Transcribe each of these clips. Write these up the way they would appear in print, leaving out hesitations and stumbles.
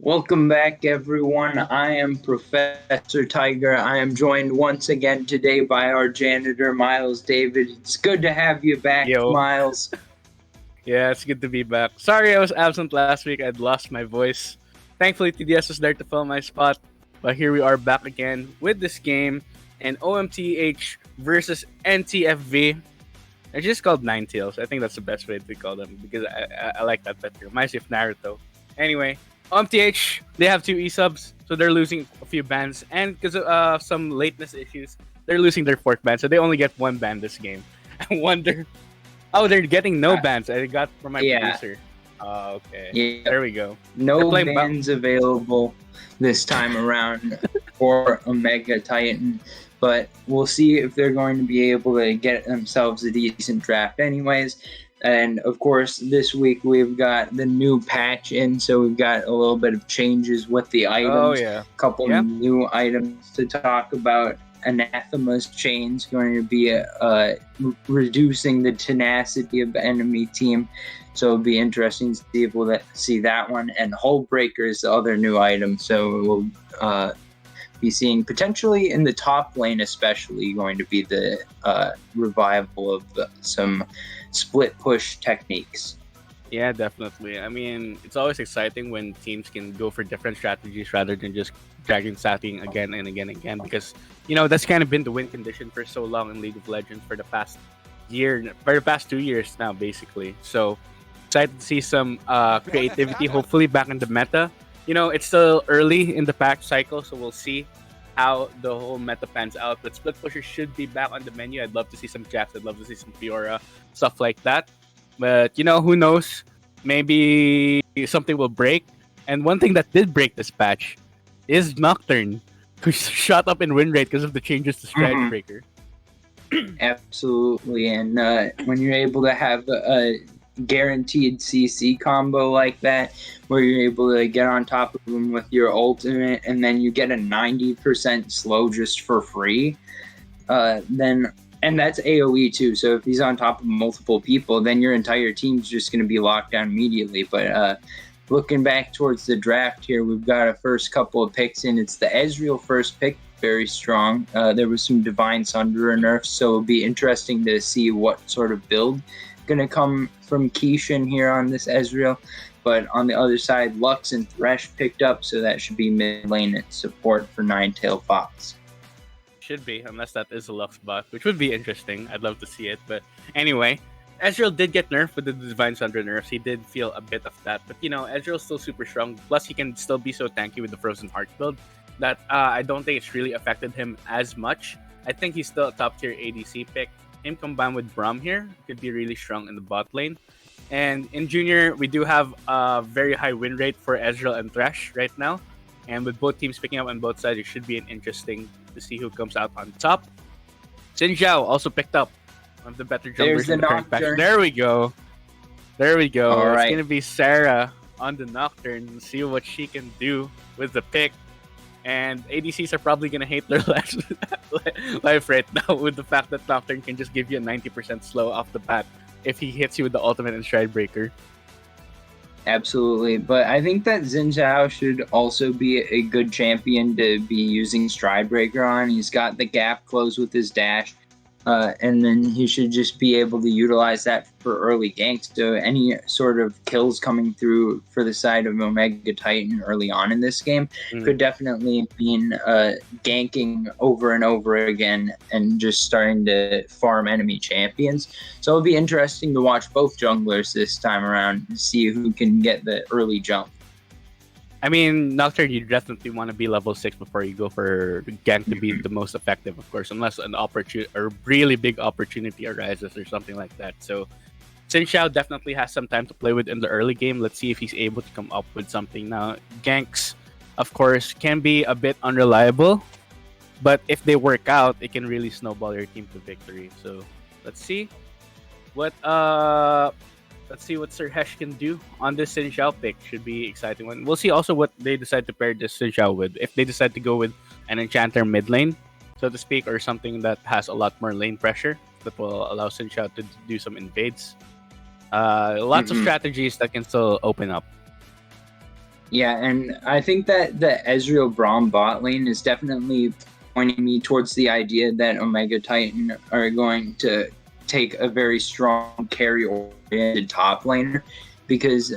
Welcome back, everyone. I am Professor Tiger. I am joined once again today by our janitor, Miles David. It's good to have you back, Yo, Miles. yeah, it's good to be back. Sorry I was absent last week. I'd lost my voice. Thankfully, TDS was there to fill my spot. But here we are back again with this game and OMTH versus NTFV. They're just called Ninetales. I think that's the best way to call them because I like that better. Reminds me of Naruto. Anyway, OMTH, they have two E-subs, so they're losing a few bans. And because of some lateness issues, they're losing their fourth ban, so they only get one ban this game. I wonder. Oh, they're getting no bans. I got from my Yeah, producer. Okay. yeah. There we go. They're No playing bans available this time around for Omega Titan, but we'll see if they're going to be able to get themselves a decent draft, anyways. And of course, this week we've got the new patch in, so we've got a little bit of changes with the Oh items, yeah. a couple Yep. new items to talk about. Anathema's chain's going to be reducing the tenacity of the enemy team, so it'll be interesting to be able to see that one. And Hull Breaker is the other new item, so we'll be seeing potentially in the top lane, especially going to be the revival of some split push techniques. Yeah, definitely. I mean, it's always exciting when teams can go for different strategies rather than just dragging sacking again and again and again because that's kind of been the win condition for so long in League of Legends for the past year, for the past 2 years now, basically. So excited to see some creativity, hopefully back in the meta. It's still early in the patch cycle, so we'll see how the whole meta pans out. But split pushers should be back on the menu. I'd love to see some Jax. I'd love to see some Fiora, stuff like that. But who knows? Maybe something will break. And one thing that did break this patch is Nocturne, who shot up in win rate because of the changes to Stridebreaker. Absolutely, and when you're able to have a guaranteed CC combo like that, where you're able to get on top of them with your ultimate, and then you get a 90% slow just for free, and that's AoE too. So if he's on top of multiple people, then your entire team's just going to be locked down immediately. But looking back towards the draft here, we've got a first couple of picks in. It's the Ezreal first pick, very strong. There was some Divine Sunderer nerfs, so it'll be interesting to see what sort of build going to come from Keishan here on this Ezreal. But on the other side, Lux and Thresh picked up, so that should be mid lane support for Ninetale Fox. Should be, unless that is a Lux buff, which would be interesting. I'd love to see it. But anyway, Ezreal did get nerfed with the Divine Sunder nerfs. He did feel a bit of that. But, Ezreal's still super strong. Plus, he can still be so tanky with the Frozen Heart build that I don't think it's really affected him as much. I think he's still a top-tier ADC pick. Him combined with Braum here could be really strong in the bot lane. And in Junior, we do have a very high win rate for Ezreal and Thresh right now. And with both teams picking up on both sides, it should be an interesting to see who comes out on top. Xin Zhao also picked up one of the better jumpers in the current patch. There we go. All right. It's going to be Sarah on the Nocturne. See what she can do with the pick. And ADCs are probably going to hate their life right now with the fact that Nocturne can just give you a 90% slow off the bat if he hits you with the ultimate and Stridebreaker. Absolutely, but I think that Xin Zhao should also be a good champion to be using Stridebreaker on. He's got the gap closed with his dash, and then he should just be able to utilize that for early ganks. So any sort of kills coming through for the side of Omega Titan early on in this game could definitely mean ganking over and over again and just starting to farm enemy champions. So it'll be interesting to watch both junglers this time around and see who can get the early jump. I mean, Nocturne, you definitely want to be level 6 before you go for gank to be the most effective, of course, unless an opportunity or really big opportunity arises or something like that. So, Xin Zhao definitely has some time to play with in the early game. Let's see if he's able to come up with something. Now, ganks, of course, can be a bit unreliable, but if they work out, it can really snowball your team to victory. So, let's see what Sir Hesh can do on this Xin Zhao pick. Should be exciting one. We'll see also what they decide to pair this Xin Zhao with. If they decide to go with an enchanter mid lane, so to speak, or something that has a lot more lane pressure that will allow Xin Zhao to do some invades. Lots of strategies that can still open up. Yeah, and I think that the Ezreal Braum bot lane is definitely pointing me towards the idea that Omega Titan are going to take a very strong carry oriented top laner. Because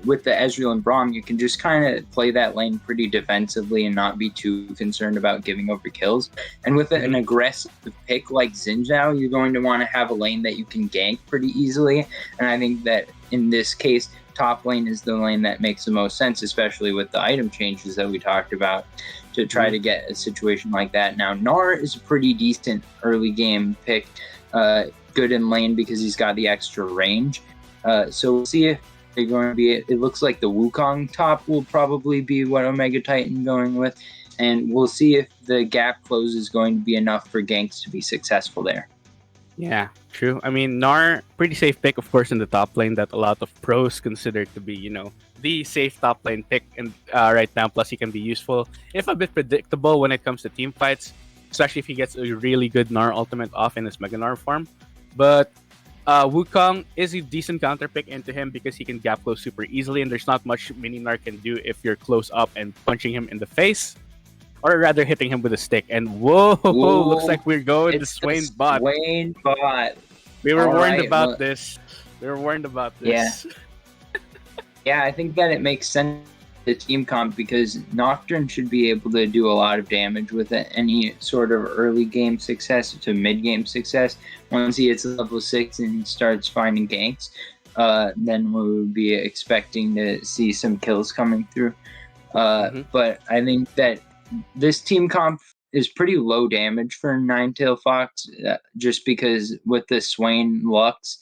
with the Ezreal and Braum, you can just kind of play that lane pretty defensively and not be too concerned about giving over kills. And with an aggressive pick like Xin Zhao, you're going to want to have a lane that you can gank pretty easily. And I think that in this case, top lane is the lane that makes the most sense, especially with the item changes that we talked about to try to get a situation like that. Now, Gnar is a pretty decent early game pick, good in lane because he's got the extra range. So we'll see if they're going to be. It looks like the Wukong top will probably be what Omega Titan going with, and we'll see if the gap close is going to be enough for ganks to be successful there. Yeah, true. I mean, Gnar, pretty safe pick, of course, in the top lane that a lot of pros consider to be, the safe top lane pick and right now. Plus, he can be useful, if a bit predictable when it comes to team fights, especially if he gets a really good Gnar ultimate off in his Mega Gnar form. But Wukong is a decent counter pick into him because he can gap close super easily, and there's not much Mini Gnar can do if you're close up and punching him in the face. Or rather, hitting him with a stick. And whoa, looks like we're going to Swain bot. Swain bot. We were warned about this. We were warned about this. Yeah. Yeah, I think that it makes sense the team comp because Nocturne should be able to do a lot of damage with any sort of early game success to mid game success. Once he hits level 6 and starts finding ganks, then we would be expecting to see some kills coming through. But I think that this team comp is pretty low damage for Ninetail Fox, just because with the Swain Lux,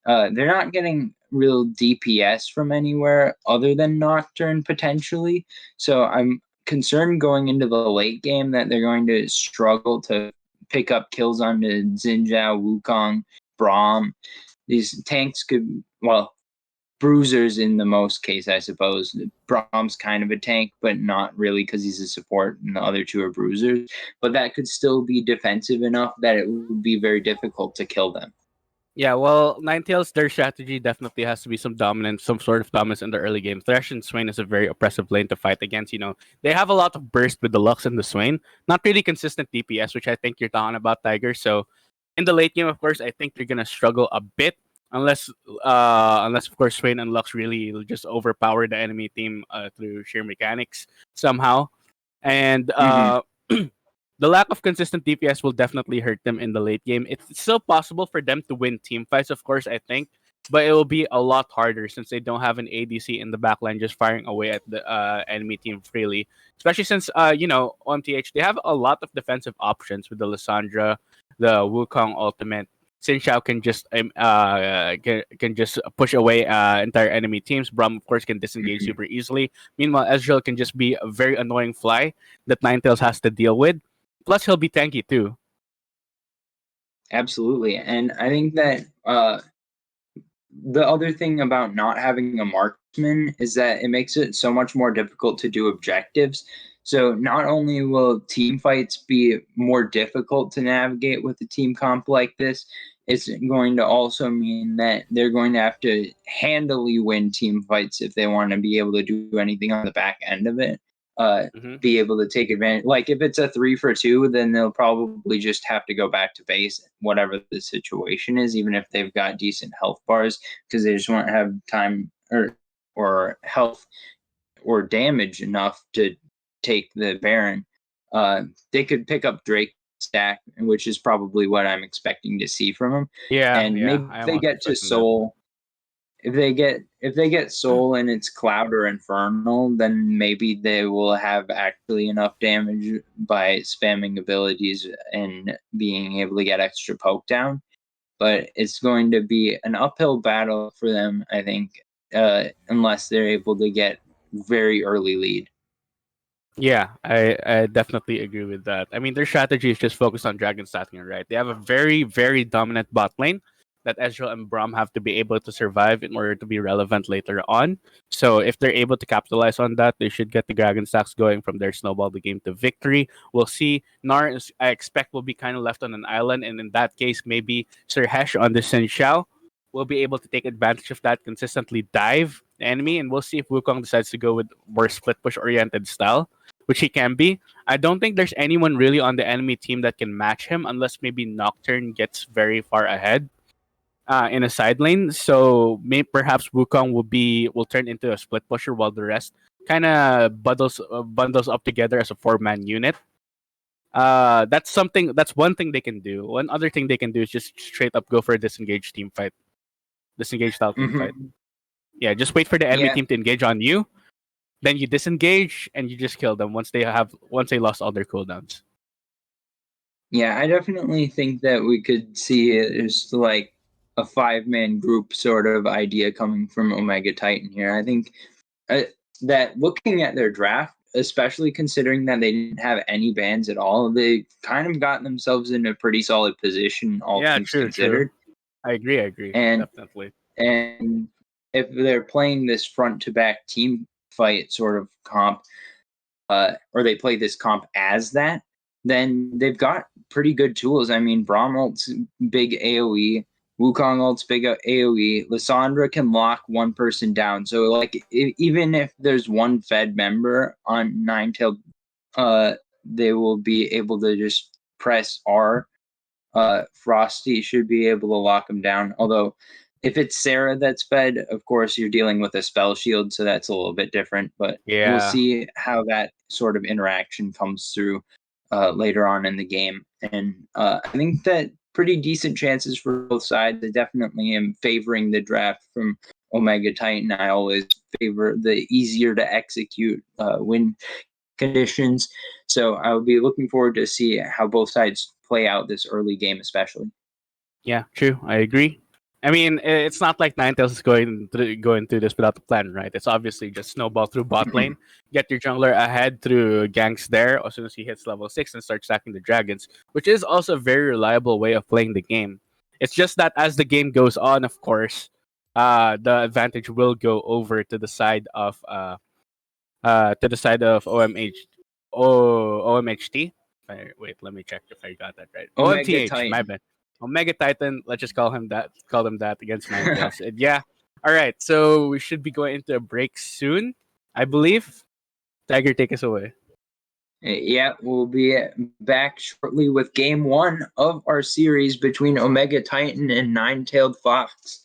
they're not getting real DPS from anywhere other than Nocturne potentially. So I'm concerned going into the late game that they're going to struggle to pick up kills onto Xin Zhao, Wukong, Braum. These tanks could, well, bruisers in the most case, I suppose. Braum's kind of a tank, but not really because he's a support, and the other two are bruisers. But that could still be defensive enough that it would be very difficult to kill them. Yeah, well, Ninetales, their strategy definitely has to be some dominance, some sort of dominance in the early game. Thresh and Swain is a very oppressive lane to fight against. They have a lot of burst with the Lux and the Swain. Not really consistent DPS, which I think you're talking about, Tiger. So in the late game, of course, I think they're gonna struggle a bit. Unless of course Swain and Lux really just overpower the enemy team through sheer mechanics somehow, and the lack of consistent DPS will definitely hurt them in the late game. It's still possible for them to win team fights, of course, I think, but it will be a lot harder since they don't have an ADC in the backline just firing away at the enemy team freely. Especially since OMTH, they have a lot of defensive options with the Lissandra, the Wukong ultimate. Xin Xiao can just can just push away entire enemy teams. Braum, of course, can disengage super easily. Meanwhile, Ezreal can just be a very annoying fly that Ninetales has to deal with. Plus, he'll be tanky too. Absolutely, and I think that the other thing about not having a marksman is that it makes it so much more difficult to do objectives. So not only will team fights be more difficult to navigate with a team comp like this, it's going to also mean that they're going to have to handily win team fights if they want to be able to do anything on the back end of it. Be able to take advantage. Like if it's a 3-for-2, then they'll probably just have to go back to base, whatever the situation is, even if they've got decent health bars, because they just won't have time or health or damage enough to take the Baron. They could pick up Drake stack, which is probably what I'm expecting to see from him. And maybe if they get to Soul. If they get Soul and it's Cloud or Infernal, then maybe they will have actually enough damage by spamming abilities and being able to get extra poke down. But it's going to be an uphill battle for them, I think, unless they're able to get very early lead. Yeah, I definitely agree with that. I mean, their strategy is just focused on dragon stacking, right? They have a very, very dominant bot lane that Ezreal and Braum have to be able to survive in order to be relevant later on. So if they're able to capitalize on that, they should get the dragon stacks going from their snowball the game to victory. We'll see. Gnar, I expect, will be kind of left on an island, and in that case, maybe Sir Hesh on the Xin Xiao will be able to take advantage of that, consistently dive the enemy, and we'll see if Wukong decides to go with more split push oriented style, which he can be. I don't think there's anyone really on the enemy team that can match him unless maybe Nocturne gets very far ahead in a side lane. So perhaps Wukong will turn into a split pusher while the rest kind of bundles up together as a 4-man unit. That's one thing they can do. One other thing they can do is just straight up go for a disengage style team fight. Mm-hmm. Yeah, just wait for the enemy Yeah. team to engage on you, then you disengage and you just kill them once they lost all their cooldowns. Yeah, I definitely think that we could see it as like a 5-man group sort of idea coming from Omega Titan here. I think uh, that looking at their draft, especially considering that they didn't have any bans at all, they kind of got themselves in a pretty solid position, all Yeah, things true. considered. I agree, And definitely. and if they're playing this front to back team fight sort of comp, or they play this comp as that, then they've got pretty good tools. I mean, Braum ult's big AoE, Wukong ult's big AoE, Lissandra can lock one person down. So, like, even if there's one Fed member on Ninetale, they will be able to just press R. Frosty should be able to lock him down. Although, if it's Sarah that's fed, of course, you're dealing with a spell shield, so that's a little bit different. But we'll Yeah. see how that sort of interaction comes through later on in the game. And I think that pretty decent chances for both sides. I definitely am favoring the draft from Omega Titan. I always favor the easier to execute win conditions. So I'll be looking forward to see how both sides play out this early game, especially. Yeah, true. I agree. I mean, it's not like Ninetales is going through this without a plan, right? It's obviously just snowball through bot lane, get your jungler ahead through ganks there as soon as he hits level 6 and start stacking the dragons, which is also a very reliable way of playing the game. It's just that as the game goes on, of course, the advantage will go over to the side of OMH OMHT. Wait, let me check if I got that right. Omega OMTH, my Titan. bad. Omega Titan. Let's just call them that against Ninetales. And yeah. All right. So we should be going into a break soon, I believe. Tiger, take us away. Yeah, we'll be back shortly with game 1 of our series between Omega Titan and Nine-Tailed Fox.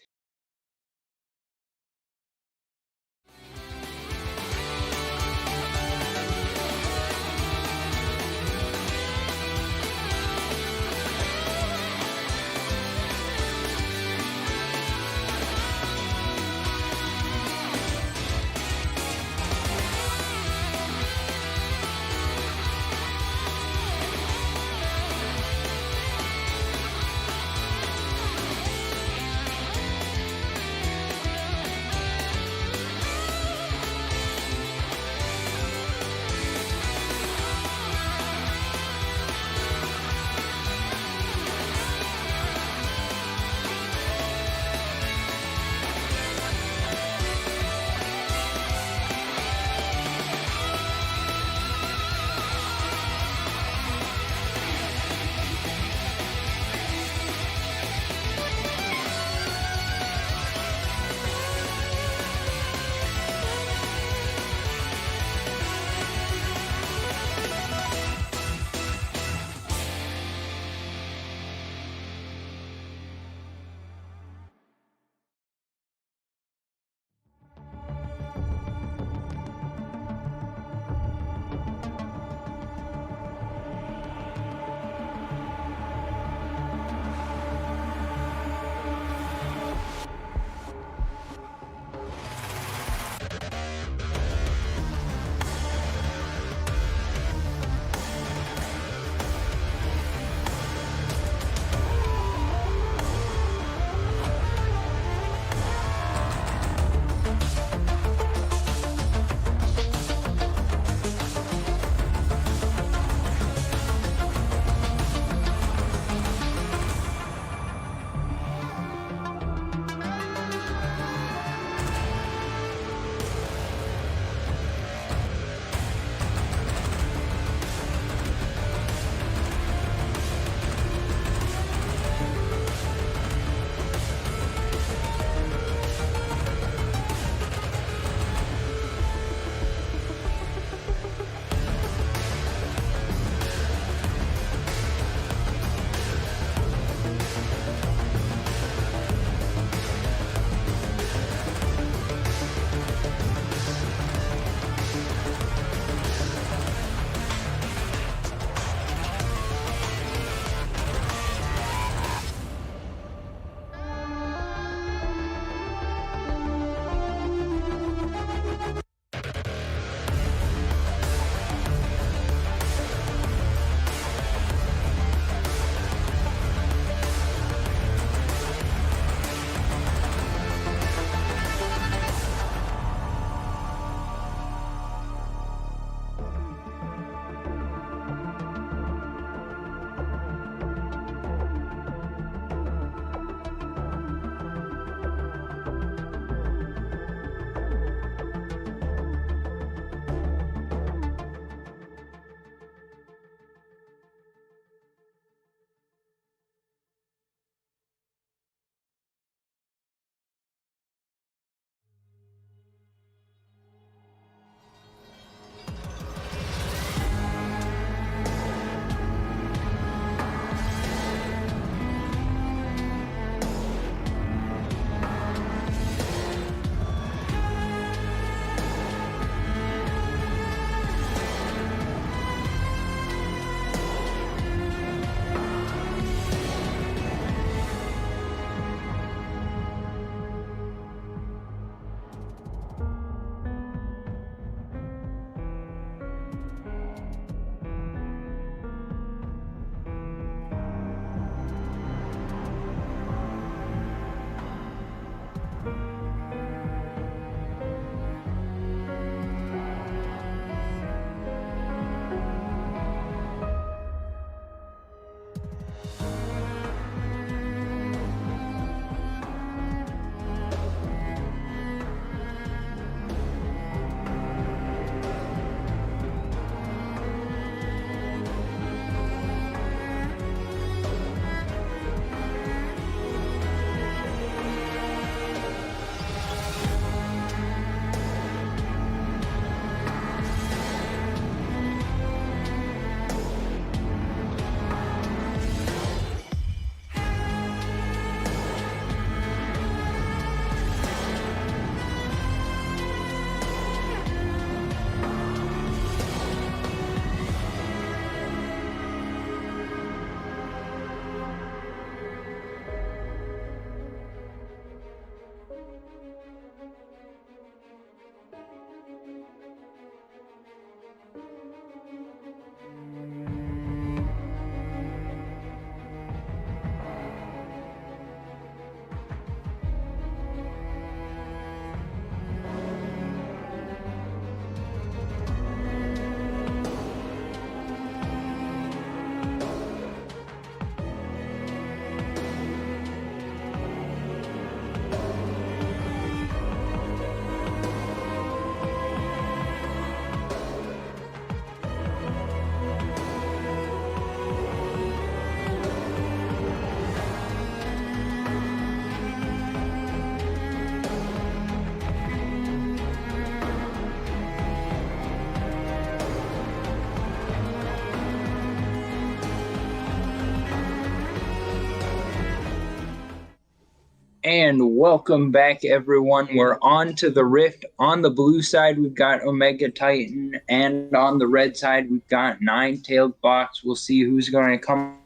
And welcome back, everyone. We're on to the Rift. On the blue side, we've got Omega Titan, and on the red side, we've got Nine-Tailed Fox. We'll see who's going to come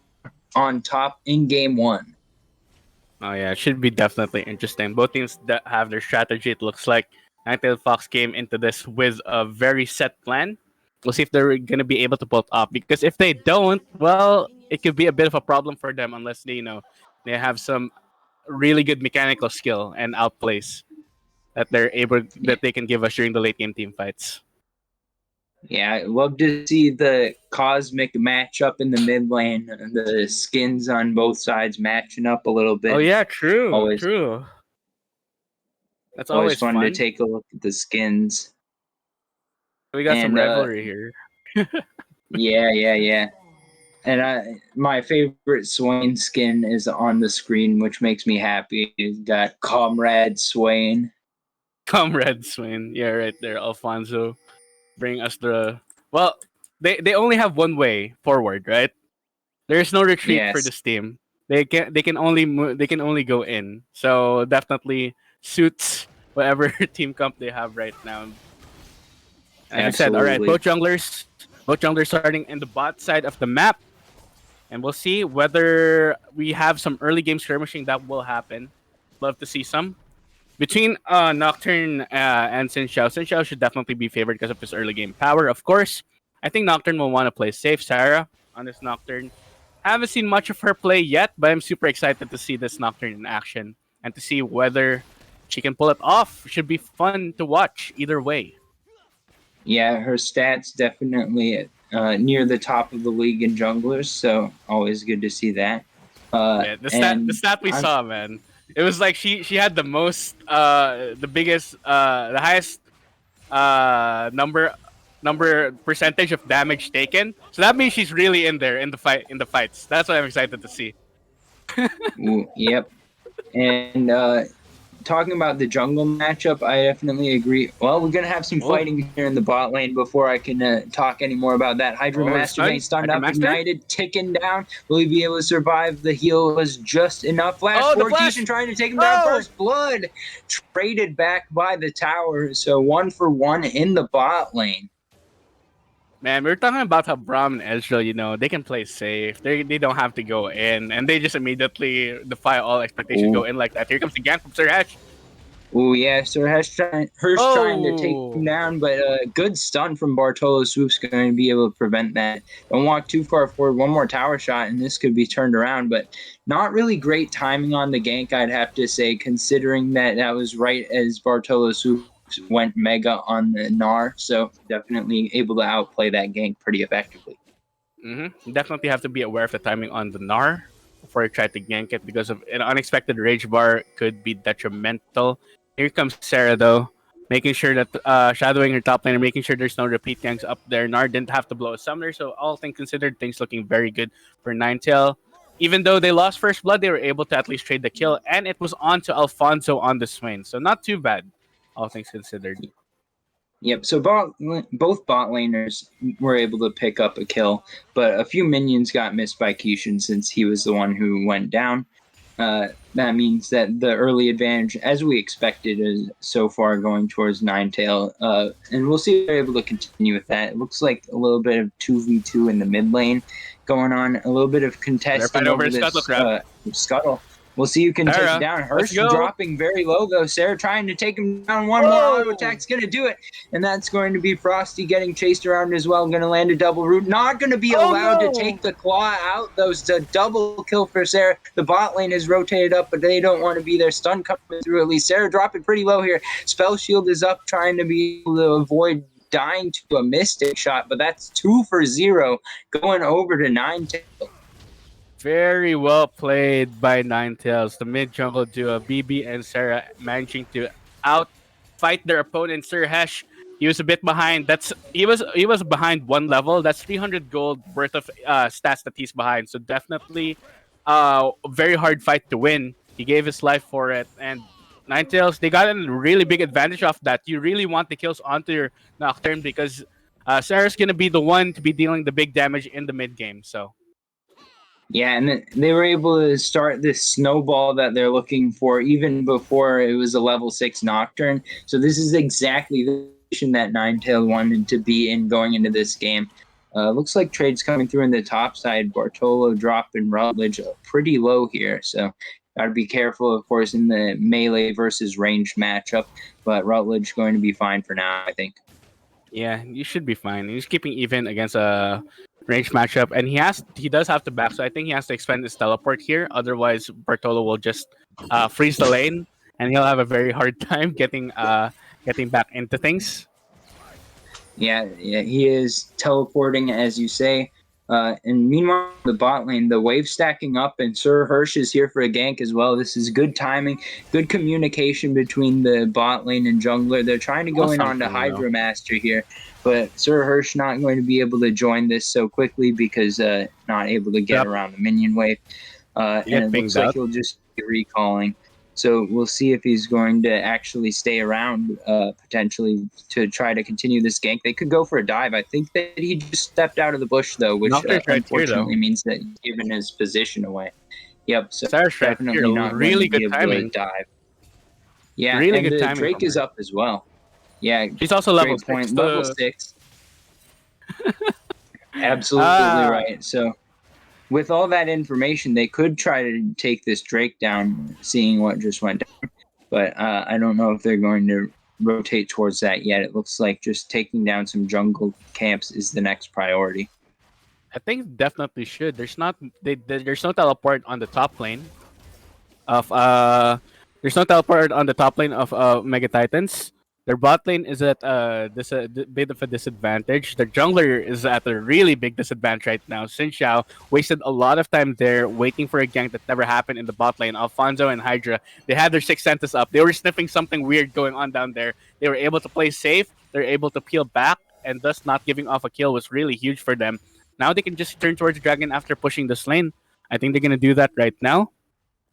on top in game one. Oh yeah, it should be definitely interesting. Both teams that have their strategy. It looks like Ninetale Fox came into this with a very set plan. We'll see if they're gonna be able to pull it off. Because if they don't, well, it could be a bit of a problem for them unless they have some really good mechanical skill and outplays that they can give us during the late game team fights. Yeah, I'd love to see the cosmic matchup in the mid lane, the skins on both sides matching up a little bit. Oh yeah, true, Always, true. That's always always fun to fun. take a look at the skins. We got some And rivalry here. yeah. And my favorite Swain skin is on the screen, which makes me happy. He's got Comrade Swain. Comrade Swain. Yeah, right there. Alfonso. Bring us the well. They only have one way forward, right? There is no retreat for Yes, this team. They can only go in. So definitely suits whatever team comp they have right now. As we said, all right, absolutely. both junglers starting in the bot side of the map, and we'll see whether we have some early game skirmishing that will happen. Love to see some. Between Nocturne and Xin Xiao, Xin Xiao should definitely be favored because of his early game power, of course. I think Nocturne will want to play safe. Sarah on this Nocturne. Haven't seen much of her play yet, but I'm super excited to see this Nocturne in action and to see whether she can pull it off. Should be fun to watch either way. Yeah, her stats definitely near the top of the league in junglers, so always good to see that. Yeah, the stat we saw, man. It was like she had the most the biggest the highest number percentage of damage taken. So that means she's really in there in the fights. That's what I'm excited to see. Yep. And talking about the jungle matchup, I definitely agree. Well, we're gonna have some fighting here in the bot lane before I can talk any more about that. Hydra Master being stunned up, ignited, ticking down. Will he be able to survive? The heal was just enough. Flash forward, Kishin trying to take him down. First blood traded back by the tower. So 1-for-1 in the bot lane. Man, we are talking about how Braum and Ezreal, they can play safe. They don't have to go in, and they just immediately defy all expectations, go in like that. Here comes the gank from Sirhesh. Oh yeah, Sirhesh trying to take him down, but a good stun from Bartolo Swoop's going to be able to prevent that. Don't walk too far forward. One more tower shot, and this could be turned around. But not really great timing on the gank, I'd have to say, considering that was right as Bartolo Swoop went mega on the Gnar, so definitely able to outplay that gank pretty effectively. You definitely have to be aware of the timing on the Gnar before you try to gank it, because of an unexpected rage bar could be detrimental. Here comes Sarah though, making sure that shadowing her top laner, making sure there's no repeat ganks up there. Gnar didn't have to blow a summoner, so all things considered, things looking very good for Ninetale. Even though they lost first blood, they were able to at least trade the kill, and it was on to Alfonso on the Swain, so not too bad, all things considered. Yep, so both bot laners were able to pick up a kill, but a few minions got missed by Kishin since he was the one who went down. That means that the early advantage, as we expected, is so far going towards Ninetale. And we'll see if they're able to continue with that. It looks like a little bit of 2v2 in the mid lane going on, a little bit of contesting over this scuttle. We'll see who can take it down. Hirsch dropping very low, though. Sarah trying to take him down. One more auto attack's going to do it. And that's going to be Frosty getting chased around as well. Going to land a double root. Not going to be allowed to take the claw out, though. It's a double kill for Sarah. The bot lane is rotated up, but they don't want to be there. Stun coming through at least. Sarah dropping pretty low here. Spell shield is up, trying to be able to avoid dying to a mystic shot, but that's 2-for-0 going over to Ninetale. Very well played by Ninetales. The mid jungle duo, BB and Sarah, managing to outfight their opponent, Sirhesh. He was a bit behind. He was behind one level. That's 300 gold worth of stats that he's behind. So definitely a very hard fight to win. He gave his life for it, and Ninetales, they got a really big advantage off that. You really want the kills onto your Nocturne because Sarah's gonna be the one to be dealing the big damage in the mid game. So. Yeah, and they were able to start this snowball that they're looking for even before it was a level 6 Nocturne. So this is exactly the position that Ninetale wanted to be in going into this game. Looks like trades coming through in the top side. Bartolo dropping Rutledge pretty low here. So got to be careful, of course, in the melee versus ranged matchup. But Rutledge going to be fine for now, I think. Yeah, you should be fine. He's keeping even against a range matchup, and he does have to back, so I think he has to expend his teleport here. Otherwise, Bartolo will just freeze the lane, and he'll have a very hard time getting back into things. Yeah, he is teleporting, as you say. And meanwhile, the bot lane, the wave stacking up, and Sir Hirsch is here for a gank as well. This is good timing, good communication between the bot lane and jungler. They're trying to go in on to Hydra Master here, but Sir Hirsch not going to be able to join this so quickly because not able to get around the minion wave. And it looks like he'll just be recalling. So we'll see if he's going to actually stay around potentially to try to continue this gank. They could go for a dive. I think that he just stepped out of the bush, though, which unfortunately means that he's given his position away. Yep, so definitely not really going to be able to dive. Yeah, really and good timing. Drake is up as well. Yeah, he's also level 6. Level 6. Absolutely right. So with all that information, they could try to take this Drake down, seeing what just went down. But I don't know if they're going to rotate towards that yet. It looks like just taking down some jungle camps is the next priority. I think definitely should. There's no teleport on the top lane of Mega Titans. Their bot lane is at this bit of a disadvantage. The jungler is at a really big disadvantage right now. Xin Xiao wasted a lot of time there waiting for a gank that never happened in the bot lane. Alfonso and Hydra, they had their sixth senses up. They were sniffing something weird going on down there. They were able to play safe. They're able to peel back, and thus not giving off a kill was really huge for them. Now they can just turn towards the dragon after pushing this lane. I think they're going to do that right now.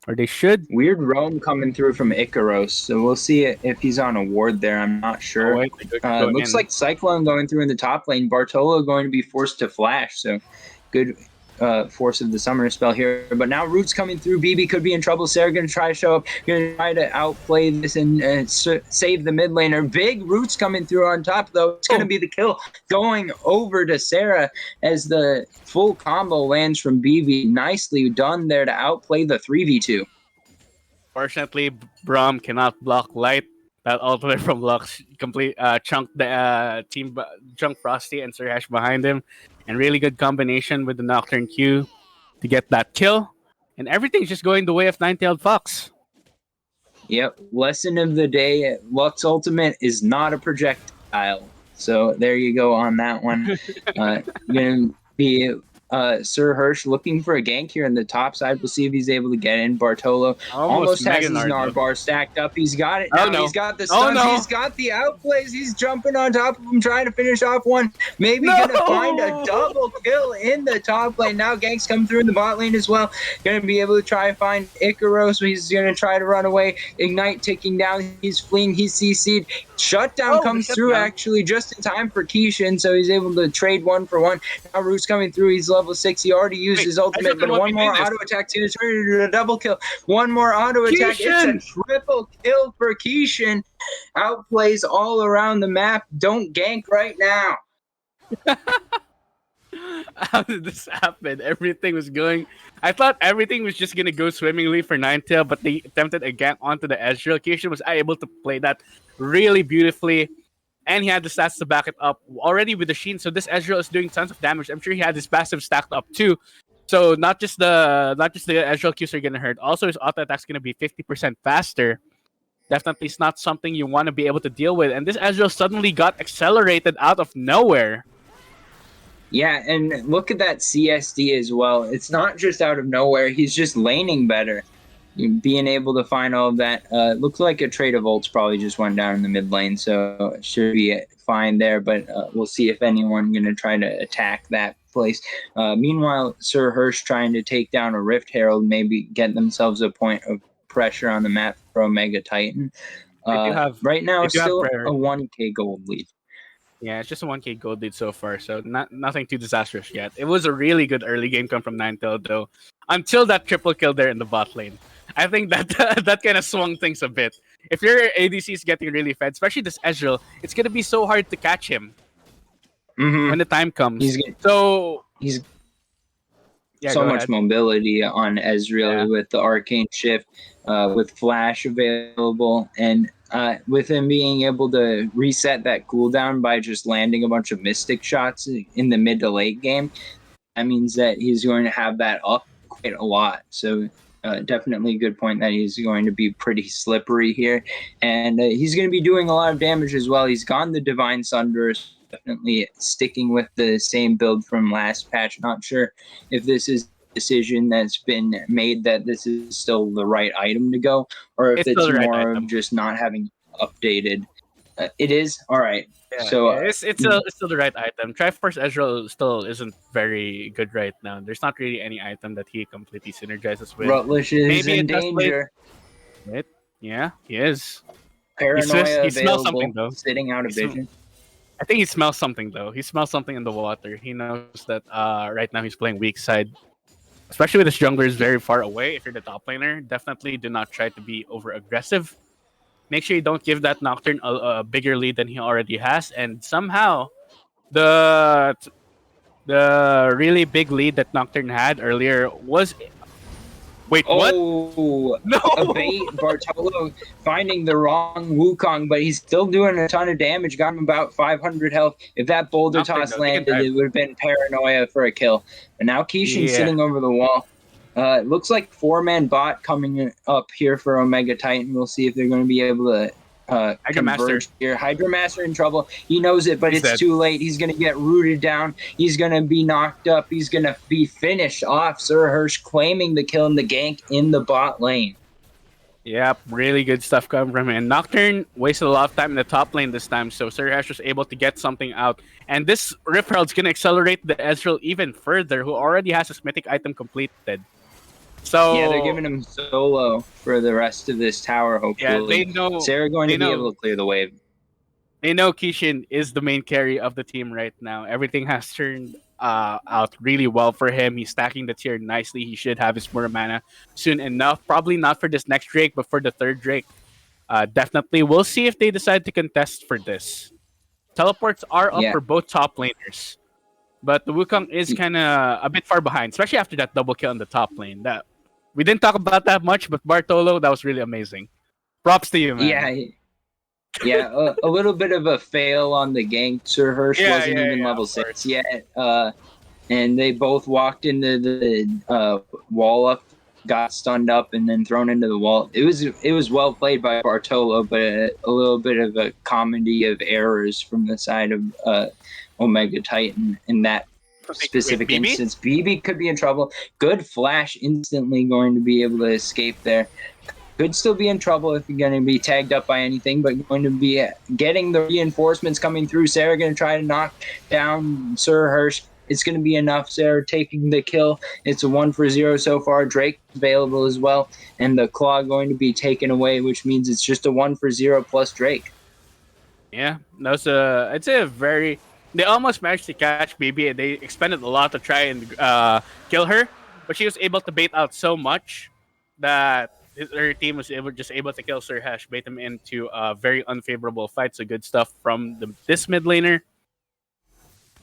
Or they should. Weird roam coming through from Icaros, so we'll see if he's on a ward there. I'm not sure. Looks like Cyclone going through in the top lane. Bartolo going to be forced to flash, so good force of the summoner spell here. But now Roots coming through. BB could be in trouble. Sarah going to try to show up. Going to try to outplay this and save the mid laner. Big Roots coming through on top, though. It's going to be the kill going over to Sarah as the full combo lands from BB. Nicely done there to outplay the 3v2. Fortunately, Braum cannot block Light. That ultimate from Lux complete chunk the team chunk Frosty and Suryash behind him, and really good combination with the Nocturne Q to get that kill. And everything's just going the way of Nine-Tailed Fox. Yep. Lesson of the day: Lux ultimate is not a projectile. So there you go on that one. Gonna be Sir Hirsch looking for a gank here in the top side. We'll see if he's able to get in. Bartolo almost has his Narbar stacked up. He's got it now. He's got the stuns. He's got the outplays. He's jumping on top of him, trying to finish off one. Maybe gonna find a double kill in the top lane. Now ganks come through in the bot lane as well. Gonna be able to try and find Icaros. He's gonna try to run away. Ignite ticking down. He's fleeing. He's CC'd. Shutdown comes through actually just in time for Kishin, so he's able to trade 1 for 1. Now Root's coming through. He's level 6. He already used his ultimate, but one more auto attack to turn it into a double kill. One more auto attack. It's a triple kill for Kishin. Outplays all around the map. Don't gank right now. How did this happen? Everything was going. I thought everything was just gonna go swimmingly for Ninetale, but they attempted a gank onto the Ezreal. Kishin was able to play that really beautifully, and he had the stats to back it up already with the Sheen. So this Ezreal is doing tons of damage. I'm sure he had his passive stacked up too. So not just the Ezreal Qs are gonna hurt. Also, his auto attack's gonna be 50% faster. Definitely, it's not something you want to be able to deal with. And this Ezreal suddenly got accelerated out of nowhere. Yeah, and look at that CSD as well. It's not just out of nowhere. He's just laning better. Being able to find all of that. Looks like a trade of ults probably just went down in the mid lane, so it should be fine there. But we'll see if anyone's going to try to attack that place. Meanwhile, Sir Hirsch trying to take down a Rift Herald, maybe get themselves a point of pressure on the map for Omega Titan. Right now, still a 1k gold lead. Yeah, it's just a 1K gold lead so far, so nothing too disastrous yet. It was a really good early game come from Ninetale though, until that triple kill there in the bot lane. I think that that kind of swung things a bit. If your ADC is getting really fed, especially this Ezreal, it's gonna be so hard to catch him when the time comes. He's So he's yeah, so go much ahead. mobility on Yeah, Ezreal with the arcane shift, with flash available, and with him being able to reset that cooldown by just landing a bunch of mystic shots in the mid to late game. That means that he's going to have that up quite a lot. So definitely a good point that he's going to be pretty slippery here, and he's going to be doing a lot of damage as well. He's gone the Divine Sunburst, definitely sticking with the same build from last patch. Not sure if this is a decision that's been made that this is still the right item to go, or if it's still it's the right more of item. just not having updated. It is all right. Yeah, So yeah, it's still the right item. Triforce Ezreal still isn't very good right now. There's not really any item that he completely synergizes with. Rutlish is Maybe in it does play danger. it. Yeah, he is. Paranoia He smells something available, though. sitting out He of sm- vision. I think he smells something though. He smells something in the water. He knows that right now he's playing weak side. Especially with his jungler is very far away. If you're the top laner, definitely do not try to be over aggressive. Make sure you don't give that Nocturne a bigger lead than he already has. And somehow the the really big lead that Nocturne had earlier was wait, what? Oh, No. a bait. Bartolo finding the wrong Wukong, but he's still doing a ton of damage. Got him about 500 health. If that boulder Nocturne toss though, he can landed, dive. it would have been Paranoia for a kill. And now Kishin's Yeah. sitting over the wall. It looks like 4-man bot coming up here for Omega Titan. We'll see if they're going to be able to Hydra Master. converge here. Hydra Master in trouble. He knows it, but He's it's dead. too late. He's going to get rooted down. He's going to be knocked up. He's going to be finished off. Sir Hirsch claiming the kill and the gank in the bot lane. Yep, really good stuff coming from him. And Nocturne wasted a lot of time in the top lane this time, so Sir Ash was able to get something out. And this Rift Herald's going to accelerate the Ezreal even further, who already has his mythic item completed. So Yeah, they're giving him solo for the rest of this tower, yeah, hopefully. they know Sarah going to they be know able to clear the wave. they know Kishin is the main carry of the team right now. Everything has turned out really well for him. He's stacking the tier nicely. He should have his mana soon enough. Probably not for this next Drake, but for the third Drake. Definitely. We'll see if they decide to contest for this. Teleports are up Yeah. for both top laners. But the Wukong is kind of a bit far behind, especially after that double kill in the top lane. That we didn't talk about that much, but Bartolo, that was really amazing. Props to you, man. Yeah, a little bit of a fail on the gank. Sir Hirsch wasn't even level 6 yet. And they both walked into the wall up, got stunned up, and then thrown into the wall. It was well played by Bartolo, but a little bit of a comedy of errors from the side of Omega Titan in that specific BB? instance. BB could be in trouble. Good flash, instantly going to be able to escape there. Could still be in trouble if you're going to be tagged up by anything, but going to be getting the reinforcements coming through. Sarah going to try to knock down Sir Hirsch. It's going to be enough. Sarah taking the kill. It's a 1-for-0 so far. Drake available as well, and the claw going to be taken away, which means it's just a 1-for-0 plus Drake. Yeah, that was I'd say a very. They almost managed to catch BB, and they expended a lot to try and kill her, but she was able to bait out so much that her team was just able to kill Sir Hash, bait him into a very unfavorable fight. So good stuff from this mid laner.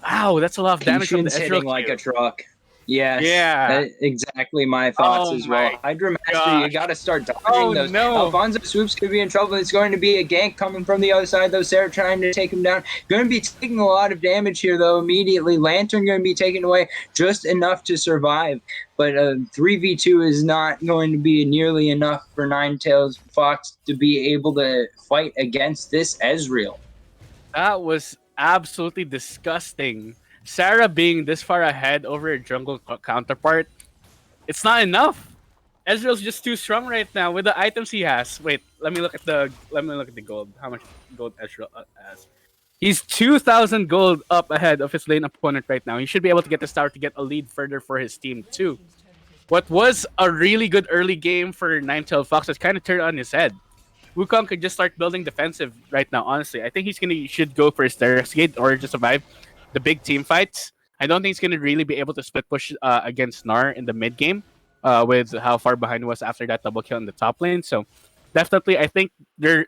Wow, that's a lot of damage from the Kishin's Ezreal hitting like a truck. Yes, Yeah. exactly my thoughts Oh as well. my Hydra Master, you gosh. got to start dodging Oh, those. no. Alfonso Swoops could be in trouble. It's going to be a gank coming from the other side, though. Sarah trying to take him down. Going to be taking a lot of damage here, though, immediately. Lantern going to be taken away just enough to survive. But 3v2 is not going to be nearly enough for Ninetales Fox to be able to fight against this Ezreal. That was absolutely disgusting. Sarah being this far ahead over her jungle counterpart, it's not enough. Ezreal's just too strong right now with the items he has. Wait, let me look at the gold. How much gold Ezreal has? He's 2,000 gold up ahead of his lane opponent right now. He should be able to get this tower to get a lead further for his team too. What was a really good early game for Ninetale Fox has kind of turned on his head. Wukong could just start building defensive right now. Honestly, I think should go for Stairskate or just survive the big team fights. I don't think he's gonna really be able to split push against Gnar in the mid game, with how far behind he was after that double kill in the top lane. So definitely, I think the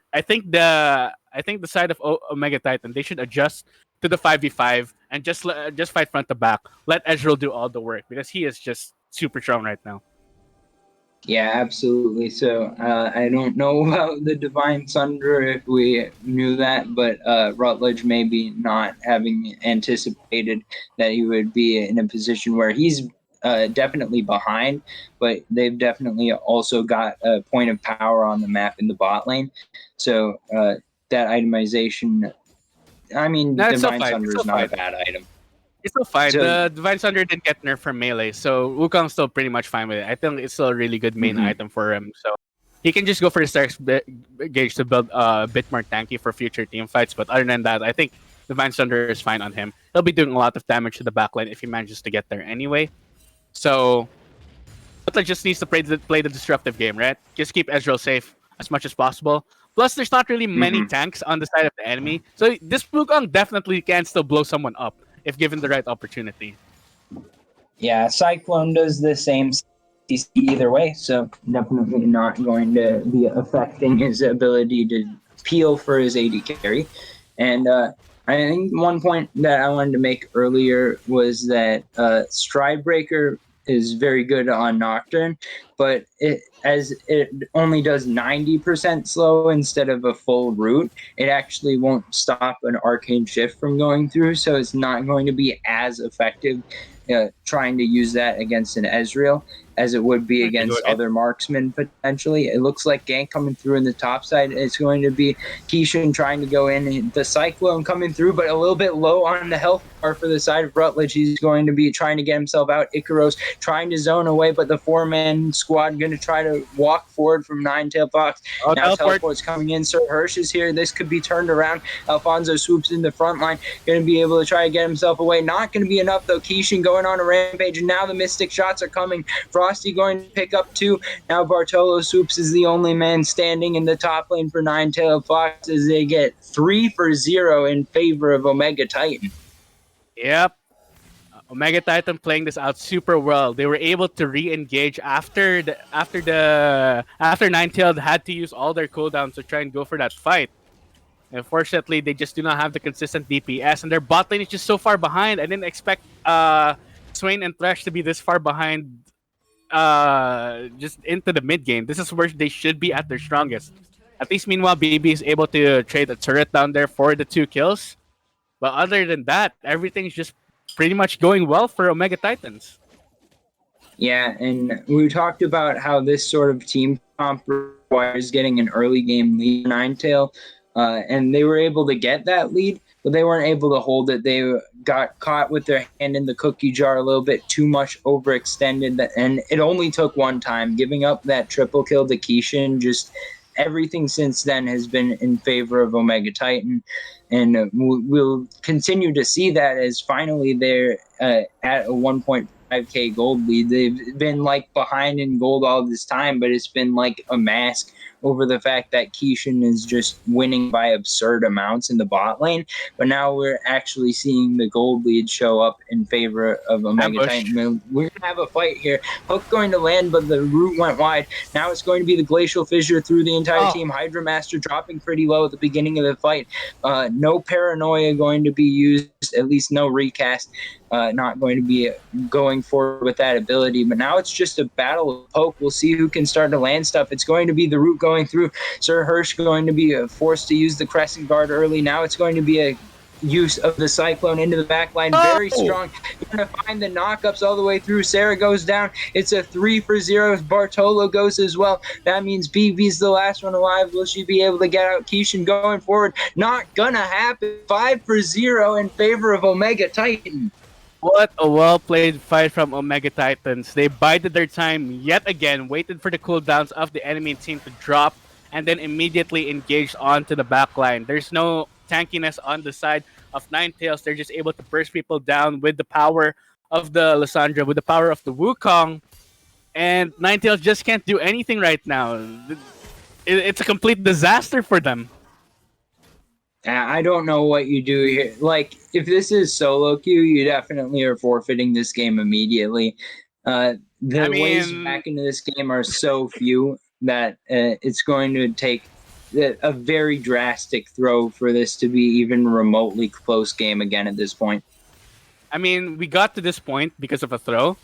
side of Omega Titan, they should adjust to the 5v5 and just fight front to back. Let Ezreal do all the work because he is just super strong right now. Yeah, absolutely. So I don't know about the Divine Sunder if we knew that, but Rutledge maybe not having anticipated that he would be in a position where he's definitely behind, but they've definitely also got a point of power on the map in the bot lane. So that itemization, I mean, No, it's still Divine fine. Sunder It's is still not a fine. bad item. It's still fine. So, The Divine Sunder didn't get nerfed from melee, so Wukong's still pretty much fine with it. I think it's still a really good main mhm. item for him. So he can just go for the Starks gauge to build a bit more tanky for future team fights. But other than that, I think Divine Sunder is fine on him. He'll be doing a lot of damage to the backline if he manages to get there anyway. So Butler just needs to play the disruptive game, right? Just keep Ezreal safe as much as possible. Plus, there's not really many tanks on the side of the enemy, so this Wukong definitely can still blow someone up if given the right opportunity. Yeah, Cyclone does the same CC either way, so definitely not going to be affecting his ability to peel for his AD carry. And I think one point that I wanted to make earlier was that Stridebreaker is very good on Nocturne, but as it only does 90% slow instead of a full root, it actually won't stop an Arcane Shift from going through, so it's not going to be as effective trying to use that against an Ezreal as it would be against other marksmen potentially. It looks like gank coming through in the top side. It's going to be Keishan trying to go in. The Cyclone coming through, but a little bit low on the health bar for the side of Rutledge. He's going to be trying to get himself out. Icaros trying to zone away, but the four-man squad going to try to walk forward from Ninetail Fox. Now teleport's coming in. Sir Hirsch is here. This could be turned around. Alfonso swoops in the front line. Going to be able to try to get himself away. Not going to be enough, though. Keishan going on a rampage, and now the Mystic shots are coming. Frosty going to pick up two. Now Bartolo Swoops is the only man standing in the top lane for Ninetail Fox as they get 3-0 in favor of Omega Titan. Yep. Omega Titan playing this out super well. They were able to re-engage after Ninetail had to use all their cooldowns to try and go for that fight. Unfortunately, they just do not have the consistent DPS, and their bot lane is just so far behind. I didn't expect Swain and Thresh to be this far behind just into the mid game. This is where they should be at their strongest. At least meanwhile, BB is able to trade a turret down there for the 2 kills. But other than that, everything's just pretty much going well for Omega Titans. Yeah, and we talked about how this sort of team comp requires getting an early game lead Ninetail, and they were able to get that lead, but they weren't able to hold it. They got caught with their hand in the cookie jar a little bit too much, overextended, and it only took one time. Giving up that triple kill to Keishan, just everything since then has been in favor of Omega Titan, and we'll continue to see that as finally they're at a 1.5k gold lead. They've been like behind in gold all this time, but it's been like a mask over the fact that Keishan is just winning by absurd amounts in the bot lane. But now we're actually seeing the gold lead show up in favor of Omega Titan. We're going to have a fight here. Hook going to land, but the root went wide. Now it's going to be the Glacial Fissure through the entire team. Hydra Master dropping pretty low at the beginning of the fight. No Paranoia going to be used, at least no recast. Not going to be going forward with that ability. But now it's just a battle of poke. We'll see who can start to land stuff. It's going to be the root going through. Sir Hirsch going to be forced to use the Crescent Guard early. Now it's going to be a use of the Cyclone into the backline. Very strong. You're going to find the knockups all the way through. Sarah goes down. It's a 3-0. Bartolo goes as well. That means BB's the last one alive. Will she be able to get out Keishan going forward? Not going to happen. 5-0 in favor of Omega Titan. What a well-played fight from Omega Titans. They bided their time yet again, waited for the cooldowns of the enemy team to drop, and then immediately engaged onto the backline. There's no tankiness on the side of Ninetails. They're just able to burst people down with the power of the Lysandra, with the power of the Wukong, and Ninetails just can't do anything right now. it's a complete disaster for them. I don't know what you do here. Like, if this is solo queue, you definitely are forfeiting this game immediately. I The ways mean, back into this game are so few that it's going to take a very drastic throw for this to be even remotely close game again at this point. we got to this point because of a throw.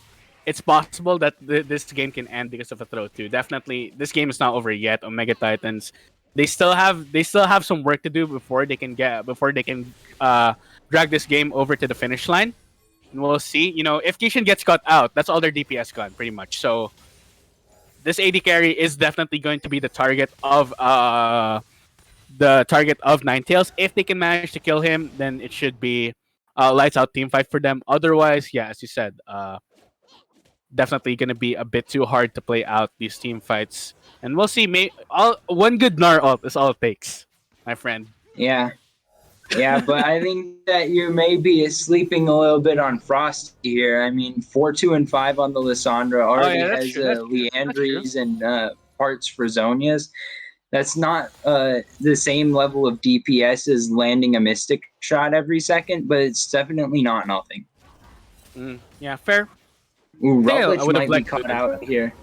It's possible that this game can end because of a throw too. Definitely, this game is not over yet. Omega Titans, they still have some work to do before they can drag this game over to the finish line. And we'll see. If Kishin gets caught out, that's all their DPS gone pretty much. So this AD carry is definitely going to be the target of Ninetales. If they can manage to kill him, then it should be lights out team fight for them. Otherwise, yeah, as you said, definitely going to be a bit too hard to play out these team fights. And we'll see. One good Gnar ult is all it takes, my friend. Yeah. Yeah, but I think that you may be sleeping a little bit on Frosty here. I mean, 4-2-5 on the Lissandra Oh already yeah, that's has true. That's true. That's true. Leandries and parts for Zonias. That's not the same level of DPS as landing a Mystic shot every second, but it's definitely not nothing. Yeah, fair. Ooh, Still, I Rutledge would have might be liked to caught do this. out here.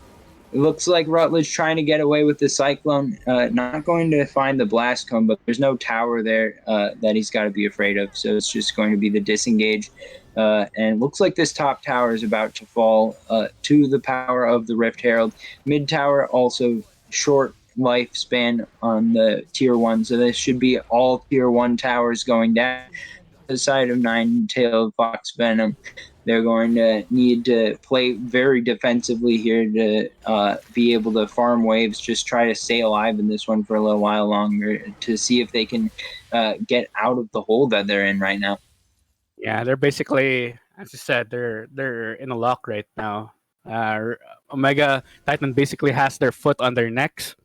It looks like Rutledge trying to get away with the Cyclone. Not going to find the Blast Cone, but there's no tower there that he's got to be afraid of. So it's just going to be the disengage. And it looks like this top tower is about to fall to the power of the Rift Herald. Mid tower also short lifespan on the tier 1. So this should be all tier 1 towers going down. The side of Nine-Tailed Fox Venom. They're going to need to play very defensively here to be able to farm waves, just try to stay alive in this one for a little while longer to see if they can get out of the hole that they're in right now. Yeah, they're basically, as you said, they're in a lock right now. Omega Titan basically has their foot on their necks.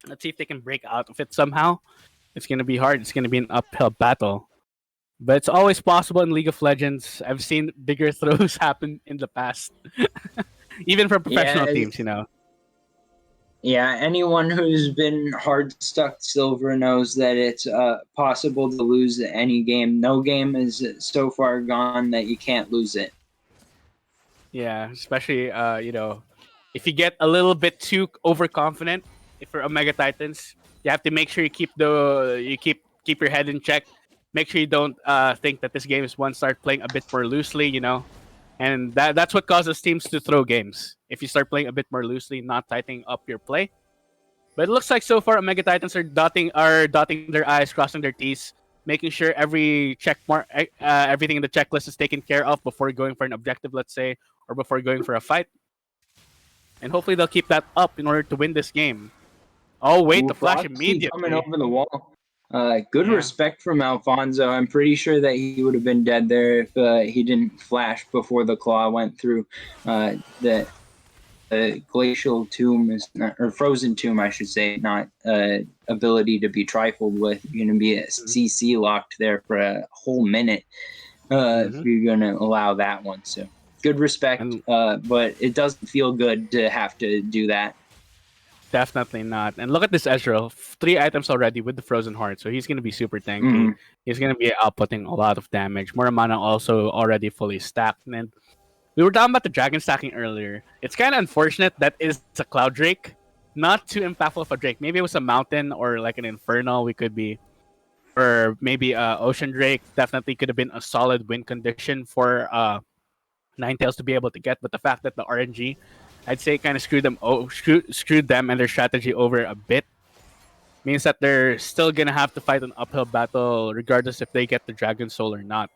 Let's see if they can break out of it somehow. It's gonna be hard. It's gonna be an uphill battle. But it's always possible in League of Legends. I've seen bigger throws happen in the past, even for professional Yeah, teams. yeah. Anyone who's been hard stuck silver knows that it's possible to lose any game. No game is so far gone that you can't lose it. Yeah, especially if you get a little bit too overconfident, if you're Omega Titans, you have to make sure you keep your head in check. Make sure you don't think that this game is one. Start playing a bit more loosely. And that's what causes teams to throw games. If you start playing a bit more loosely, not tightening up your play. But it looks like so far Omega Titans are dotting their I's, crossing their T's, making sure every check mark, everything in the checklist is taken care of before going for an objective, let's say, or before going for a fight. And hopefully they'll keep that up in order to win this game. Oh wait, Ooh, the flash Frosty coming immediately. over the wall. Good Yeah. respect from Alfonso. I'm pretty sure that he would have been dead there if he didn't flash before the claw went through. The glacial tomb is not, or frozen tomb, I should say, not ability to be trifled with. You're going to be CC locked there for a whole minute if you're going to allow that one. So good respect, And but it doesn't feel good to have to do that. definitely not. And look at this Ezreal. 3 items already with the Frozen Heart. So he's going to be super tanky. Mhm. He's going to be outputting a lot of damage. Muramana also already fully stacked. And we were talking about the dragon stacking earlier. It's kind of unfortunate that it's a Cloud Drake. Not too impactful of a Drake. Maybe it was a Mountain or like an Infernal. Or maybe Ocean Drake. Definitely could have been a solid win condition for Ninetales to be able to get. But the fact that the RNG, I'd say, kind of screwed them and their strategy over a bit. Means that they're still gonna have to fight an uphill battle, regardless if they get the Dragon Soul or not.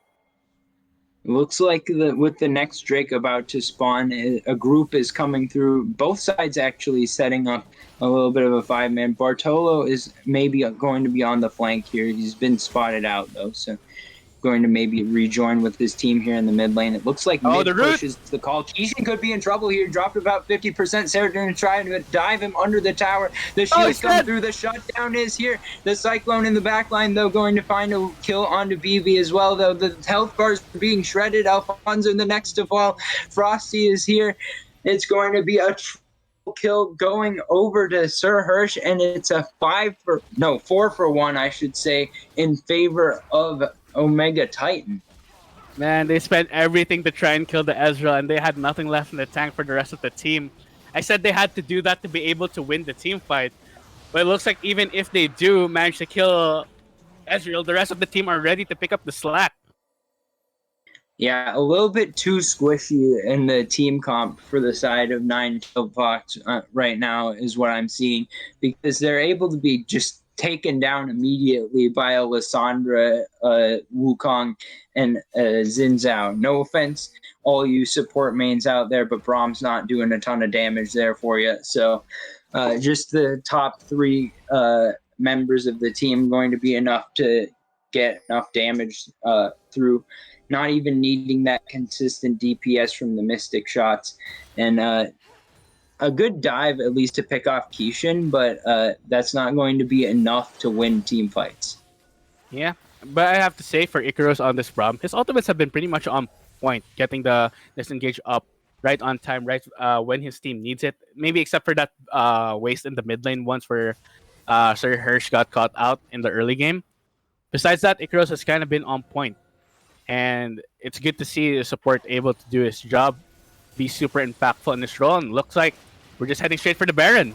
It looks like with the next Drake about to spawn, a group is coming through. Both sides actually setting up a little bit of a 5-man. Bartolo is maybe going to be on the flank here. He's been spotted out, though, so going to maybe rejoin with his team here in the mid lane. It looks like mid the root! push is the call. Kishin could be in trouble here. Dropped about 50%. Sarah going to try to dive him under the tower. The shield's come through. The shutdown is here. The Cyclone in the back line, though, going to find a kill onto BB as well, though. The health bars are being shredded. Alfonso in the next to fall. Frosty is here. It's going to be a kill going over to Sir Hirsch, and it's a 4-for-1, I should say, in favor of Omega Titan. Man, they spent everything to try and kill the Ezreal, and they had nothing left in the tank for the rest of the team. I said they had to do that to be able to win the team fight, but it looks like even if they do manage to kill Ezreal, the rest of the team are ready to pick up the slack. Yeah, a little bit too squishy in the team comp for the side of Ninetales right now is what I'm seeing, because they're able to be just taken down immediately by a Lissandra, Wukong, and Xin Zhao. No offense, all you support mains out there, but Brahm's not doing a ton of damage there for you. So just the top three members of the team going to be enough to get enough damage through, not even needing that consistent DPS from the Mystic shots. And a good dive, at least, to pick off Kishin, but that's not going to be enough to win team fights. Yeah, but I have to say for Icarus on this Braum, his ultimates have been pretty much on point, getting the disengage up right on time, right when his team needs it. Maybe except for that waste in the mid lane once where Sir Hirsch got caught out in the early game. Besides that, Icarus has kind of been on point. And it's good to see the support able to do his job, be super impactful in this role. And looks like we're just heading straight for the Baron.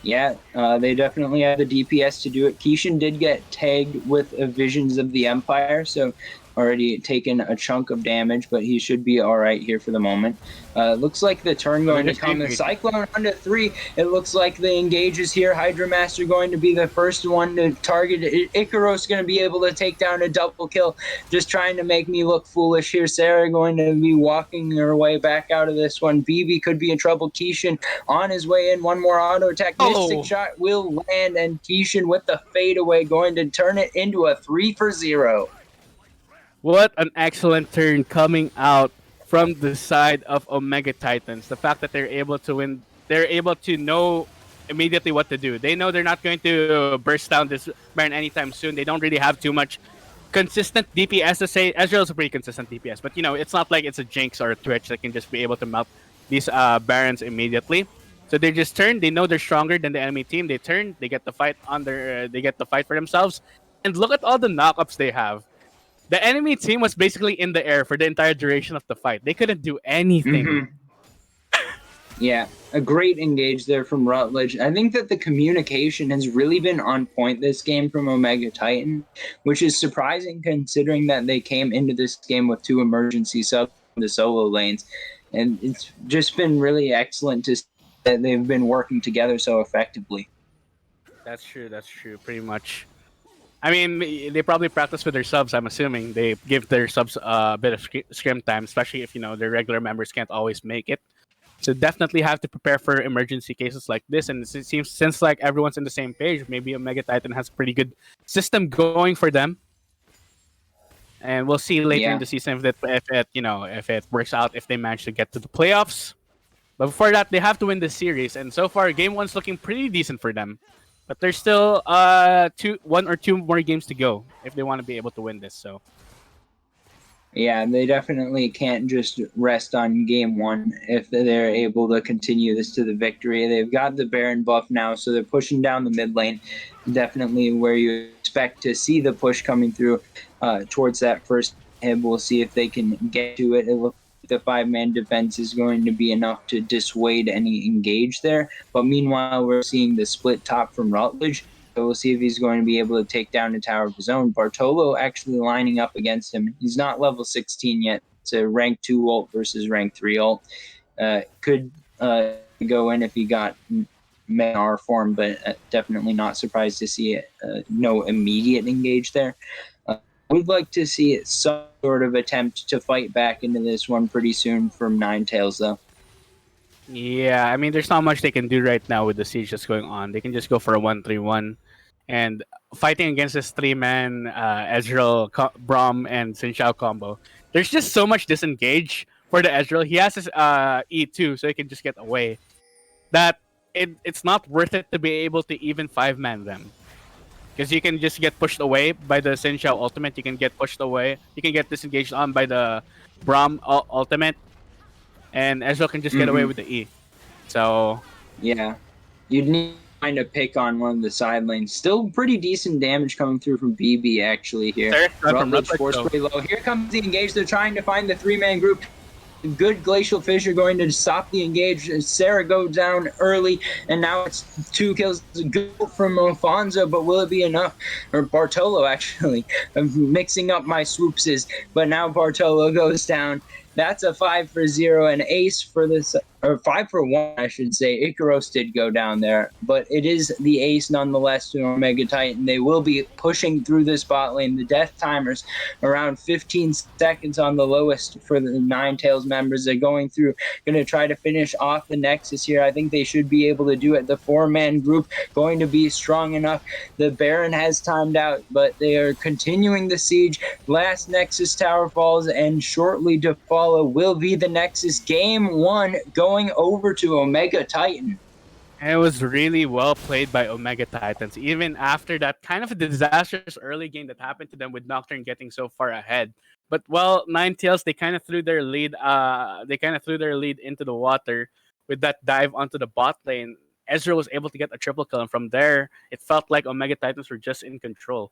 Yeah, they definitely have the DPS to do it. Kishin did get tagged with Visions of the Empire, so already taken a chunk of damage, but he should be all right here for the moment. Looks like the turn going to come. The Cyclone onto 3. It looks like the engages here. Hydra Master going to be the first one to target. Icarus going to be able to take down a double kill. Just trying to make me look foolish here. Sarah going to be walking her way back out of this one. BB could be in trouble. Kishin on his way in. One more auto attack. Mystic shot will land, and Kishin with the fadeaway going to turn it into a 3-for-0. What an excellent turn coming out from the side of Omega Titans. The fact that they're able to win, they're able to know immediately what to do. They know they're not going to burst down this Baron anytime soon. They don't really have too much consistent DPS to say. Ezreal's a pretty consistent DPS, but it's not like it's a Jinx or a Twitch that can just be able to melt these Barons immediately. So they just turn. They know they're stronger than the enemy team. They turn. They get the fight on their. They get the fight for themselves. And look at all the knockups they have. The enemy team was basically in the air for the entire duration of the fight. They couldn't do anything. Mm-hmm. Yeah, a great engage there from Rutledge. I think that the communication has really been on point this game from Omega Titan, which is surprising considering that they came into this game with 2 emergency subs in the solo lanes. And it's just been really excellent to see that they've been working together so effectively. That's true, pretty much. I mean, they probably practice with their subs, I'm assuming. They give their subs a bit of scrim time, especially if, their regular members can't always make it. So definitely have to prepare for emergency cases like this. And it seems, since like everyone's on the same page, maybe Omega Titan has a pretty good system going for them. And we'll see later in the season if it works out, if they manage to get to the playoffs. But before that, they have to win this series. And so far, game 1's looking pretty decent for them. But there's still 1 or 2 more games to go if they want to be able to win this. So, yeah, they definitely can't just rest on game 1 if they're able to continue this to the victory. They've got the Baron buff now, so they're pushing down the mid lane. Definitely where you expect to see the push coming through towards that first hit. We'll see if they can get to it. It looks the 5-man defense is going to be enough to dissuade any engage there. But meanwhile, we're seeing the split top from Rutledge. So we'll see if he's going to be able to take down a tower of his own. Bartolo actually lining up against him. He's not level 16 yet. It's a rank 2 ult versus rank 3 ult. Could go in if he got Menar form, but definitely not surprised to see it. No immediate engage there. We'd like to see some sort of attempt to fight back into this one pretty soon from Ninetales, though. Yeah, I mean, there's not much they can do right now with the siege that's going on. They can just go for a 1-3-1. And fighting against this 3-man Ezreal, Braum, and Xin Zhao combo, there's just so much disengage for the Ezreal. He has his E2, so he can just get away. That it's not worth it to be able to even 5-man them. Because you can just get pushed away by the Xin Zhao ultimate. You can get pushed away. You can get disengaged on by the Braum ultimate. And Ezreal can just get away with the E. So Yeah. You'd need to find a pick on one of the side lanes. Still pretty decent damage coming through from BB actually here. third shot from Rutledge Rutledge force though. pretty low. Here comes the engage. They're trying to find the three-man group. Good Glacial Fish are going to stop the engage. Sarah goes down early, and now it's 2 kills. Good from Alfonso, but will it be enough? Or Bartolo, actually. I'm mixing up my swoopses, but now Bartolo goes down. That's a 5-0, an ace for this, or 5-1, I should say. Icaros did go down there, but it is the ace nonetheless to Omega Titan. They will be pushing through this bot lane. The death timers around 15 seconds on the lowest for the Ninetales members. They're going through, going to try to finish off the Nexus here. I think they should be able to do it. The 4-man group going to be strong enough. The Baron has timed out, but they are continuing the siege. Last Nexus tower falls, and shortly to follow will be the Nexus. Game 1 going over to Omega Titan. And it was really well played by Omega Titans, even after that kind of a disastrous early game that happened to them with Nocturne getting so far ahead. But well, Ninetales, they kind of threw their lead. They kind of threw their lead into the water with that dive onto the bot lane. Ezreal was able to get a triple kill, and from there, it felt like Omega Titans were just in control.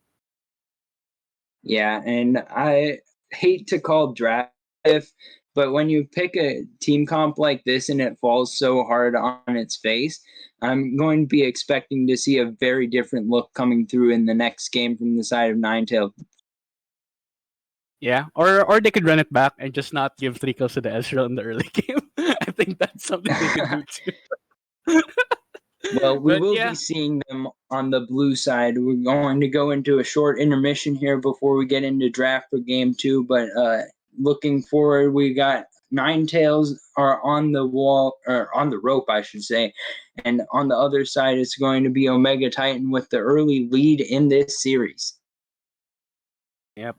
Yeah, and I hate to call draft if, but when you pick a team comp like this and it falls so hard on its face, I'm going to be expecting to see a very different look coming through in the next game from the side of Ninetales. Yeah, or they could run it back and just not give 3 kills to the Ezreal in the early game. I think that's something they could do too. Well, we But will yeah, be seeing them on the blue side. We're going to go into a short intermission here before we get into draft for game 2. But looking forward, we got Ninetales are on the wall, or on the rope, I should say. And on the other side, it's going to be Omega Titan with the early lead in this series. yep.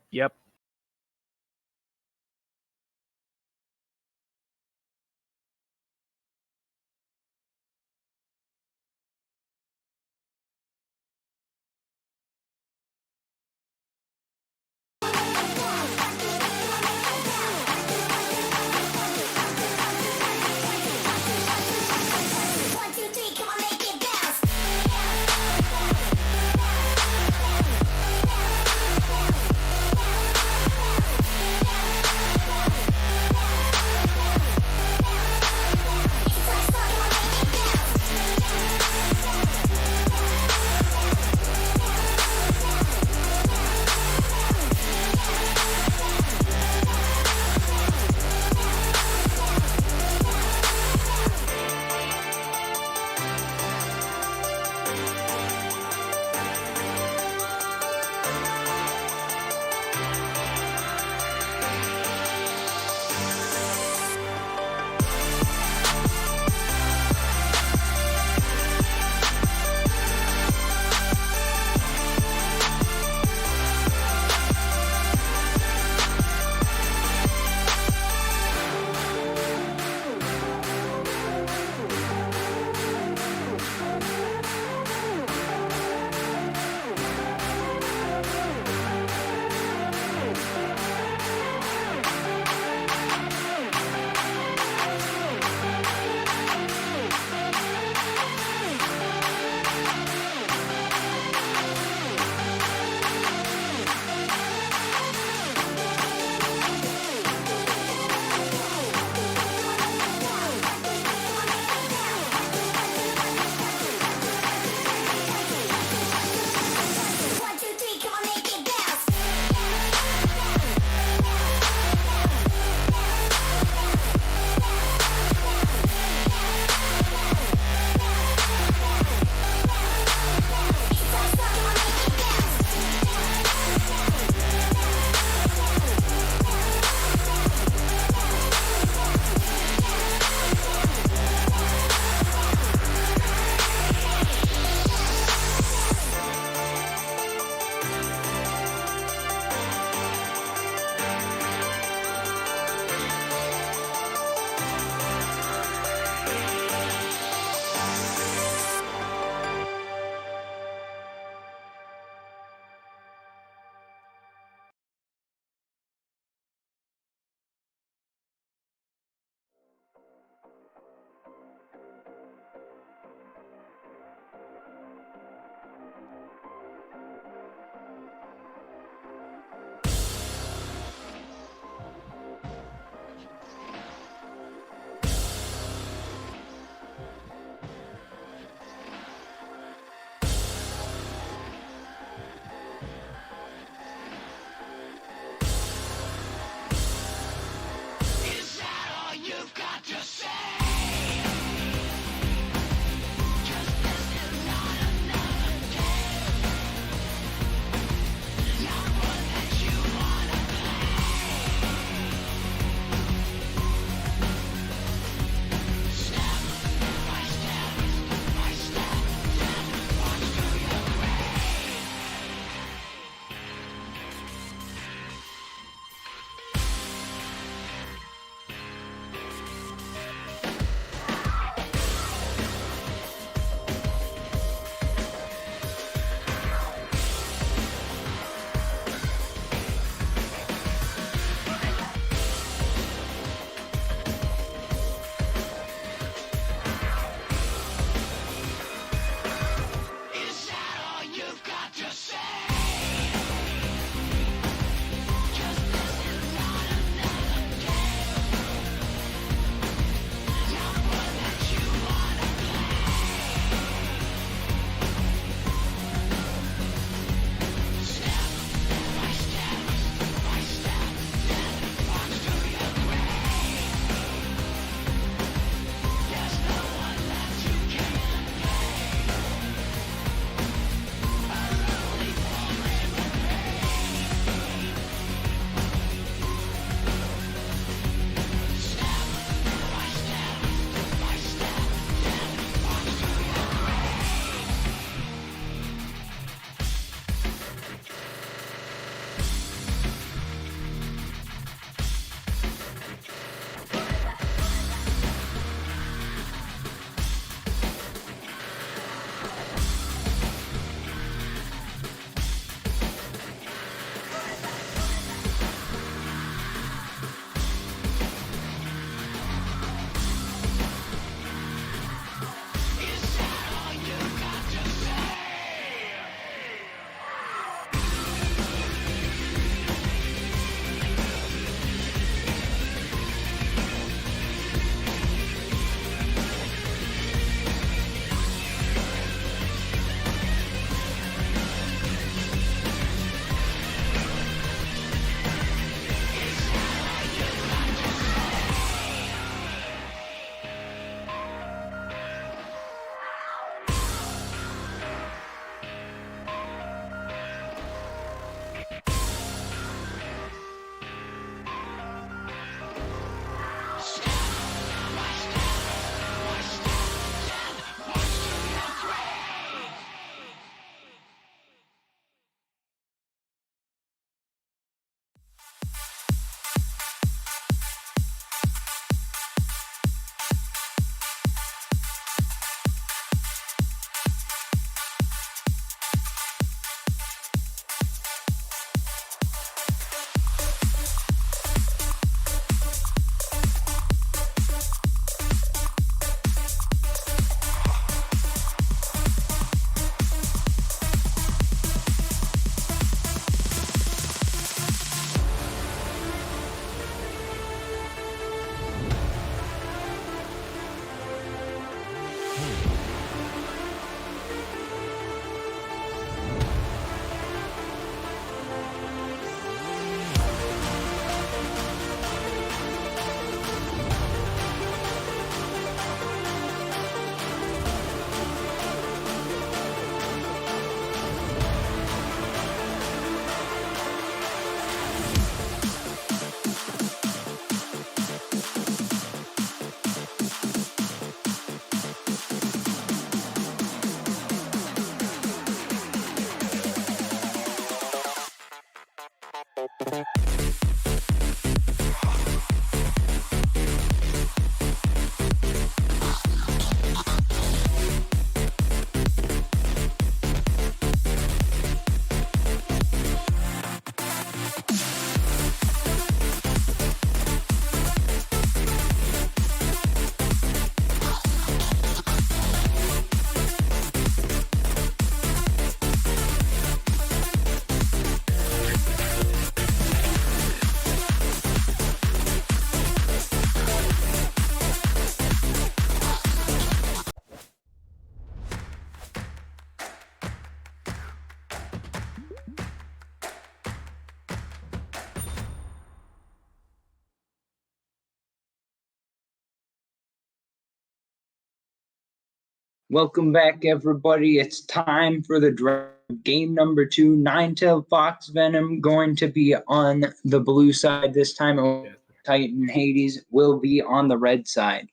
Welcome back, everybody. It's time for the draft. Game number 2, Ninetale Fox Venom going to be on the blue side this time. Yes. Titan Hades will be on the red side.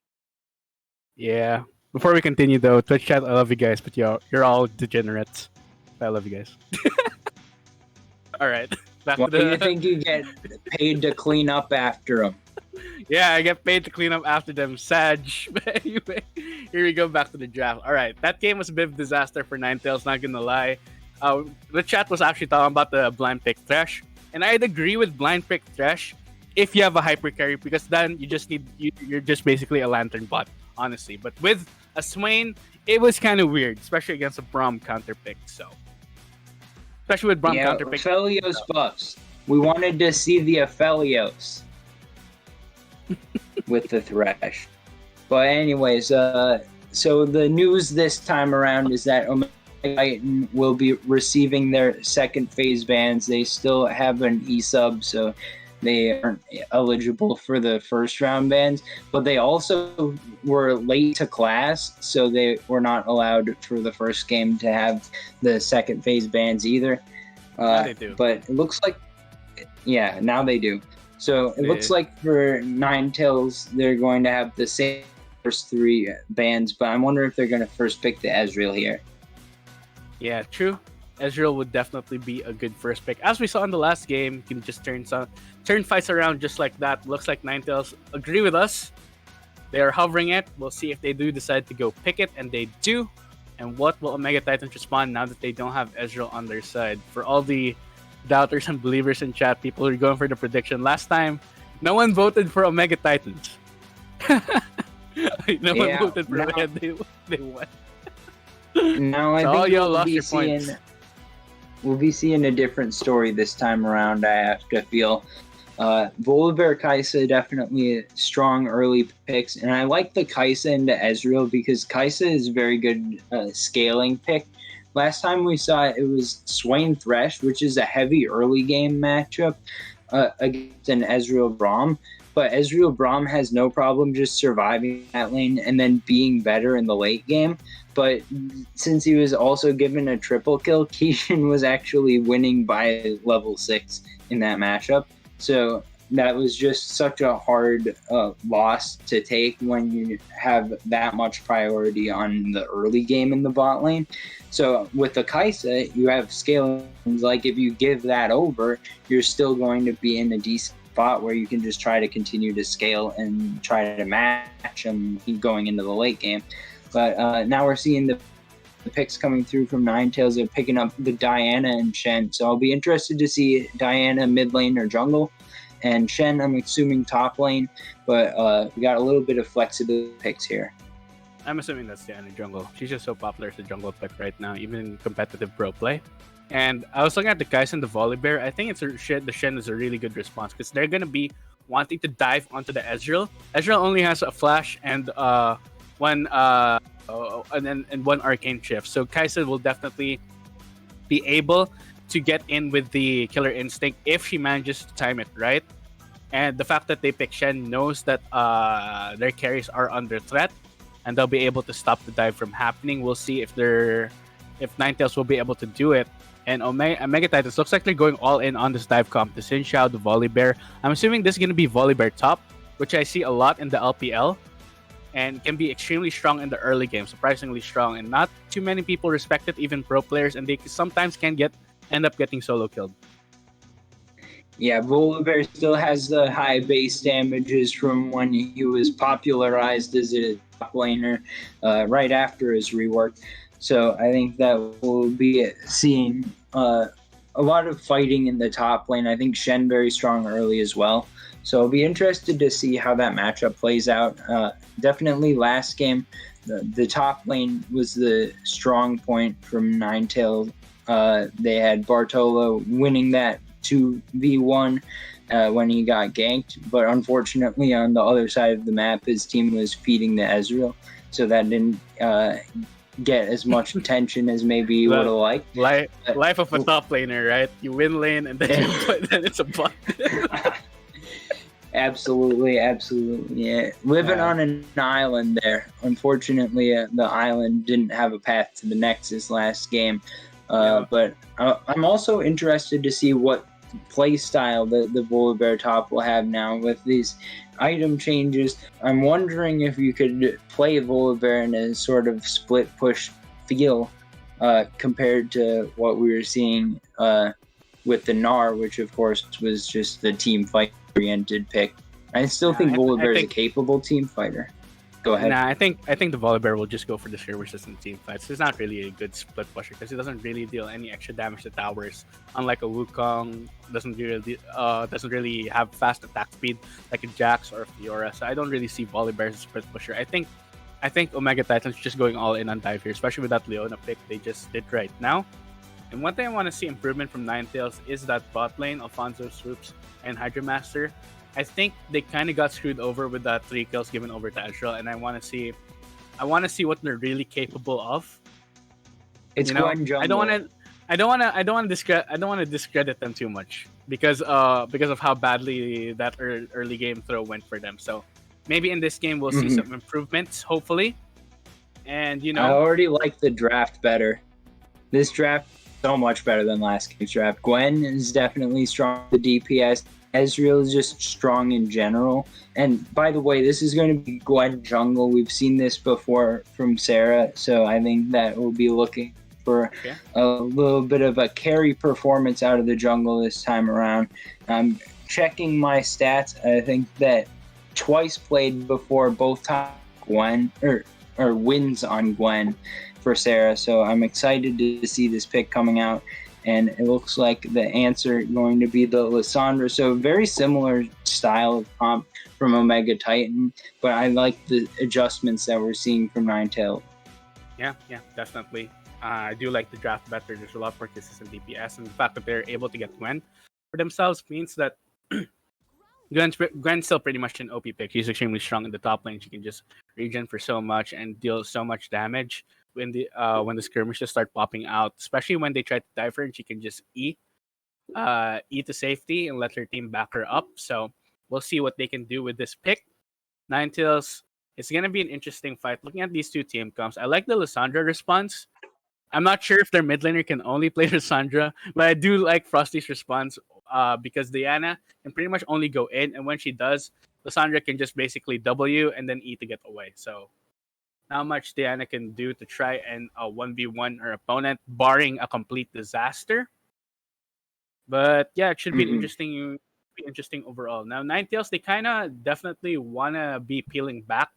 Yeah. Before we continue, though, Twitch chat, I love you guys, but you're all degenerates. I love you guys. All right. Back Why to do you think you get paid to clean up after them? Yeah, I get paid to clean up after them. Sag. But anyway, here we go back to the draft. All right, that game was a bit of a disaster for Ninetales, not gonna lie. The chat was actually talking about the blind pick Thresh, and I'd agree with blind pick Thresh if you have a hyper carry, because then you're just basically a lantern bot, honestly. But with a Swain, it was kind of weird, especially against a Braum counter pick. So, especially with Braum counter pick. Aphelios buffs. We wanted to see the Aphelios with the Thresh. But anyways, so the news this time around is that Omega Titan will be receiving their second phase bans. They still have an E-sub, so they aren't eligible for the first round bans. But they also were late to class, so they were not allowed for the first game to have the second phase bans either. Now they do. But it looks like, yeah, now they do. So it looks like for Ninetales, they're going to have the same first 3 bans, but I wonder if they're going to first pick the Ezreal here. Yeah, true. Ezreal would definitely be a good first pick. As we saw in the last game, you can just turn fights around just like that. Looks like Ninetales agree with us. They are hovering it. We'll see if they do decide to go pick it, and they do. And what will Omega Titans respond now that they don't have Ezreal on their side? For all the doubters and believers in chat, people who are going for the prediction, last time, no one voted for Omega Titans. No one voted for Red. They won. Now I think we'll be seeing a different story this time around, I have to feel. Volibear Kai'Sa definitely strong early picks, and I like the Kai'Sa into Ezreal because Kai'Sa is a very good scaling pick. Last time we saw it was Swain Thresh, which is a heavy early game matchup against an Ezreal Braum. But Ezreal Braum has no problem just surviving that lane and then being better in the late game. But since he was also given a triple kill, Keishan was actually winning by level 6 in that matchup. So that was just such a hard loss to take when you have that much priority on the early game in the bot lane. So with the Kai'Sa, you have scaling. Like if you give that over, you're still going to be in a decent spot where you can just try to continue to scale and try to match them going into the late game. But now we're seeing the picks coming through from Ninetales. They're picking up the Diana and Shen. So I'll be interested to see Diana mid lane or jungle. And Shen, I'm assuming top lane. But we got a little bit of flexibility picks here. I'm assuming that's Diana jungle. She's just so popular as a jungle pick right now, even in competitive pro play. And I was looking at the guys in the Volibear. I think the Shen is a really good response because they're going to be wanting to dive onto the Ezreal. Ezreal only has a flash and one arcane shift. So Kai'Sa will definitely be able to get in with the killer instinct if she manages to time it right. And the fact that they pick Shen knows that their carries are under threat, and they'll be able to stop the dive from happening. We'll see if Ninetales will be able to do it. And Omega Titans looks like they're going all in on this dive comp. The Xin Xiao, the Volibear. I'm assuming this is going to be Volibear top, which I see a lot in the LPL. And can be extremely strong in the early game, surprisingly strong. And not too many people respect it, even pro players. And they sometimes can end up getting solo killed. Yeah, Volibear still has the high base damages from when he was popularized as a top laner right after his rework. So I think that we'll be seeing a lot of fighting in the top lane. I think Shen very strong early as well. So I'll be interested to see how that matchup plays out. Definitely last game, the top lane was the strong point from Ninetales. They had Bartolo winning that 2v1 when he got ganked. But unfortunately, on the other side of the map, his team was feeding the Ezreal. So that didn't get as much attention as maybe you would have liked. Life of a top laner, right? You win lane and then it's a bot. Absolutely, absolutely. Yeah. Living Yeah, on an island there. Unfortunately, the island didn't have a path to the Nexus last game. yeah. But I'm also interested to see what play style the Volibear top will have now with these item changes. I'm wondering if you could play Volibear in a sort of split push feel compared to what we were seeing with the Gnar, which of course was just the team fight oriented pick. I still Nah, think I Volibear is a think capable team fighter. Go ahead. I think the Volibear will just go for the sheer resistant team fights. He's not really a good split pusher because he doesn't really deal any extra damage to towers. Unlike a Wukong, doesn't really have fast attack speed like a Jax or a Fiora. So I don't really see Volibear as a split pusher. I think Omega Titans just going all in on dive here, especially with that Leona pick they just did right now. And one thing I want to see improvement from Ninetales is that bot lane, Alfonso Swoops, and Hydra Master. I think they kind of got screwed over with that 3 kills given over to Ezreal, and I want to see what they're really capable of. It's You know, Gwen I don't want Jungle. to. I don't want to discredit them too much because of how badly that early game throw went for them. So maybe in this game we'll see Mhm. some improvements, hopefully. And I already like the draft better. This draft is so much better than last game's draft. Gwen is definitely strong with the DPS. Ezreal is just strong in general. And by the way, this is going to be Gwen Jungle. We've seen this before from Sarah, so I think that we'll be looking for okay, a little bit of a carry performance out of the jungle this time around. I'm checking my stats. I think that twice played before both times Gwen or wins on Gwen for Sarah. So I'm excited to see this pick coming out. And it looks like the answer going to be the Lissandra. So very similar style of comp from Omega Titan, but I like the adjustments that we're seeing from Ninetales. yeah, definitely. I do like the draft better. There's a lot more consistent DPS, and the fact that they're able to get Gwen for themselves means that Gwen's still pretty much an OP pick. She's extremely strong in the top lane. She can just regen for so much and deal so much damage when the skirmishes start popping out. Especially when they try to dive her, and she can just E to safety and let her team back her up. So we'll see what they can do with this pick. Ninetales, it's gonna be an interesting fight. Looking at these two team comps, I like the Lissandra response. I'm not sure if their mid laner can only play Lissandra, but I do like Frosty's response because Diana can pretty much only go in, and when she does, Lissandra can just basically W and then E to get away. So not much Diana can do to try and 1v1 her opponent, barring a complete disaster. But yeah, it should be Mm-hmm. interesting overall. Now Ninetales, they kind of definitely wanna be peeling back.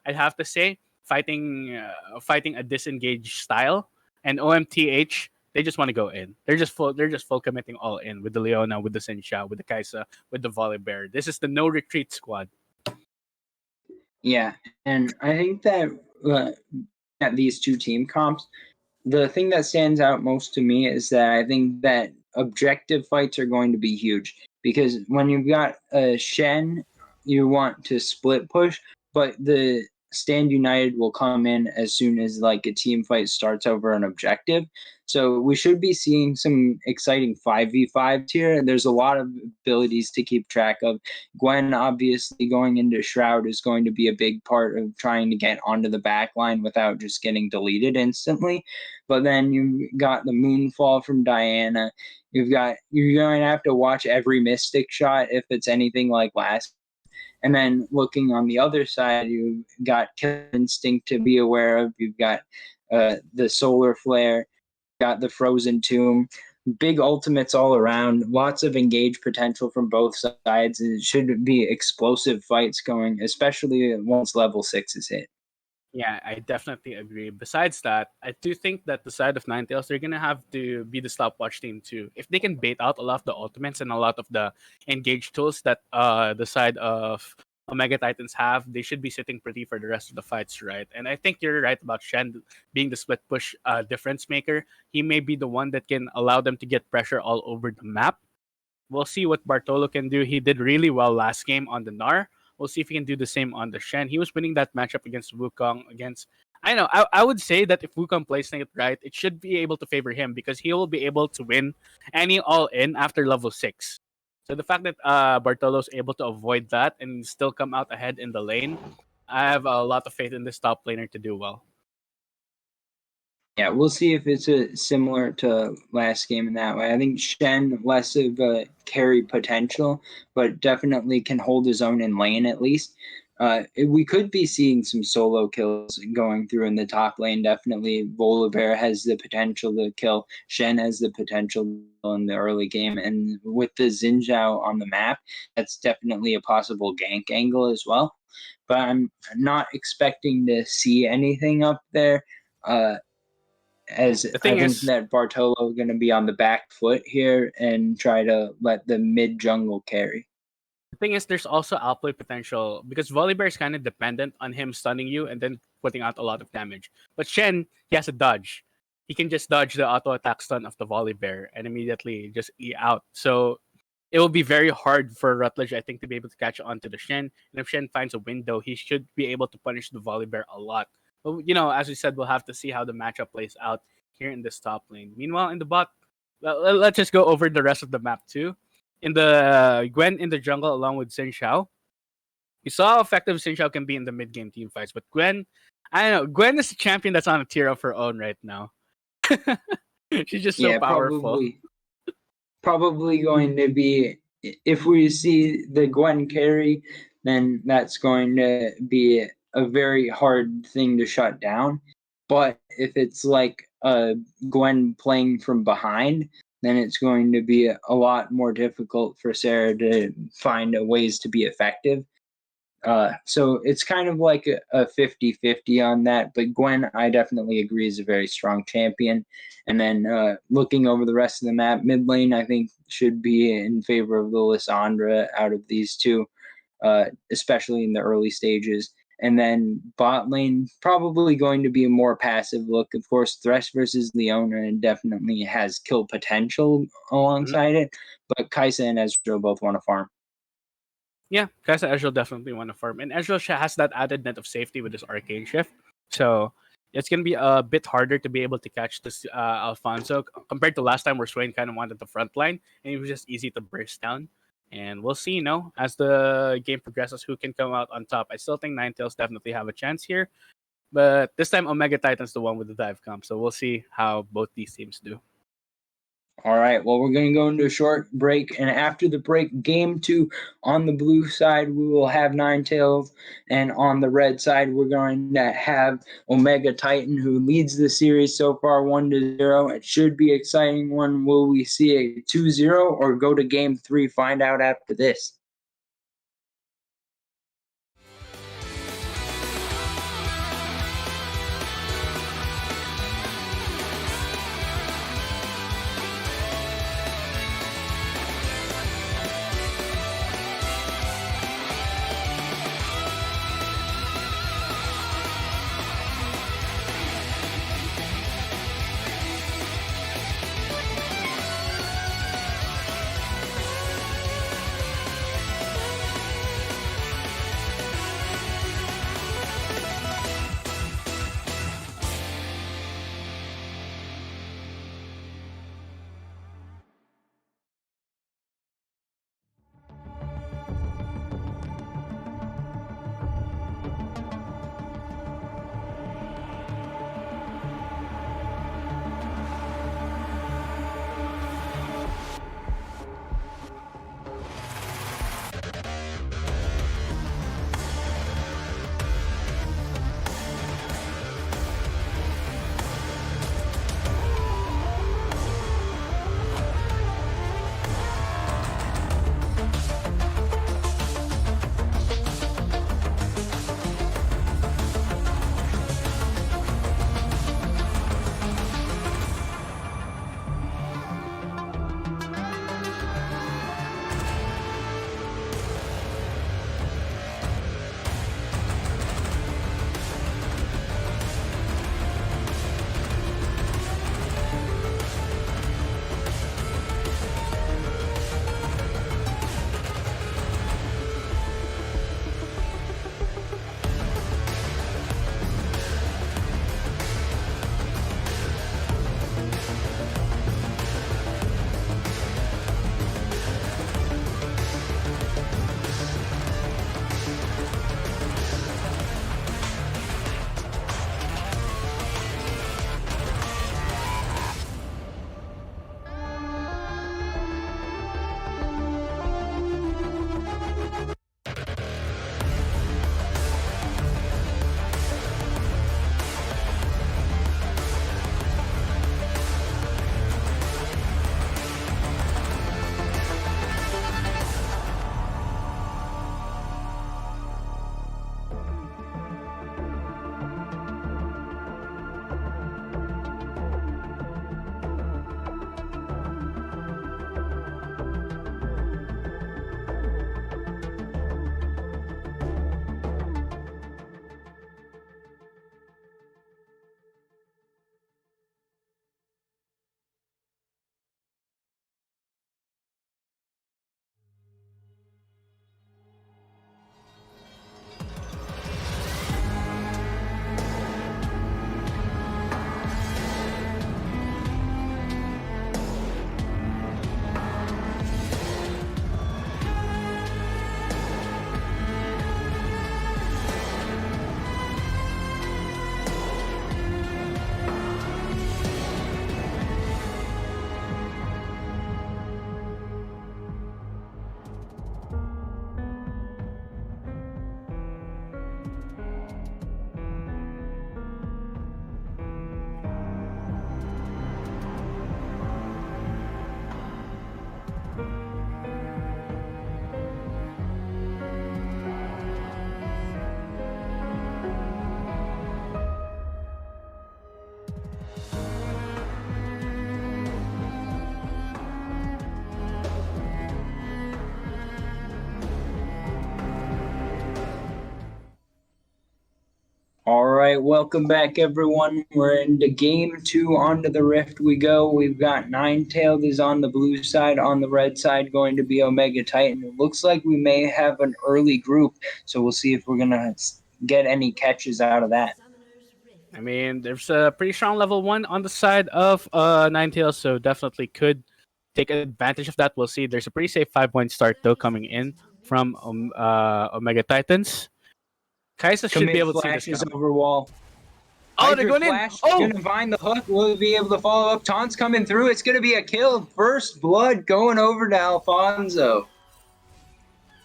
I'd have to say, fighting a disengaged style, and OMTH, they just want to go in. They're just full committing all in with the Leona, with the Sincha, with the Kaisa, with the Volibear. This is the no retreat squad. Yeah, and I think that at these two team comps, the thing that stands out most to me is that I think that objective fights are going to be huge because when you've got a Shen, you want to split push, but the Stand United will come in as soon as like a team fight starts over an objective. So we should be seeing some exciting 5v5s here. There's a lot of abilities to keep track of. Gwen, obviously, going into Shroud is going to be a big part of trying to get onto the back line without just getting deleted instantly. But then you got the Moonfall from Diana. You're going to have to watch every Mystic shot if it's anything like last. And then looking on the other side, you've got Kill Instinct to be aware of. You've got the Solar Flare, got the Frozen Tomb. Big ultimates all around. Lots of engaged potential from both sides. It should be explosive fights going, especially once level 6 is hit. Yeah, I definitely agree. Besides that, I do think that the side of Ninetales, they're gonna have to be the stopwatch team too. If they can bait out a lot of the ultimates and a lot of the engaged tools that the side of Omega Titans have, they should be sitting pretty for the rest of the fights, right? And I think you're right about Shen being the split push difference maker. He may be the one that can allow them to get pressure all over the map. We'll see what Bartolo can do. He did really well last game on the Nar. We'll see if he can do the same on the Shen. He was winning that matchup against Wukong. I know. I would say that if Wukong plays it right, it should be able to favor him because he will be able to win any all in after level 6. So the fact that Bartolo's able to avoid that and still come out ahead in the lane, I have a lot of faith in this top laner to do well. Yeah, we'll see if it's similar to last game in that way. I think Shen less of a carry potential, but definitely can hold his own in lane at least. We could be seeing some solo kills going through in the top lane. Definitely, Volibear has the potential to kill. Shen has the potential in the early game, and with the Xin Zhao on the map, that's definitely a possible gank angle as well. But I'm not expecting to see anything up there. As The I thing think is, that Bartolo is going to be on the back foot here and try to let the mid jungle carry. there's also outplay potential because Volibear is kind of dependent on him stunning you and then putting out a lot of damage. But Shen, he has a dodge. He can just dodge the auto attack stun of the Volibear and immediately just E out. So it will be very hard for Rutledge, I think, to be able to catch on to the Shen. And if Shen finds a window, he should be able to punish the Volibear a lot. But, as we said, we'll have to see how the matchup plays out here in this top lane. Meanwhile, in the bot, let's just go over the rest of the map too. In the Gwen in the jungle along with Xin Xiao, you saw how effective Xin Xiao can be in the mid game team fights. But Gwen, I don't know, Gwen is a champion that's on a tier of her own right now. She's just so Yeah, powerful. probably going to be, if we see the Gwen carry, then that's going to be a very hard thing to shut down. But if it's like Gwen playing from behind, then it's going to be a lot more difficult for Sarah to find ways to be effective. So it's kind of like a 50-50 on that. But Gwen, I definitely agree, is a very strong champion. And then looking over the rest of the map, mid lane, I think, should be in favor of the Lissandra out of these two, especially in the early stages. And then bot lane, probably going to be a more passive look. Of course, Thresh versus Leona definitely has kill potential alongside it. But Kaisa and Ezreal both want to farm. Yeah, Kai'Sa Ezreal definitely want to farm. And Ezreal has that added net of safety with his Arcane Shift. So it's going to be a bit harder to be able to catch this Alfonso compared to last time where Swain kind of wanted the front line and it was just easy to burst down. And we'll see, as the game progresses, who can come out on top. I still think Ninetales definitely have a chance here. But this time, Omega Titan's the one with the dive comp. So we'll see how both these teams do. All right. Well, we're going to go into a short break. And after the break, game 2 on the blue side, we will have Ninetales. And on the red side, we're going to have Omega Titan, who leads the series so far 1-0. It should be an exciting one. Will we see a 2-0 or go to game 3? Find out after this. All right, welcome back, everyone. We're into game two. Onto the Rift we go. We've got Ninetales is on the blue side. On the red side, going to be Omega Titan. It looks like we may have an early group, so we'll see if we're gonna get any catches out of that. I mean, there's a pretty strong level 1 on the side of Ninetales, so definitely could take advantage of that. We'll see. There's a pretty safe 5-point start, though, coming in from Omega Titans. Kaisa should be Commit able to see this flashes coming. over wall. Oh, they're Hydra going in! Flash Oh! gonna find the hook. Will he be able to follow up? Taunt's coming through. It's gonna be a kill. First blood going over to Alfonso.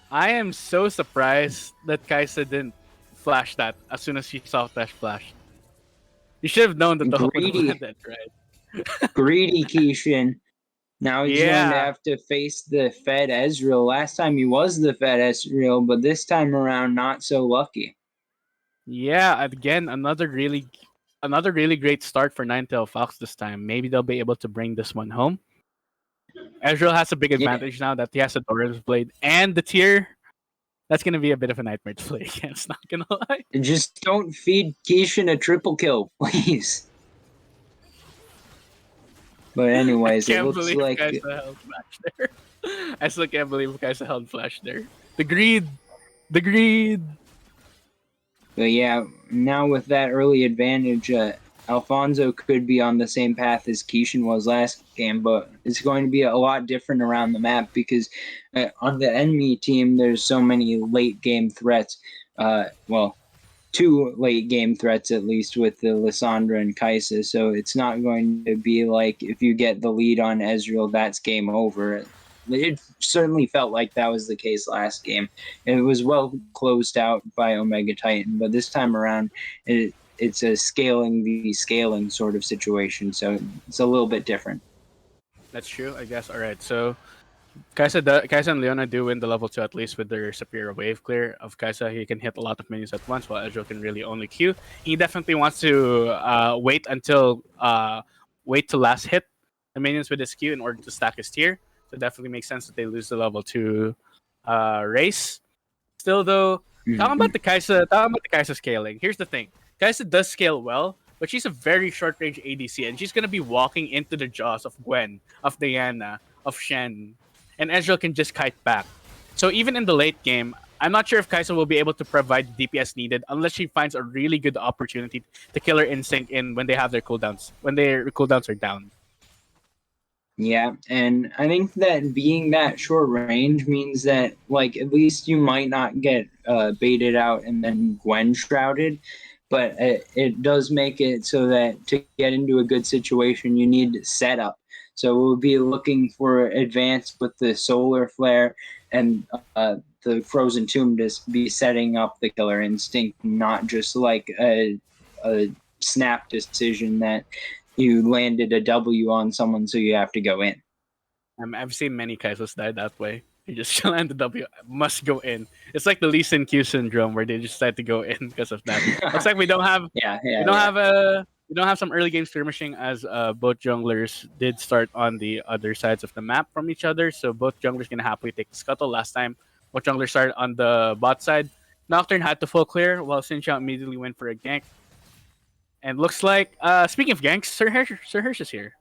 I am so surprised that Kaisa didn't flash that as soon as she saw Flash flash. You should have known that the hook would have Greedy, landed, right? greedy Keishan. Now he's going to Yeah. have to face the Fed Ezreal. Last time he was the Fed Ezreal, but this time around, not so lucky. Yeah, again, another really great start for Ninetale Fox this time. Maybe they'll be able to bring this one home. Ezreal has a big Yeah, advantage now that he has a Doran's Blade and the tier. That's gonna be a bit of a nightmare to play against, not gonna lie. just don't feed Keishan a triple kill, please. But I anyways, it can't looks believe like guys held flash there. I still can't believe guys held flash there. The greed. The greed. But yeah, now with that early advantage, Alfonso could be on the same path as Keishan was last game, but it's going to be a lot different around the map because on the enemy team, there's so many late game threats. Well, two late game threats at least with the Lissandra and Kaisa, so it's not going to be like if you get the lead on Ezreal, that's game over. It certainly felt like that was the case last game. It was well closed out by Omega Titan, but this time around, it's a scaling the scaling sort of situation, so it's a little bit different. That's true, I guess. Alright, so Kaisa and Leona do win the level 2 at least with their superior wave clear. Of Kaisa, he can hit a lot of minions at once, while Ezreal can really only Q. He definitely wants to wait to last hit the minions with his Q in order to stack his tier. So it definitely makes sense that they lose the level 2 race. Still though, talking about the Kaisa scaling. Here's the thing. Kaisa does scale well, but she's a very short range ADC, and she's gonna be walking into the jaws of Gwen, of Diana, of Shen, and Ezreal can just kite back. So even in the late game, I'm not sure if Kaisa will be able to provide the DPS needed unless she finds a really good opportunity to kill her instinct in when they have their cooldowns, when their cooldowns are down. Yeah, and I think that being that short range means that, like, at least you might not get baited out and then Gwen shrouded, but it does make it so that to get into a good situation, you need setup. So we'll be looking for advance with the solar flare and the frozen tomb to be setting up the killer instinct, not just like a snap decision that you landed a W on someone, so you have to go in. I've seen many Kaisas die that way. You just land the W, must go in. It's like the Lee Sin Q syndrome where they just decide to go in because of that. Looks like we don't have we don't have some early game skirmishing as both junglers did start on the other sides of the map from each other. So both junglers can happily take the scuttle. Last time, both junglers started on the bot side. Nocturne had to full clear while Xinjiao immediately went for a gank. And looks like, speaking of ganks, Sir Hirsch is here.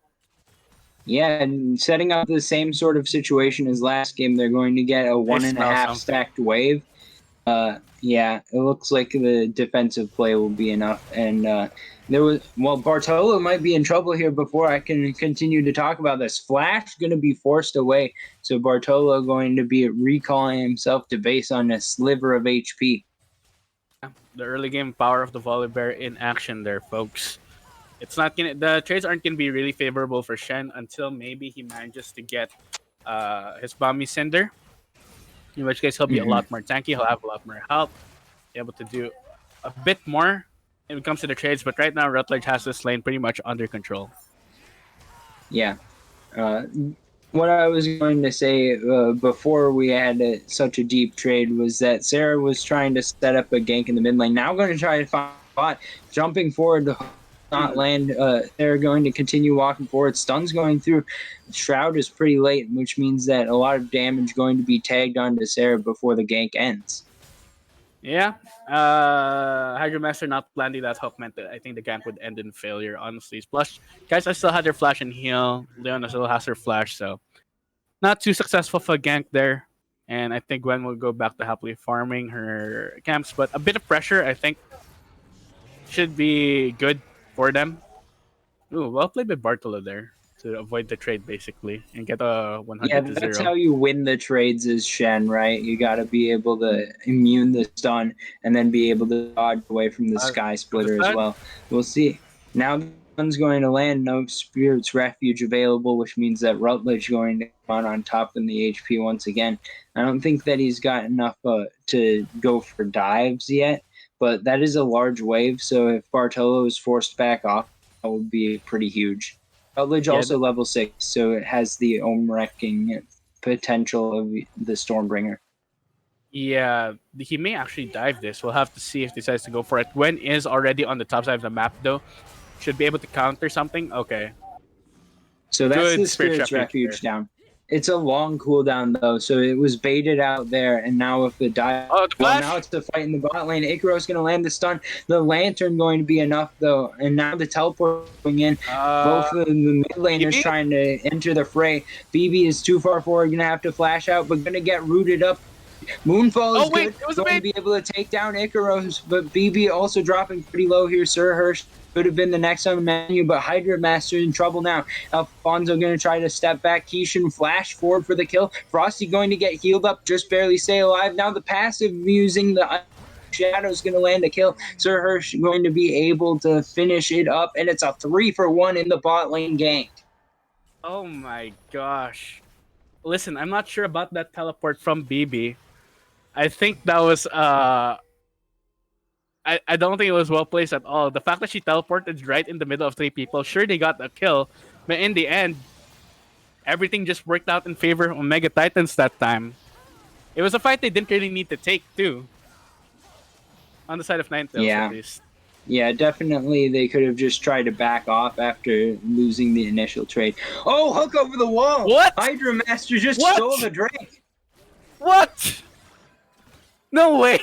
Yeah, and setting up the same sort of situation as last game, they're going to get a 1.5 stacked wave. Yeah, it looks like the defensive play will be enough. And Bartolo might be in trouble here before I can continue to talk about this. Flash going to be forced away, so Bartolo going to be recalling himself to base on a sliver of HP. The early game power of the Volibear in action there, folks. It's not gonna. The trades aren't gonna be really favorable for Shen until maybe he manages to get his Bami Cinder. In which case he'll be a lot more tanky. He'll have a lot more help, be able to do a bit more when it comes to the trades. But right now, Rutledge has this lane pretty much under control. Yeah. What I was going to say before we had such a deep trade was that Sarah was trying to set up a gank in the mid lane. Now going to try to find a spot, jumping forward to not land. They're going to continue walking forward. Stun's going through. Shroud is pretty late, which means that a lot of damage going to be tagged onto Sarah before the gank ends. Yeah. Hydro Master not planting that hook meant that I think the gank would end in failure, honestly. Plus, guys, I still had their flash and heal. Leona still has her flash, so not too successful for a gank there. And I think Gwen will go back to happily farming her camps, but a bit of pressure, I think, should be good for them. Ooh, well played by Bartolo there to avoid the trade basically and get a Yeah, 100 to that's how 0. you win the trades as Shen, right? You got to be able to immune the stun and then be able to dodge away from the Sky From the Splitter as side, well. We'll see. Now the sun's going to land, no Spirit's Refuge available, which means that Rutledge going to come on top in the HP once again. I don't think that he's got enough to go for dives yet, but that is a large wave, so if Bartolo is forced back off, that would be pretty huge. Rutledge yeah, also level 6, so it has the Ohm wrecking potential of the Stormbringer. yeah, he may actually dive this. We'll have to see if he decides to go for it. Gwen is already on the top side of the map though. Should be able to counter something. Okay. So that's the Good Spirit Spirit's Refuge Refuge there. down. It's a long cooldown though, so it was baited out there, and now with the dive, Oh, the well, now flash! it's the fight in the bot lane. Ikaros going to land the stun. The Lantern going to be enough though, and now the teleport going in. Both of the mid laners BB? trying to enter the fray. BB is too far forward, going to have to flash out, but going to get rooted up. Moonfall is Oh, wait, good, it was a going to bait! be able to take down Ikaros, but BB also dropping pretty low here. Sir Hirsch could have been the next on the menu, but Hydra Master in trouble now. Alfonso going to try to step back. Keishan flash forward for the kill. Frosty going to get healed up, just barely stay alive. Now the passive using the Shadow's going to land a kill. Sir Hirsch going to be able to finish it up, and it's a 3-for-1 in the bot lane gank. Oh my gosh. Listen, I'm not sure about that teleport from BB. I think that was I don't think it was well placed at all. The fact that she teleported right in the middle of three people, sure they got a kill, but in the end, everything just worked out in favor of Mega Titans that time. It was a fight they didn't really need to take too. On the side of Ninetales at Yeah. least. Yeah, definitely they could have just tried to back off after losing the initial trade. Oh, hook over the wall! What? Hydra Master just What? stole the Drake! What? No way!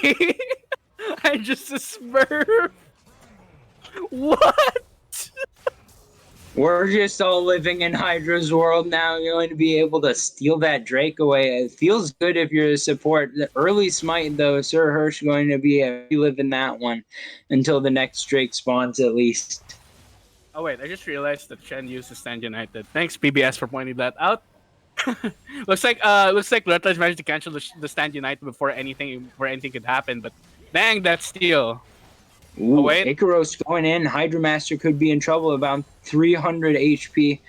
I just a smurf. What? We're just all living in Hydra's world now. You're going to be able to steal that Drake away. It feels good if you're a support. The early smite, though, Sir Hirsch going to be reliving that one until the next Drake spawns, at least. Oh wait, I just realized that Chen used the Stand United. Thanks PBS for pointing that out. looks like Rutledge managed to cancel the Stand United before anything could happen, but dang that steal. Ooh, wait. Ikaros going in. Hydra Master could be in trouble, about 300 HP.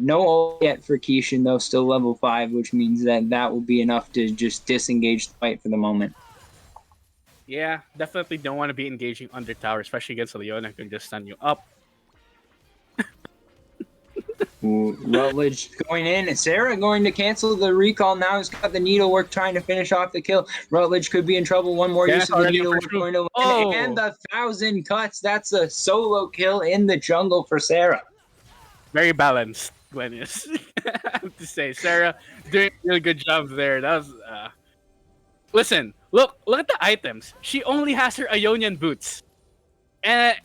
No ult yet for Keishan, though, still level 5, which means that will be enough to just disengage the fight for the moment. Yeah, definitely don't want to be engaging under tower, especially against Leona who can just stun you up. Ooh, Rutledge going in. And Sarah going to cancel the recall. Now he's got the needlework trying to finish off the kill. Rutledge could be in trouble. One more use of the needlework going to land. And the 1,000 cuts. That's a solo kill in the jungle for Sarah. Very balanced, Glennis. I have to say, Sarah doing a really good job there. That was. Listen, look at the items. She only has her Ionian boots, and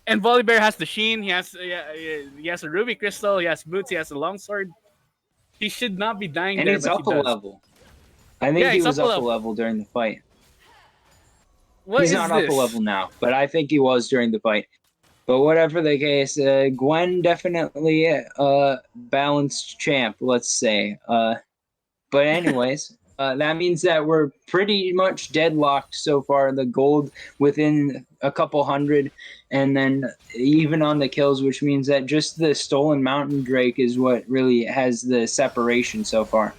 Volibear has the Sheen. He has a Ruby Crystal. He has boots. He has a longsword. He should not be dying and there, he's but up he a does. level. I think he was up a level during the fight. He's not up a level now, but I think he was during the fight. But whatever the case, Gwen definitely balanced champ, let's say. But anyways, that means that we're pretty much deadlocked so far. The gold within a couple hundred, and then even on the kills, which means that just the stolen mountain drake is what really has the separation so far.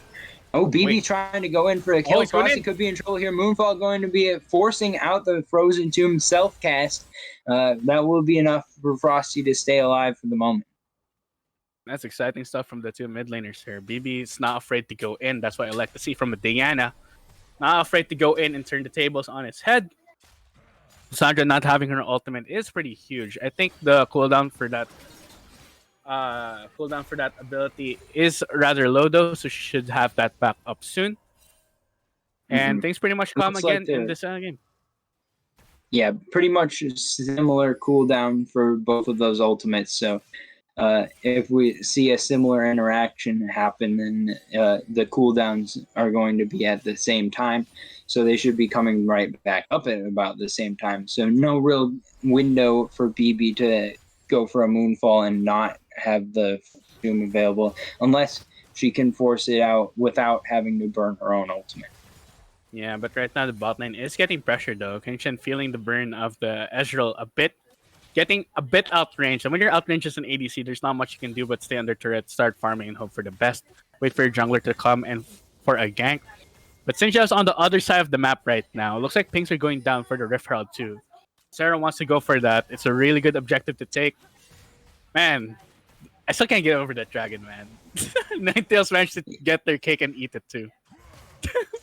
Oh, BB trying to go in for a kill. Frosty could be in trouble here. Moonfall going to be forcing out the Frozen Tomb self-cast. That will be enough for Frosty to stay alive for the moment. That's exciting stuff from the two mid laners here. BB is not afraid to go in. That's what I like to see from a Diana. Not afraid to go in and turn the tables on its head. Sandra not having her ultimate is pretty huge. I think the cooldown for that ability is rather low though, so she should have that back up soon. And things pretty much calm again in this game. Yeah, pretty much similar cooldown for both of those ultimates. So if we see a similar interaction happen, then the cooldowns are going to be at the same time. So they should be coming right back up at about the same time. So no real window for BB to go for a moonfall and not have the doom available, unless she can force it out without having to burn her own ultimate. Yeah, but right now the bot lane is getting pressured though. Kingshan feeling the burn of the Ezreal a bit, getting a bit outranged. And when you're outranged as an ADC, there's not much you can do but stay under turret, start farming, and hope for the best. Wait for your jungler to come and for a gank. But Sinja's on the other side of the map right now. Looks like pings are going down for the Rift Herald too. Sarah wants to go for that. It's a really good objective to take. Man, I still can't get over that dragon, man. Ninetales managed to get their cake and eat it too.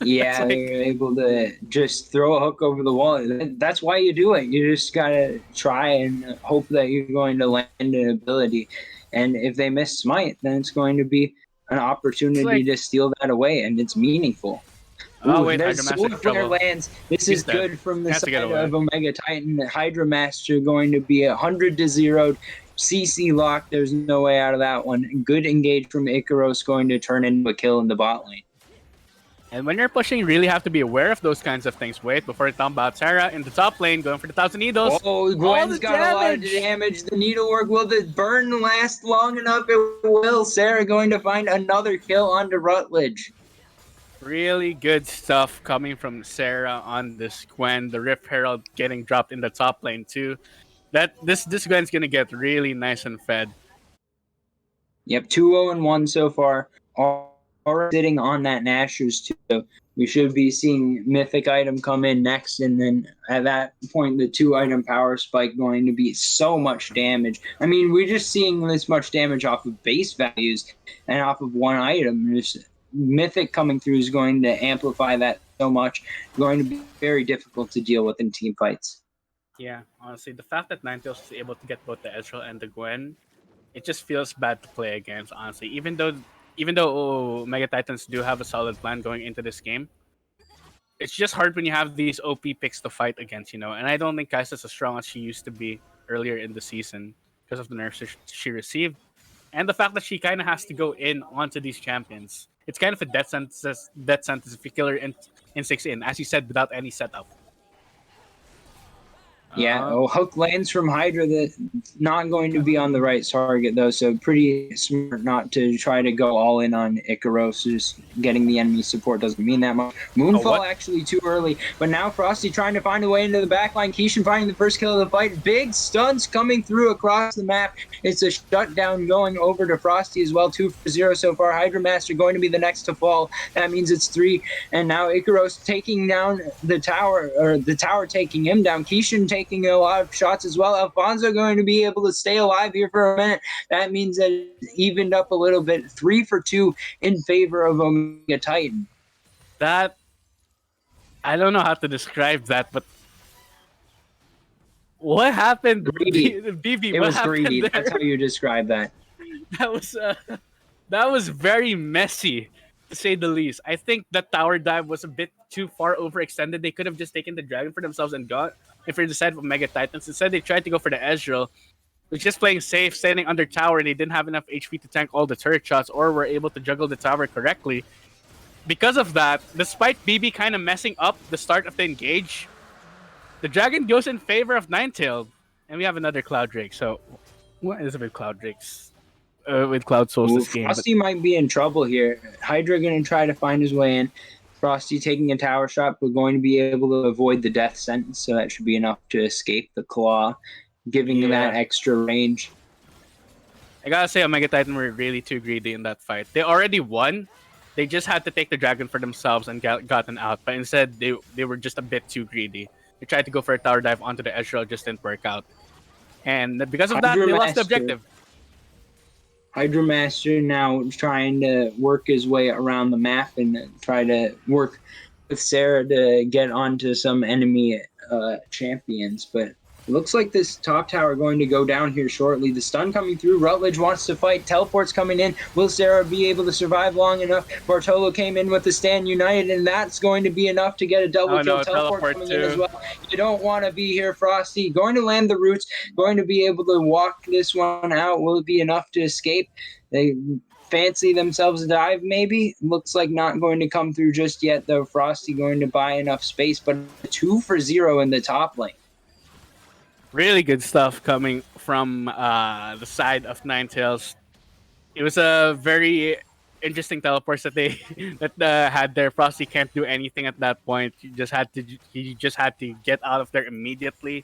Yeah, Like, they're able to just throw a hook over the wall. That's why you do it. You just gotta try and hope that you're going to land an ability. And if they miss smite, then it's going to be an opportunity like, to steal that away, and it's meaningful. oh Ooh, wait, there's Hydra Master's Solar in Flare trouble. lands. This He's is dead. good from the Has to side get away. of Omega Titan. Hydra Master going to be 100-0. CC lock. There's no way out of that one. Good engage from Icaros, going to turn into a kill in the bot lane. And when you're pushing, you really have to be aware of those kinds of things. Wait, before I talk about Sarah in the top lane, going for the 1,000 needles. Oh, All Gwen's the got a lot of damage. The needlework, will the burn last long enough? It will. Sarah going to find another kill onto Rutledge. Really good stuff coming from Sarah on this Gwen. The Rift Herald getting dropped in the top lane too. That this Gwen's gonna get really nice and fed. Yep, 2-0-1 so far. Already sitting on that Nashor's too. We should be seeing Mythic item come in next, and then at that point, the 2-item power spike going to be so much damage. I mean, we're just seeing this much damage off of base values and off of one item. There's Mythic coming through is going to amplify that so much. Going to be very difficult to deal with in team fights. Yeah, honestly, the fact that Ninetales was able to get both the Ezreal and the Gwen, it just feels bad to play against. Honestly, even though Mega Titans do have a solid plan going into this game, it's just hard when you have these OP picks to fight against, you know. And I don't think Kaisa's as strong as she used to be earlier in the season because of the nerfs she received, and the fact that she kind of has to go in onto these champions. It's kind of a death sentence if you kill her in 6 in, as you said, without any setup. Yeah, hook lands from Hydra that not going to be on the right target though, so pretty smart not to try to go all in on Icaros. Just getting the enemy support doesn't mean that much. Moonfall actually too early, but now Frosty trying to find a way into the backline. Keishan finding the first kill of the fight. Big stunts coming through across the map. It's a shutdown going over to Frosty as well. 2-0 so far. Hydra Master going to be the next to fall. That means it's 3, and now Icaros taking down the tower, or the tower taking him down. Keishan taking a lot of shots as well. Alfonso going to be able to stay alive here for a minute. That means that it's evened up a little bit. 3 for 2 in favor of Omega Titan. That, I don't know how to describe that, but what happened? Greedy. BB, It what was greedy. there? That's how you describe that. That was very messy, to say the least. I think that tower dive was a bit too far overextended. They could have just taken the dragon for themselves and got if they decided for Mega Titans. Instead, they tried to go for the Ezreal, which just playing safe, standing under tower. They didn't have enough HP to tank all the turret shots, or were able to juggle the tower correctly. Because of that, despite BB kind of messing up the start of the engage, the dragon goes in favor of Ninetail, and we have another Cloud Drake. So, what is it with Cloud Drakes? With Cloud Souls this game. Frosty might be in trouble here. Hydra going to try to find his way in. Frosty taking a tower shot, but going to be able to avoid the death sentence, so that should be enough to escape the claw, giving that extra range. I gotta say, Omega Titan were really too greedy in that fight. They already won. They just had to take the dragon for themselves and gotten out. But instead, they were just a bit too greedy. They tried to go for a tower dive onto the Ezreal, just didn't work out. And because of that, they lost the objective. Hydra Master now trying to work his way around the map and try to work with Sarah to get onto some enemy champions, but Looks like this top tower going to go down here shortly. The stun coming through. Rutledge wants to fight. Teleport's coming in. Will Sarah be able to survive long enough? Bartolo came in with the Stand United, and that's going to be enough to get a double Oh kill. no, Teleport teleport coming in as too. well. You don't want to be here, Frosty. Going to land the roots. Going to be able to walk this one out. Will it be enough to escape? They fancy themselves a dive, maybe. Looks like not going to come through just yet, though. Frosty going to buy enough space, but 2 for 0 in the top lane. Really good stuff coming from the side of Ninetales. It was a very interesting teleports that they had there. Frosty can't do anything at that point. He just had to get out of there immediately.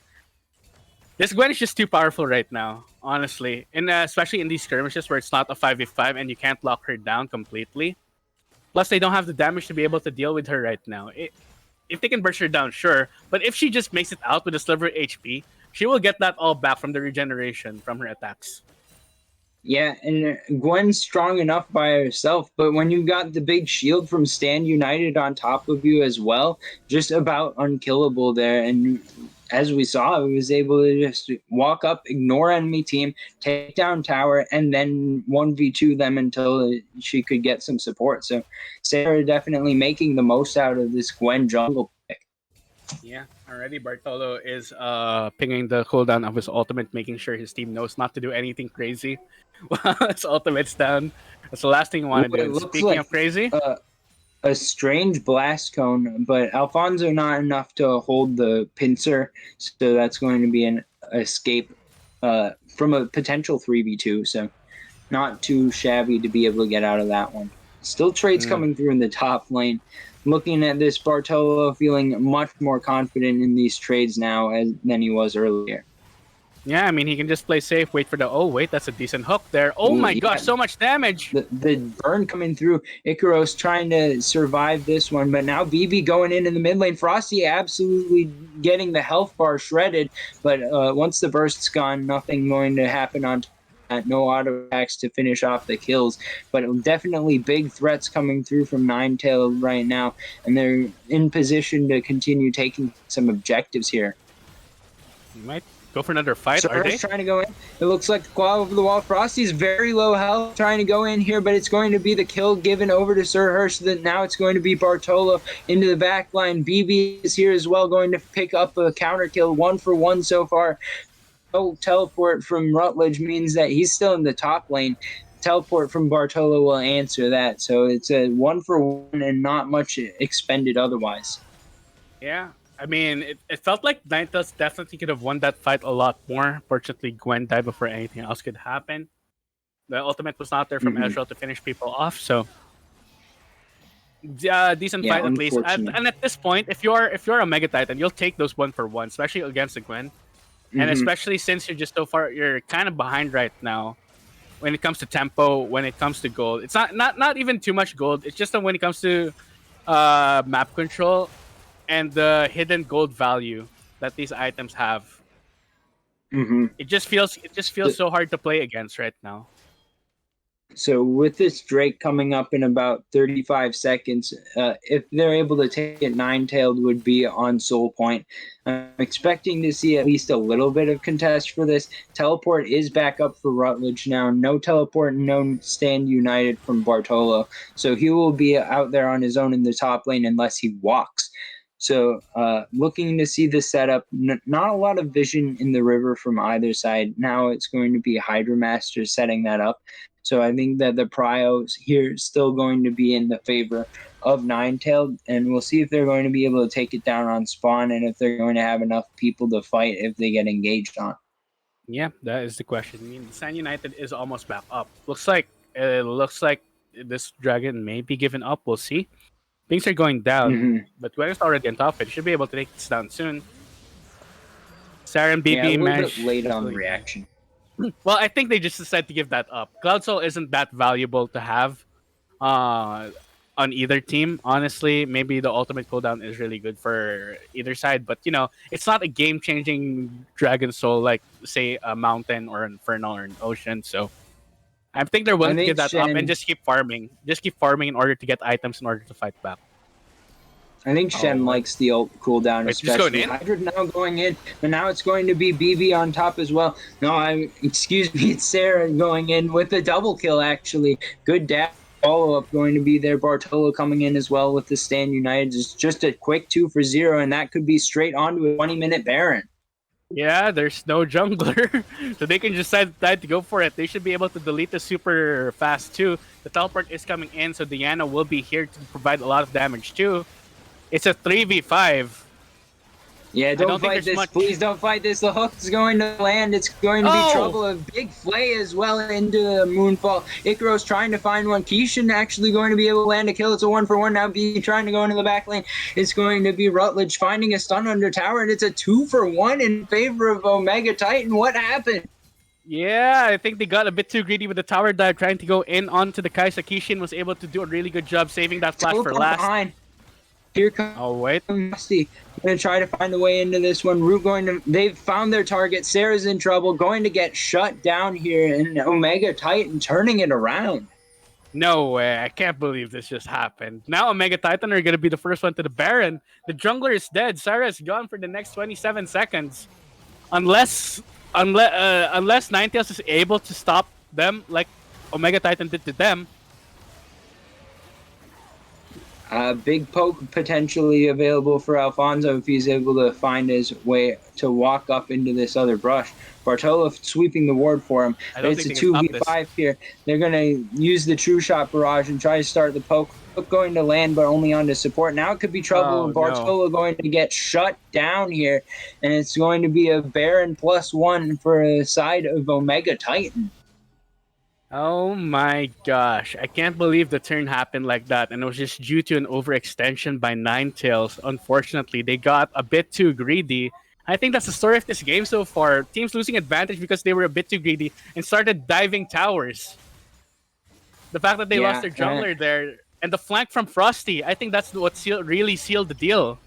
This Gwen is just too powerful right now, honestly, and especially in these skirmishes where it's not a 5v5 and you can't lock her down completely. Plus, they don't have the damage to be able to deal with her right now. If they can burst her down, sure, but if she just makes it out with a sliver HP, she will get that all back from the regeneration from her attacks. Yeah, and Gwen's strong enough by herself, but when you got the big shield from Stand United on top of you as well, just about unkillable there. And as we saw, he was able to just walk up, ignore enemy team, take down tower, and then 1v2 them until she could get some support. So Sarah definitely making the most out of this Gwen jungle pick. Yeah, already Bartolo is pinging the cooldown of his ultimate, making sure his team knows not to do anything crazy while his ultimate's down. That's the last thing you want to do. It And looks speaking like of crazy, a strange blast cone, but Alfonso not enough to hold the pincer, so that's going to be an escape from a potential 3v2, so not too shabby to be able to get out of that one. Still trades coming through in the top lane. Looking at this, Bartolo feeling much more confident in these trades now than he was earlier. yeah, I mean, he can just play safe, wait for the... Oh, wait, that's a decent hook there. Oh my gosh, so much damage! The burn coming through. Icaros trying to survive this one, but now BB going in the mid lane. Frosty absolutely getting the health bar shredded, but once the burst's gone, nothing going to happen on that. No auto attacks to finish off the kills, but definitely big threats coming through from Ninetale right now, and they're in position to continue taking some objectives here. You might go for another fight, are they? Trying to go in. It looks like the claw over the wall. Frosty's very low health, trying to go in here, but it's going to be the kill given over to Sir Hirsch. That now it's going to be Bartolo into the back line. BB is here as well, going to pick up a counter kill, 1 for 1 so far. No teleport from Rutledge means that he's still in the top lane. Teleport from Bartolo will answer that. So it's a 1 for 1 and not much expended otherwise. Yeah. I mean, it felt like Ninetales definitely could have won that fight a lot more. Fortunately, Gwen died before anything else could happen. The ultimate was not there from Ezreal to finish people off, so decent fight at least. And at this point, if you're a Mega Titan, you'll take those 1 for 1, especially against the Gwen. And especially since you're just so far, you're kind of behind right now when it comes to tempo, when it comes to gold. It's not even too much gold. It's just that when it comes to map control and the hidden gold value that these items have, it just feels so hard to play against right now. So with this Drake coming up in about 35 seconds, if they're able to take it, Ninetailed would be on Soul Point. I'm expecting to see at least a little bit of contest for this. Teleport is back up for Rutledge now. No teleport, no Stand United from Bartolo. So he will be out there on his own in the top lane unless he walks. So looking to see the setup, not a lot of vision in the river from either side. Now it's going to be Hydra Master setting that up. So I think that the pryos here is still going to be in the favor of Ninetailed, and we'll see if they're going to be able to take it down on spawn and if they're going to have enough people to fight if they get engaged on. Yeah, that is the question. I mean, San United is almost back up. Looks like this dragon may be given up. We'll see. Things are going down, but when it's already on top, it should be able to take this down soon. Sarah and BB managed late on the reaction. Well, I think they just decided to give that up. Cloud Soul isn't that valuable to have on either team. Honestly, maybe the ultimate cooldown is really good for either side, but it's not a game-changing Dragon Soul like, say, a Mountain or an Infernal or an Ocean. So I think they're willing to give that up and just keep farming. Just keep farming in order to get items in order to fight back. I think Shen Oh, likes the ult cooldown, wait, just going especially. in? Hydra now going in, but now it's going to be BB on top as well. No, excuse me, it's Sarah going in with a double kill, actually. Good dash follow-up going to be there. Bartolo coming in as well with the Stand United. It's just a quick 2 for 0, and that could be straight onto a 20-minute Baron. Yeah, there's no jungler, so they can just decide to go for it. They should be able to delete the super fast too. The teleport is coming in, so Diana will be here to provide a lot of damage too. It's a 3v5. Yeah, I don't don't think fight there's this. much. Please don't fight this. The hook's going to land. It's going to be trouble. A big flay as well into the Moonfall. Ikaros trying to find one. Keishan actually going to be able to land a kill. It's a 1-for-1 now. B trying to go into the back lane. It's going to be Rutledge finding a stun under tower, and it's a 2-for-1 in favor of Omega Titan. What happened? Yeah, I think they got a bit too greedy with the tower dive, trying to go in onto the Kaisa. Kishin was able to do a really good job saving that flash for last. Behind. Here comes wait. Musty. Going to try to find the way into this one. Root going to. They've found their target. Sarah's in trouble. Going to get shut down here, and Omega Titan turning it around. No way! I can't believe this just happened. Now Omega Titan are gonna be the first one to the Baron. The jungler is dead. Sarah is gone for the next 27 seconds, unless Ninetales is able to stop them like Omega Titan did to them. Big poke potentially available for Alfonso if he's able to find his way to walk up into this other brush. Bartolo sweeping the ward for him. It's a 2v5 here. They're going to use the True Shot barrage and try to start the poke. Poke going to land, but only onto support. Now it could be trouble. Bartolo going to get shut down here, and it's going to be a Baron +1 for the side of Omega Titan. Oh my gosh. I can't believe the turn happened like that, and it was just due to an overextension by Ninetales. Unfortunately, they got a bit too greedy. I think that's the story of this game so far. Teams losing advantage because they were a bit too greedy and started diving towers. The fact that they lost their jungler there, and the flank from Frosty, I think that's what really sealed the deal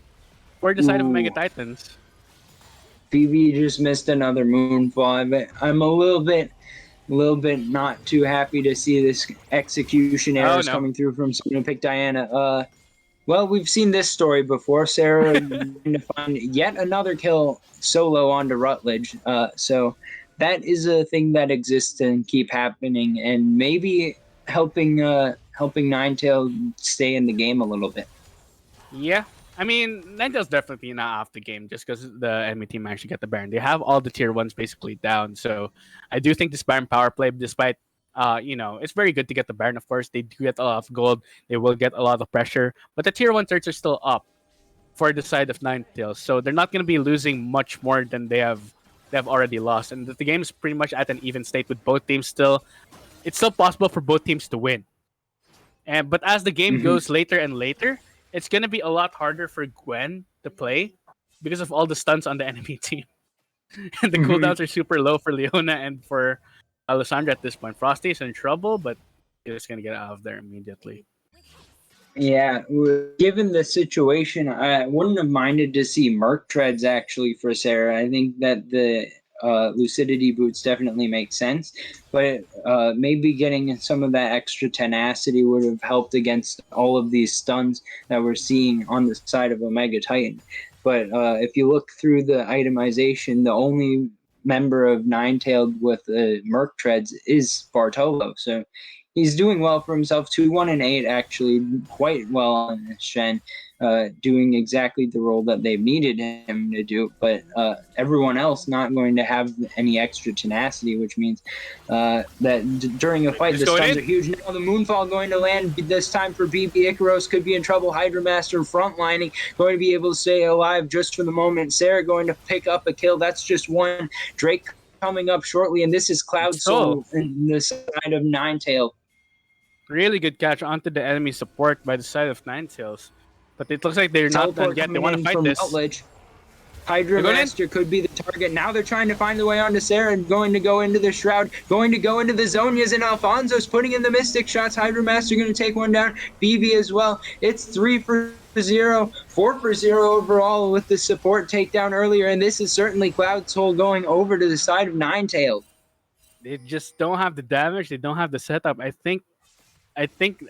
for the side of Mega Titans. BB just missed another Moonfall. I'm a little bit not too happy to see this execution errors coming through from someone to pick Diana. Well, we've seen this story before. Sarah going to find yet another kill solo onto Rutledge. So that is a thing that exists and keep happening, and maybe helping Ninetale stay in the game a little bit. Yeah. I mean, Ninetale's definitely not off the game just because the enemy team managed to get the Baron. They have all the tier 1s basically down. So I do think this Baron power play, despite, it's very good to get the Baron, of course. They do get a lot of gold. They will get a lot of pressure. But the tier 1 turrets are still up for the side of Ninetales. So they're not going to be losing much more than they have already lost. And the game is pretty much at an even state with both teams still. It's still possible for both teams to win. But as the game goes later and later, it's going to be a lot harder for Gwen to play because of all the stunts on the enemy team. And the cooldowns are super low for Leona and for Alessandra at this point. Frosty is in trouble, but he's going to get out of there immediately. Yeah, given the situation, I wouldn't have minded to see Merc Treads actually for Sarah. I think that the Lucidity boots definitely make sense, but maybe getting some of that extra tenacity would have helped against all of these stuns that we're seeing on the side of Omega Titan. But if you look through the itemization, the only member of Ninetailed with Merc Treads is Bartolo, so he's doing well for himself. 2-1 and 8 actually quite well on this Shen, doing exactly the role that they've needed him to do. But everyone else not going to have any extra tenacity, which means that during a fight, the stuns are huge. Now the Moonfall going to land this time for BB. Ikaros could be in trouble. Hydra Master frontlining, going to be able to stay alive just for the moment. Sarah going to pick up a kill. That's just one. Drake coming up shortly, and this is Cloud Soul in the side of Ninetail. Really good catch onto the enemy support by the side of Ninetales. But it looks like they're not done yet. They want to fight this. Rutledge. Hydra Master could be the target. Now they're trying to find the way onto Sarah and going to go into the Shroud, going to go into the Zonias, and Alfonso's putting in the Mystic shots. Hydra Master going to take one down. BB as well. It's 3 for 0, 4 for 0 overall with the support takedown earlier, and this is certainly Cloud Soul going over to the side of Ninetale. They just don't have the damage. They don't have the setup. I think I think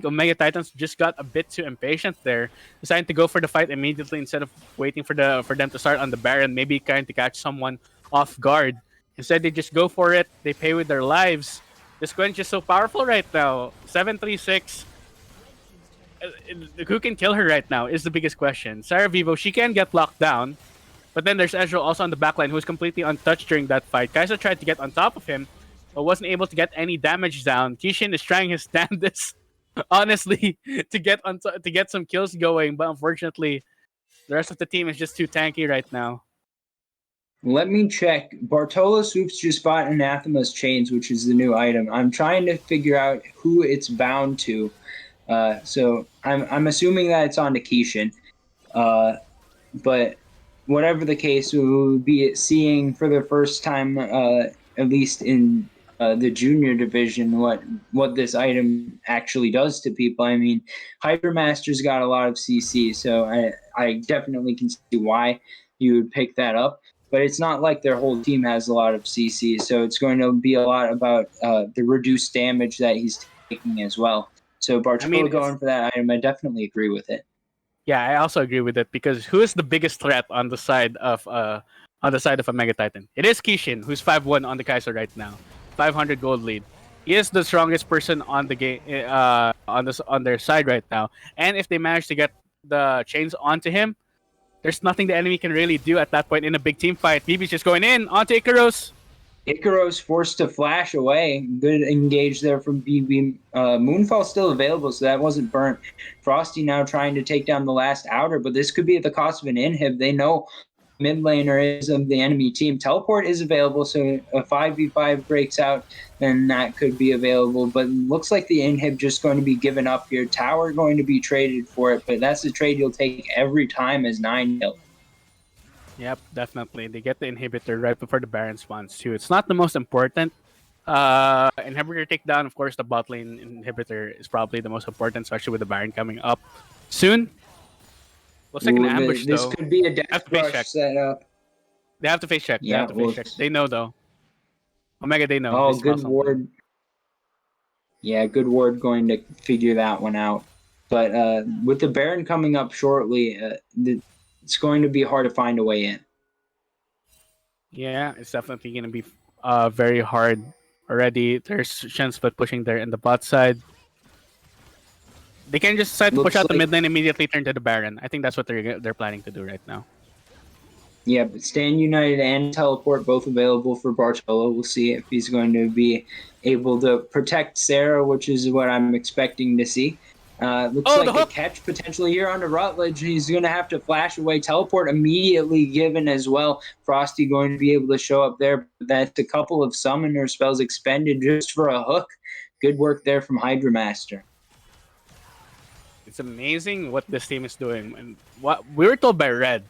Omega Titans just got a bit too impatient there, deciding to go for the fight immediately instead of waiting for them to start on the Baron, maybe trying to catch someone off guard. Instead, they just go for it. They pay with their lives. This Gwen's just so powerful right now. 736. Who can kill her right now is the biggest question. Sarah Vivo, she can get locked down, but then there's Ezreal also on the backline who's completely untouched during that fight. Kai'Sa tried to get on top of him, but wasn't able to get any damage down. Kishin is trying his damnedest, honestly, to get some kills going, but unfortunately, the rest of the team is just too tanky right now. Let me check. Bartolo Swoops just bought Anathema's Chains, which is the new item. I'm trying to figure out who it's bound to. So I'm assuming that it's on to Kishin. But whatever the case, we will be seeing for the first time, at least in the junior division, what this item actually does to people. I mean, Hypermaster's got a lot of CC, so I definitely can see why you would pick that up. But it's not like their whole team has a lot of CC, so it's going to be a lot about the reduced damage that he's taking as well. So Bartolo going for that item, I definitely agree with it. Yeah, I also agree with it because who is the biggest threat on the side of a Mega Titan? It is Kishin, who's 5-1 on the Kai'Sa right now, 500 gold lead. He is the strongest person on the game on their side right now. And if they manage to get the chains onto him, there's nothing the enemy can really do at that point in a big team fight. BB's just going in onto Ikaros. Ikaros forced to flash away. Good engage there from BB. Moonfall still available, so that wasn't burnt. Frosty now trying to take down the last outer, but this could be at the cost of an inhib. They know mid laner is of the enemy team. Teleport is available, so a 5v5 breaks out, then that could be available. But looks like the inhib just going to be given up here. Tower going to be traded for it, but that's the trade you'll take every time as 9-0. Yep, definitely. They get the inhibitor right before the Baron spawns too. It's not the most important inhibitor takedown. Of course, the bot lane inhibitor is probably the most important, especially with the Baron coming up soon. Looks like an ambush this though. could be a death rush setup. They have to face check. Yeah, they have to face check. They know though. Omega, they know. Oh, they good ward. Yeah, good ward going to figure that one out. But with the Baron coming up shortly, it's going to be hard to find a way in. Yeah, it's definitely going to be very hard already. There's Shen Split pushing there in the bot side. They can just decide to push out the mid lane immediately, turn to the Baron. I think that's what they're planning to do right now. Yeah, but Stand United and Teleport both available for Bartolo. We'll see if he's going to be able to protect Sarah, which is what I'm expecting to see. Looks like a catch potentially here onto Rutledge. He's going to have to flash away. Teleport immediately given as well. Frosty going to be able to show up there. That's a couple of summoner spells expended just for a hook. Good work there from Hydra Master. It's amazing what this team is doing. And what we were told by Red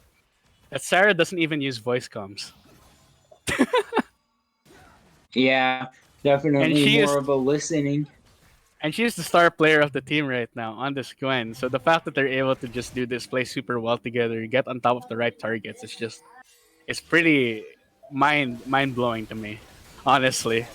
that Sarah doesn't even use voice comms. Yeah, definitely more of a listening. And she's the star player of the team right now on this Gwen. So the fact that they're able to just do this, play super well together, get on top of the right targets, it's pretty mind blowing to me, honestly.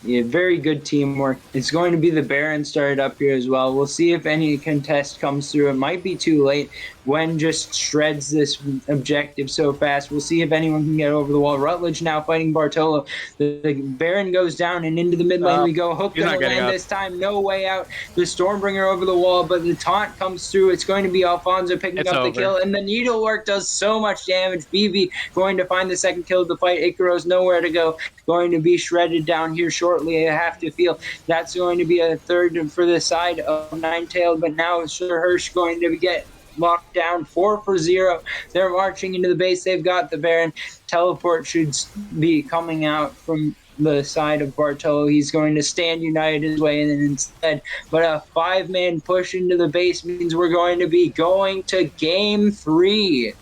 Yeah, very good teamwork. It's going to be the Baron started up here as well. We'll see if any contest comes through. It might be too late. Gwen just shreds this objective so fast. We'll see if anyone can get over the wall. Rutledge now fighting Bartolo. The Baron goes down and into the mid lane we go. Hook gonna land this time. No way out. The Stormbringer over the wall, but the taunt comes through. It's going to be Alfonso picking up the kill, and the needlework does so much damage. BB going to find the second kill of the fight. Ikaros nowhere to go. Going to be shredded down here shortly. I have to feel that's going to be a third for the side of Ninetales, but now Sir Hirsch going to get locked down 4-0. They're marching into the base. They've got the Baron. Teleport should be coming out from the side of Bartolo. He's going to Stand United his way and instead, but a 5-man push into the base means we're going to be going to game 3.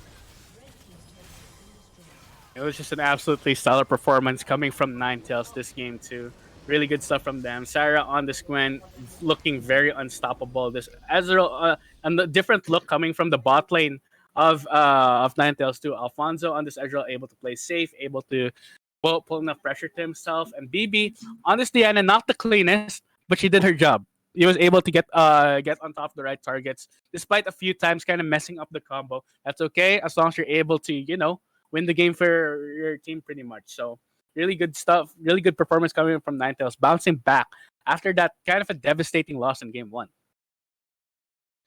It was just an absolutely stellar performance coming from Ninetales this game too. Really good stuff from them. Sarah on this Gwen looking very unstoppable. This Ezreal and the different look coming from the bot lane of Ninetales too. Alfonso on this Ezreal able to play safe, able to pull enough pressure to himself. And BB, honestly, Anna, not the cleanest, but she did her job. He was able to get on top of the right targets, despite a few times kind of messing up the combo. That's okay as long as you're able to, win the game for your team pretty much. So really good stuff, really good performance coming from Ninetales, bouncing back after that kind of a devastating loss in game 1.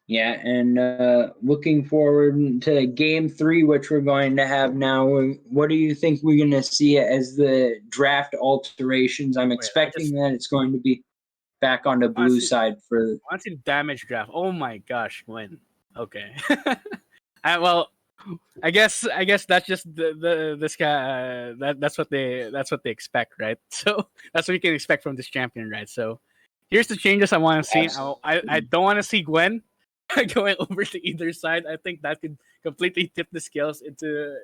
Yeah, and looking forward to game 3, which we're going to have now. What do you think we're going to see as the draft alterations? I'm expecting that it's going to be back on the blue side for. Honestly, damage draft. Oh my gosh, when? Okay. I guess that's just this guy. That's what they expect, right? So that's what you can expect from this champion, right? So here's the changes I want to see. I don't want to see Gwen going over to either side. I think that could completely tip the scales into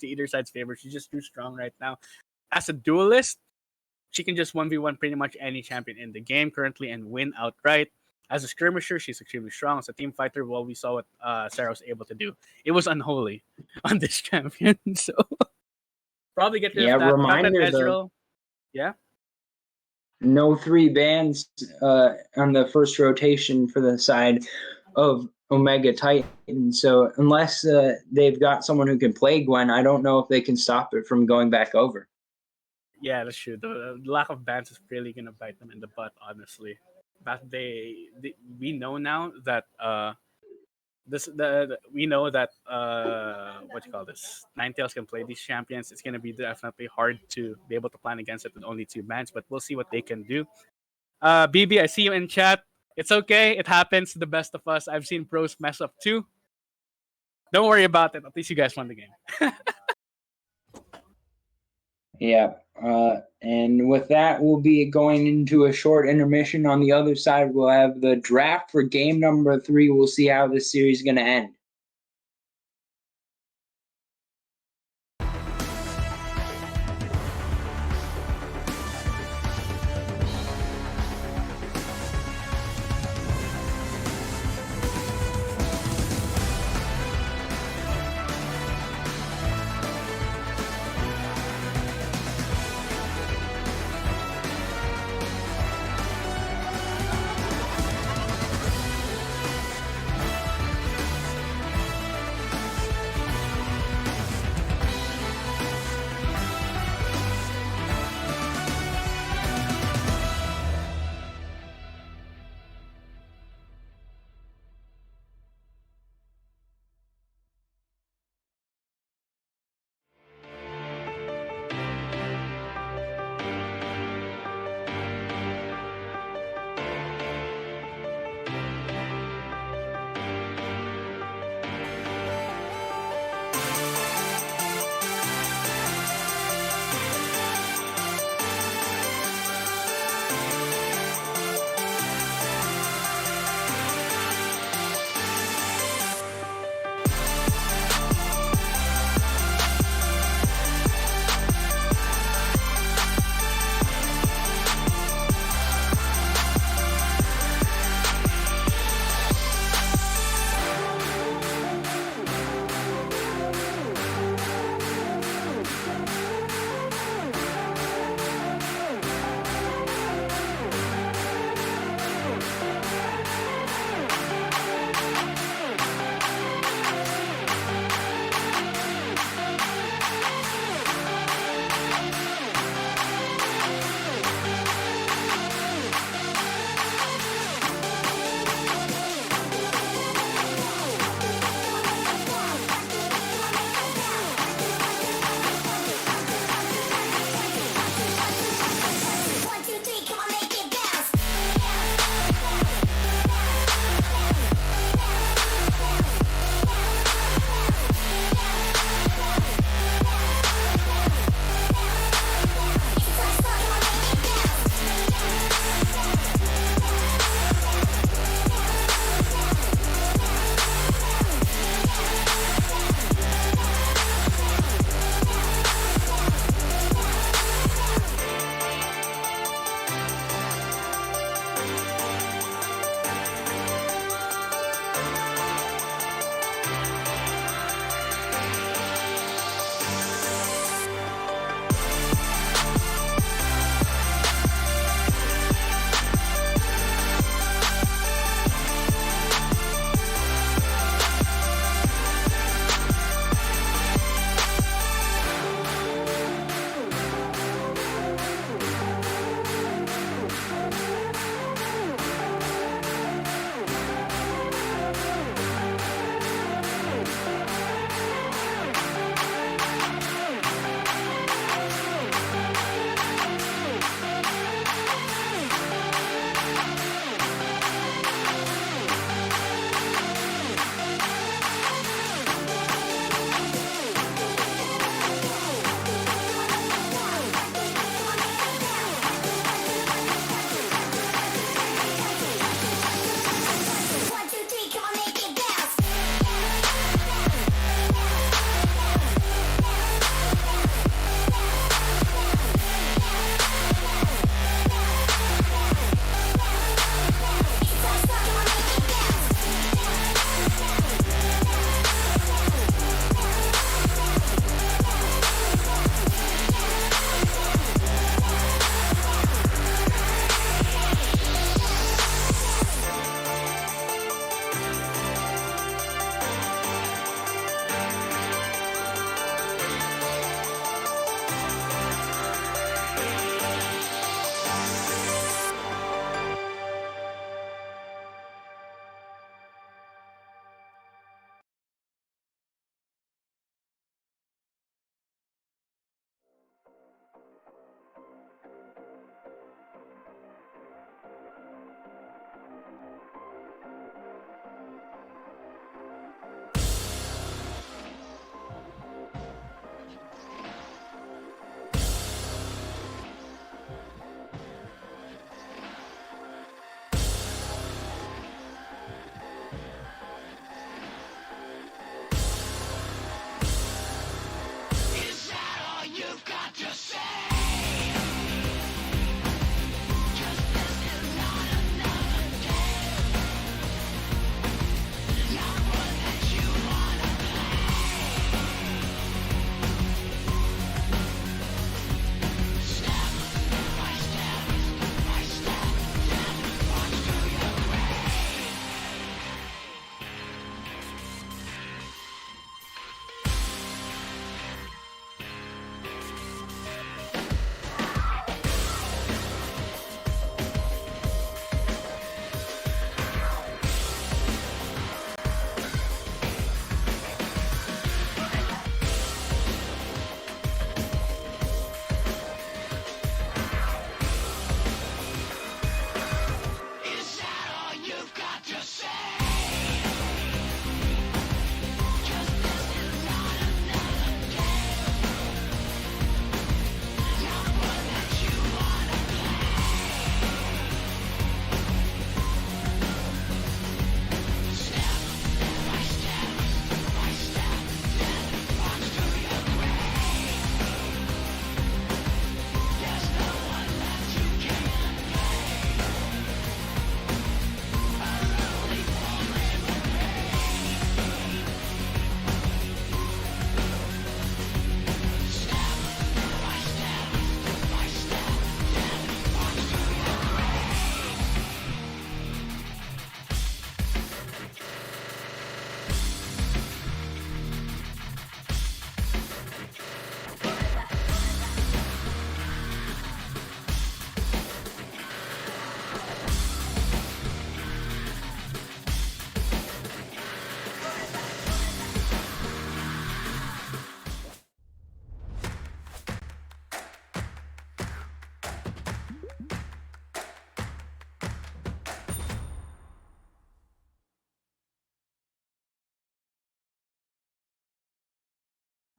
either side's favor. She's just too strong right now. As a duelist, she can just 1v1 pretty much any champion in the game currently and win outright. As a skirmisher, she's extremely strong. As a team fighter, well, we saw what Sarah was able to do. It was unholy on this champion. So probably get rid of that. Reminder though. Yeah. No 3 bans on the first rotation for the side of Omega Titan. So unless they've got someone who can play Gwen, I don't know if they can stop it from going back over. Yeah, that's true. The lack of bans is really gonna bite them in the butt, honestly. But we know now that we know that what you call this, Ninetales can play these champions. It's gonna be definitely hard to be able to plan against it with only 2 bans, but we'll see what they can do. BB, I see you in chat. It's okay. It happens to the best of us. I've seen pros mess up too. Don't worry about it. At least you guys won the game. Yeah. And with that, we'll be going into a short intermission. On the other side, we'll have the draft for game number 3. We'll see how this series is going to end.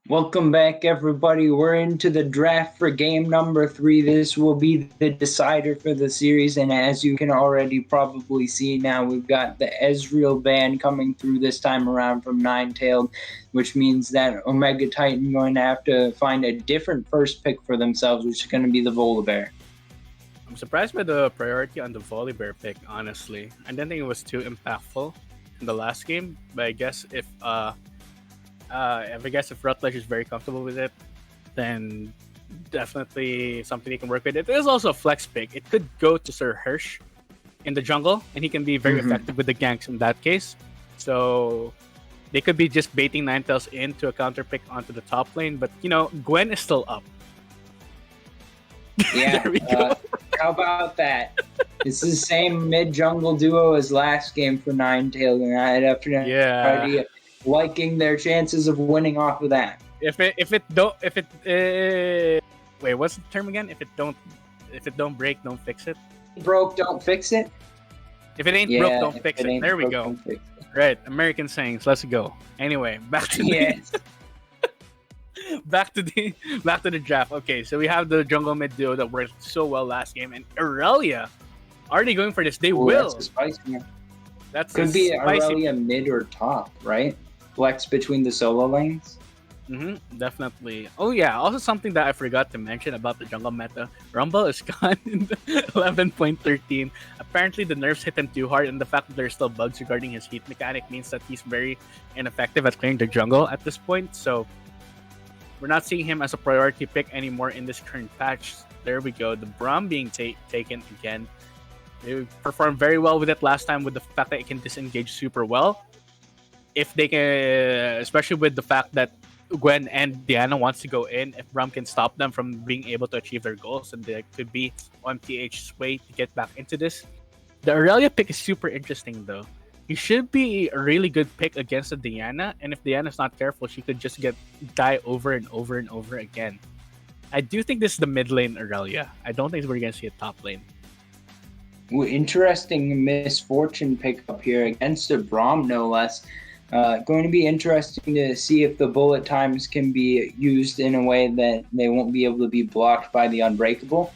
Welcome back, everybody. We're into the draft for game number 3. This will be the decider for the series, and as you can already probably see now, we've got the Ezreal ban coming through this time around from Ninetales, which means that Omega Titan going to have to find a different first pick for themselves, which is going to be the Volibear. I'm surprised by the priority on the Volibear pick, honestly. I didn't think it was too impactful in the last game, but I guess if Rutledge is very comfortable with it, then definitely something he can work with. It is also a flex pick. It could go to Sir Hirsch in the jungle, and he can be very effective with the ganks in that case. So they could be just baiting Ninetales into a counter pick onto the top lane, but Gwen is still up. Yeah, there we go. How about that? It's the same mid jungle duo as last game for Ninetales, and I definitely idea liking their chances of winning off of that. Wait, what's the term again? If it don't break, don't fix it. Broke, don't fix it. If it ain't broke, don't fix it. There we go. Right, American sayings. Let's go. Anyway, back to back to the draft. Okay, so we have the jungle mid duo that worked so well last game, and Aurelia. Are they going for this? They will. That's a spicy one. That could be Aurelia mid or top, right? Flex between the solo lanes. Definitely. Oh yeah, also something that I forgot to mention about the jungle meta. Rumble is gone in 11.13. Apparently the nerfs hit him too hard, and the fact that there's still bugs regarding his heat mechanic means that he's very ineffective at clearing the jungle at this point. So we're not seeing him as a priority pick anymore in this current patch. There we go. The Braum being taken again. They performed very well with it last time with the fact that it can disengage super well. If they can, especially with the fact that Gwen and Diana wants to go in, if Braum can stop them from being able to achieve their goals, and there could be OMTH's way to get back into this. The Aurelia pick is super interesting though. He should be a really good pick against the Diana, and if Diana's not careful, she could just die over and over and over again. I do think this is the mid lane Aurelia. I don't think we're going to see a top lane. Interesting misfortune pickup here against a Braum, no less. Going to be interesting to see if the bullet times can be used in a way that they won't be able to be blocked by the Unbreakable.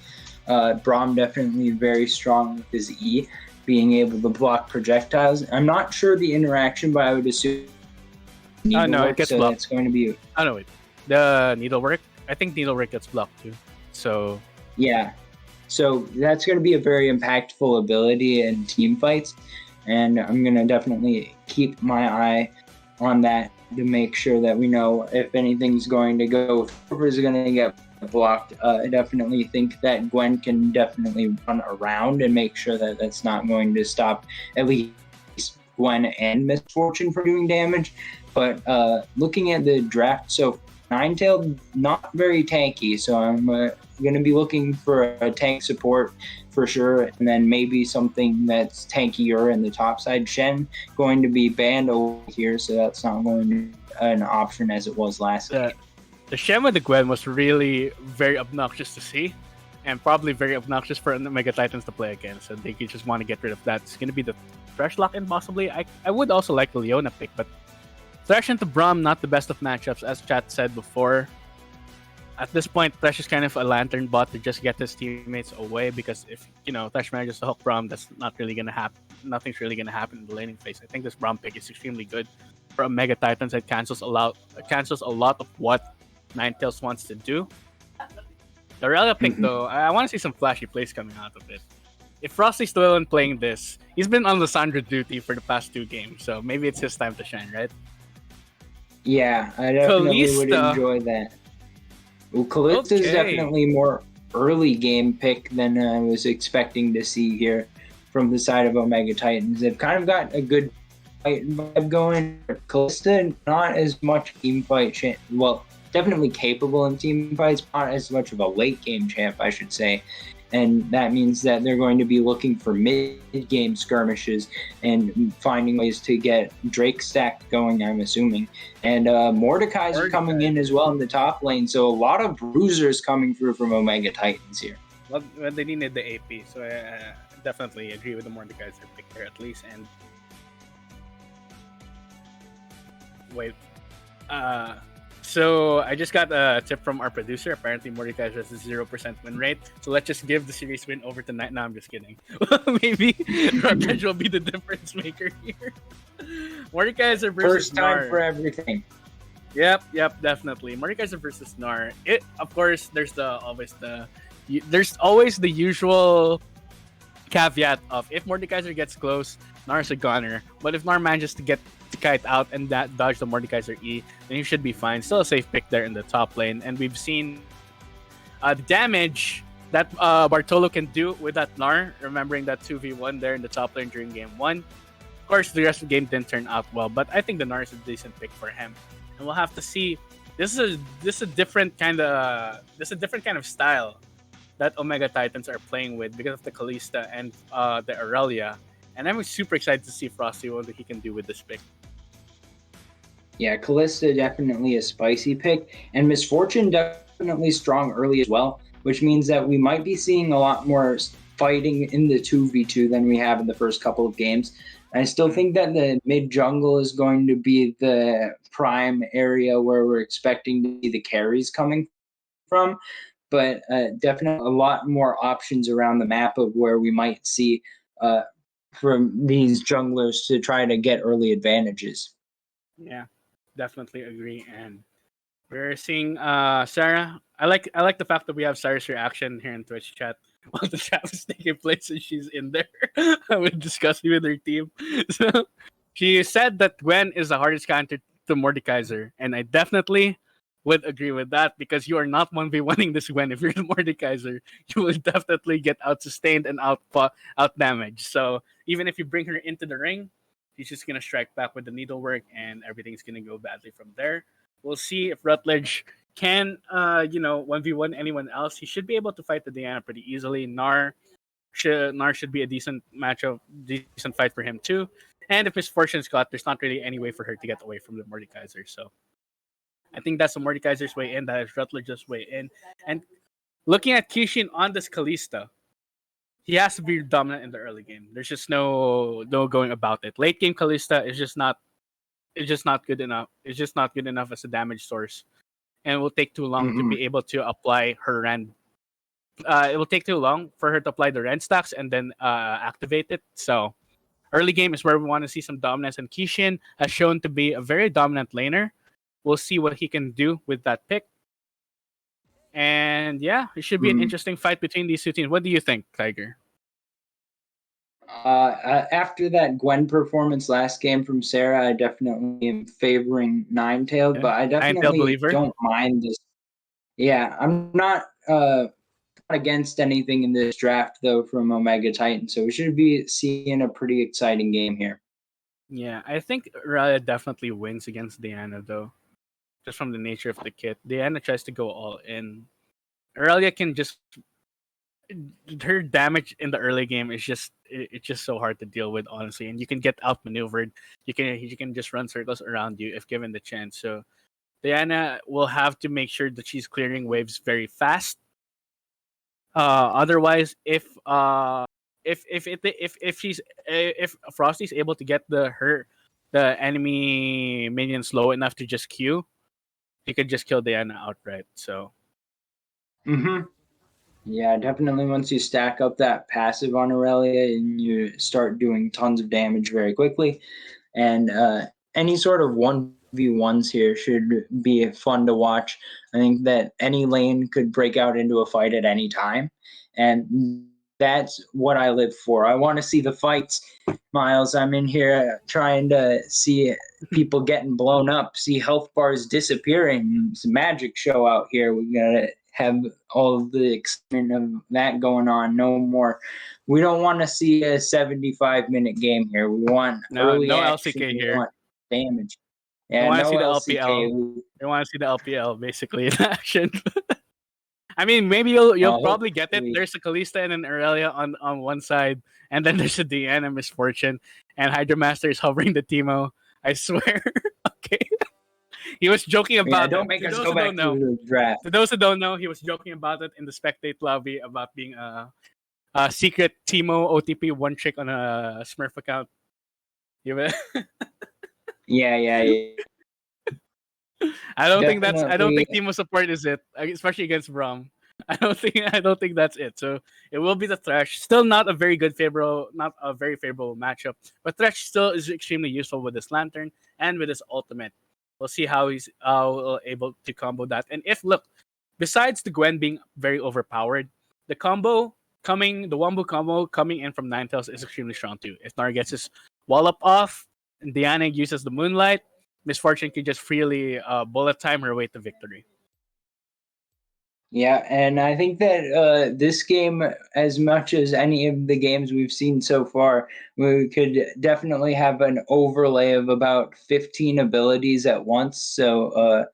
Braum definitely very strong with his E, being able to block projectiles. I'm not sure the interaction, but I would assume it gets blocked. It's going to be... Oh, no, wait. The needlework? I think needlework gets blocked too. So... Yeah. So that's going to be a very impactful ability in team fights. And I'm going to definitely keep my eye on that to make sure that we know if anything's going to go, whoever's going to get blocked. I definitely think that Gwen can definitely run around and make sure that that's not going to stop at least Gwen and Misfortune from doing damage. But looking at the draft, so Ninetales, not very tanky, so I'm going to be looking for a tank support for sure, and then maybe something that's tankier in the top side. Shen going to be banned over here, so that's not going to be an option as it was last game. The Shen with the Gwen was really very obnoxious to see, and probably very obnoxious for Mega Titans to play against, so they just want to get rid of that. It's going to be the Thresh lock-in possibly. I would also like the Leona pick, but Thresh into Braum, not the best of matchups, as chat said before. At this point, Thresh is kind of a lantern bot to just get his teammates away, because if Thresh manages to hook Braum, that's not really gonna happen. Nothing's really gonna happen in the laning phase. I think this Braum pick is extremely good for a Mega Titans that cancels a lot of what Ninetales wants to do. The Aurelia pick though, I want to see some flashy plays coming out of it. If Frosty's still in playing this, he's been on Lissandra duty for the past 2 games, so maybe it's his time to shine, right? Yeah, I definitely would enjoy that. Well, Kalista is definitely more early game pick than I was expecting to see here from the side of Omega Titans. They've kind of got a good fight vibe going. Kalista, not as much team fight champ. Well, definitely capable in team fights, not as much of a late game champ, I should say. And that means that they're going to be looking for mid-game skirmishes and finding ways to get Drake stacked going, I'm assuming. And Mordekai's coming in as well in the top lane, so a lot of bruisers coming through from Omega Titans here. Well, they needed the AP, so I definitely agree with the Mordekai's pick there at least. And wait, So I just got a tip from our producer. Apparently, Mordekaiser has a 0% win rate. So let's just give the series win over tonight. No, I'm just kidding. Maybe Rutledge will be the difference maker here. Mordekaiser versus First time Nar. for everything. Yep, definitely. Mordekaiser versus Nar. Of course, there's always the usual caveat of if Mordekaiser gets close, Nar's a goner. But if Nar manages to get the kite out and that dodge the Mordekaiser E, then he should be fine. Still a safe pick there in the top lane. And we've seen the damage that Bartolo can do with that Nar, remembering that 2v1 there in the top lane during game 1. Of course, the rest of the game didn't turn out well, but I think the Nar is a decent pick for him. And we'll have to see. This is a different kind of style that Omega Titans are playing with because of the Kalista and the Aurelia. And I'm super excited to see Frosty what he can do with this pick. Yeah, Callista definitely a spicy pick, and Misfortune definitely strong early as well, which means that we might be seeing a lot more fighting in the 2v2 than we have in the first couple of games. I still think that the mid jungle is going to be the prime area where we're expecting to see the carries coming from, but definitely a lot more options around the map of where we might see from these junglers to try to get early advantages. Yeah, definitely agree. And we're seeing Sarah. I like the fact that we have Sarah's reaction here in Twitch chat while the chat is taking place and she's in there with discussing with her team. So she said that Gwen is the hardest counter to Mordekaiser, and I definitely would agree with that because you are not 1v1ing this Gwen. If you're the Mordekaiser, you will definitely get out sustained and out damaged. So even if you bring her into the ring, she's just gonna strike back with the needlework, and everything's gonna go badly from there. We'll see if Rutledge can, 1v1 anyone else. He should be able to fight the Diana pretty easily. Nar should be a decent matchup, decent fight for him too. And if Misfortune's got, there's not really any way for her to get away from the Mordekaiser. So I think that's the Mordekaiser's way in. That is Rutledge's way in. And looking at Kishin on this Kalista, he has to be dominant in the early game. There's just no going about it. Late game Kalista is just not good enough. It's just not good enough as a damage source, and it will take too long to be able to apply her rend. It will take too long for her to apply the rend stacks and then activate it. So early game is where we want to see some dominance, and Kishin has shown to be a very dominant laner. We'll see what he can do with that pick. And yeah, it should be an interesting fight between these two teams. What do you think, Tiger? After that Gwen performance last game from Sarah, I definitely am favoring Ninetales, but I definitely don't mind this. Yeah, I'm not against anything in this draft though from Omega Titan, so we should be seeing a pretty exciting game here. Yeah, I think Aurelia definitely wins against Diana though, just from the nature of the kit. Diana tries to go all in. Aurelia can just, her damage in the early game is just so hard to deal with, honestly, and you can get outmaneuvered. You can just run circles around you if given the chance. So Diana will have to make sure that she's clearing waves very fast. Otherwise, if Frosty's able to get the enemy minion slow enough to just Q, he could just kill Diana outright. So. Yeah, definitely once you stack up that passive on Aurelia and you start doing tons of damage very quickly, and any sort of 1v1s here should be fun to watch. I think that any lane could break out into a fight at any time, and that's what I live for. I want to see the fights, Miles. I'm in here trying to see people getting blown up, see health bars disappearing. It's a magic show out here. We gotta have all of the excitement of that going on. No more. We don't want to see a 75-minute game here. We want early action. LCK here. We want damage. Yeah, want to no see the LCK. LPL. They want to see the LPL basically in action. I mean, maybe you'll probably get it. There's a Kalista and an Aurelia on one side, and then there's a Diana Misfortune, and Hydromaster is hovering the Teemo. I swear. Okay. He was joking about don't make us go back to the draft. To those who don't know, he was joking about it in the spectate lobby about being a secret Teemo OTP one trick on a Smurf account. Yeah. I don't think Definitely. Team of Support is it, especially against Braum. I don't think that's it. So it will be the Thresh. Still not a very favorable matchup. But Thresh still is extremely useful with his Lantern and with his ultimate. We'll see how he's able to combo that. And if look, besides the Gwen being very overpowered, the Wombo combo coming in from Ninetales is extremely strong too. If Nar gets his wallop off and Diana uses the Moonlight, Miss Fortune can just freely bullet time her way to victory. Yeah, and I think that this game, as much as any of the games we've seen so far, we could definitely have an overlay of about 15 abilities at once. So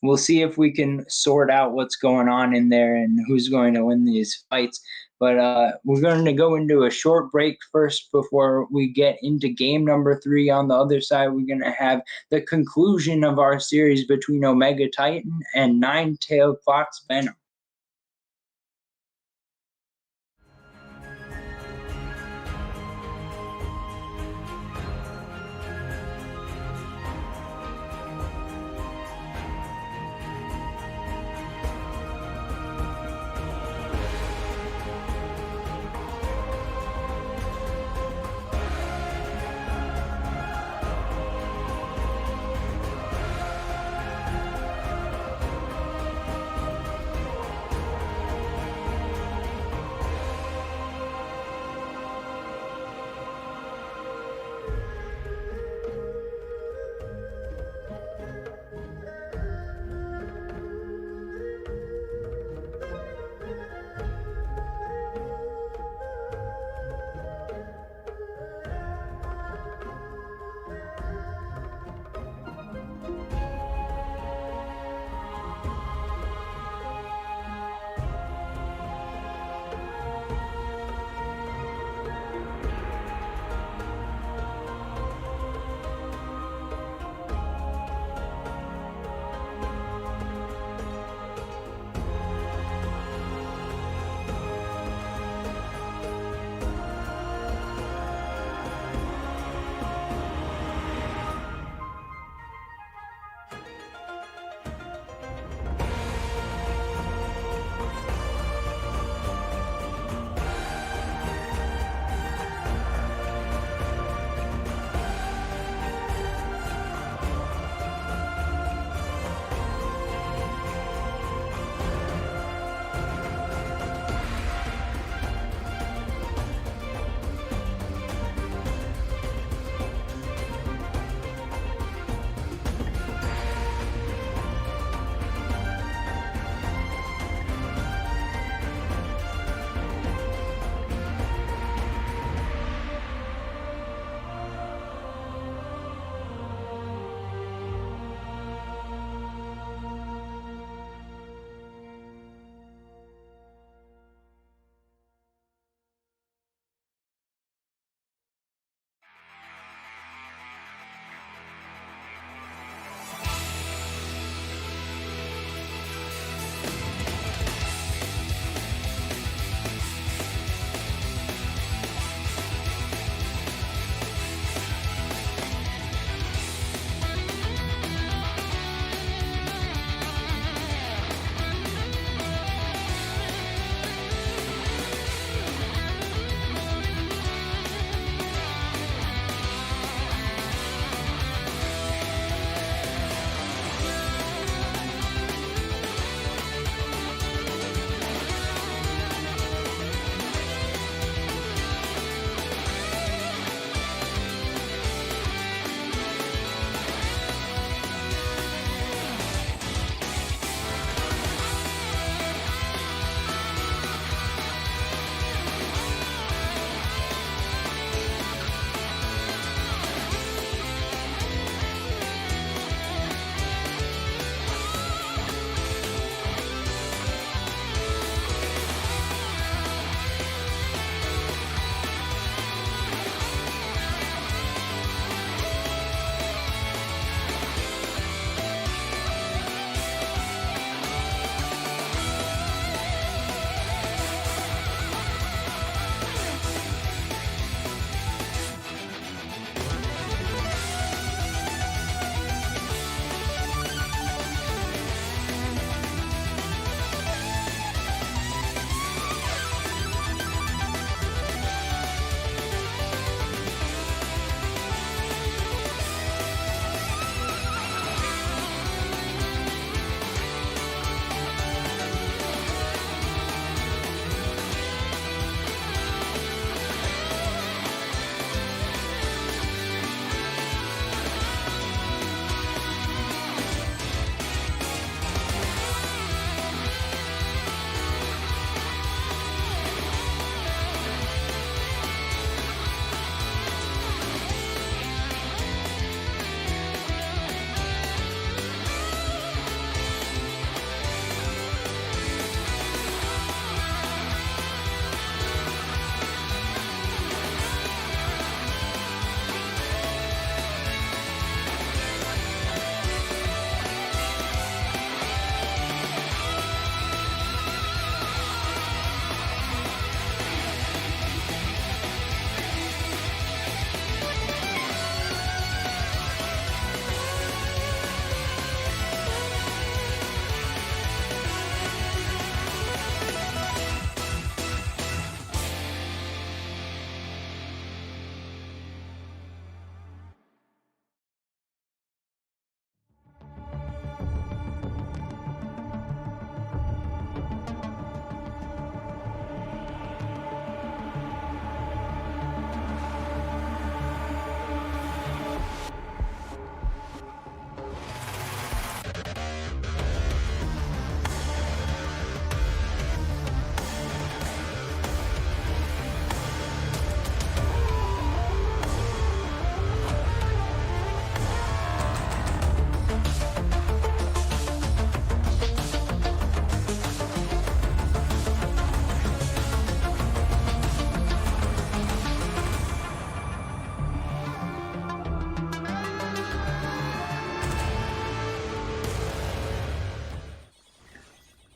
we'll see if we can sort out what's going on in there and who's going to win these fights. But we're going to go into a short break first before we get into game number 3. On the other side, we're going to have the conclusion of our series between Omega Titan and Nine-Tailed Fox Venom.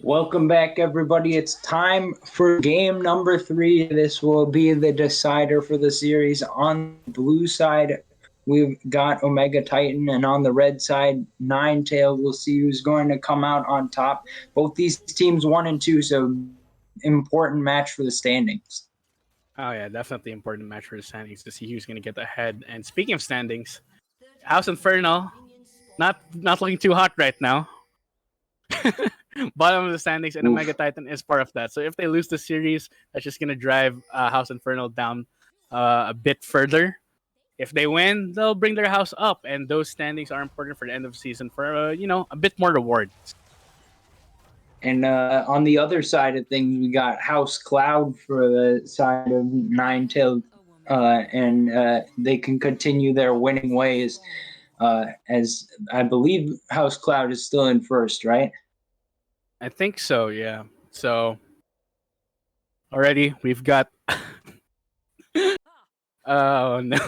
Welcome back, everybody. It's time for game number 3. This will be the decider for the series. On the blue side, we've got Omega Titan, and on the red side, Ninetale. We'll see who's going to come out on top. Both these teams 1 and 2, so important match for the standings. Oh yeah, definitely important match for the standings to see who's going to get ahead. And speaking of standings, House Infernal not looking too hot right now. Bottom of the standings, and Omega Titan is part of that. So if they lose the series, that's just going to drive House Infernal down a bit further. If they win, they'll bring their house up, and those standings are important for the end of the season for a bit more rewards. And on the other side of things, we got House Cloud for the side of Ninetale, and they can continue their winning ways. As I believe House Cloud is still in first, right? I think so, yeah. So already we've got oh no.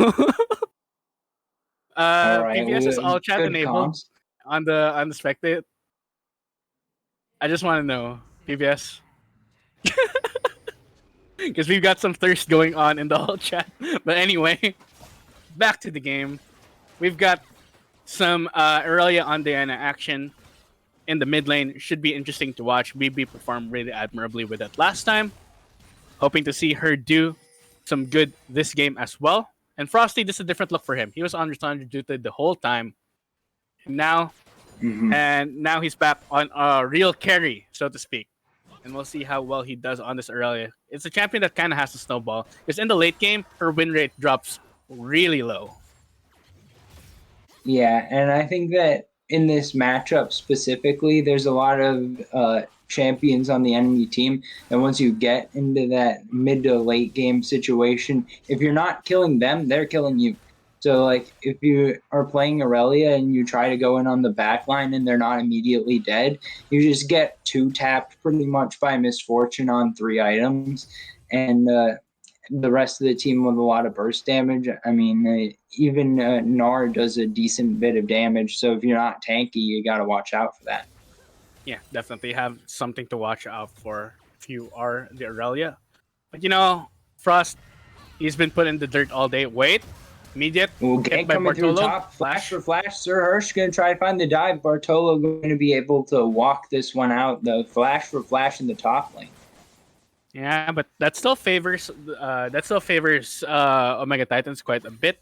All right, PBS is all chat enabled comms. on the spectate. I just want to know, PBS. Because we've got some thirst going on in the whole chat. But anyway, back to the game. We've got some Aurelia on Diana action in the mid lane. Should be interesting to watch. BB performed really admirably with it last time. Hoping to see her do some good this game as well. And Frosty, this is a different look for him. He was on Restandard duty the whole time. And now he's back on a real carry, so to speak. And we'll see how well he does on this Aurelia. It's a champion that kind of has to snowball. Because in the late game, her win rate drops really low. Yeah, and I think that in this matchup specifically, there's a lot of champions on the enemy team. And once you get into that mid to late game situation, if you're not killing them, they're killing you. So, like, if you are playing Aurelia and you try to go in on the back line and they're not immediately dead, you just get 2-tapped pretty much by misfortune on 3 items. And the rest of the team with a lot of burst damage. I mean, even Gnar does a decent bit of damage. So if you're not tanky, you got to watch out for that. Yeah, definitely have something to watch out for if you are the Aurelia. But Frost, he's been put in the dirt all day. Wait. Immediate. Gank coming through top. Flash for flash. Sir Hirsch going to try to find the dive. Bartolo going to be able to walk this one out. The flash for flash in the top lane. Yeah, but that still favors Omega Titans quite a bit.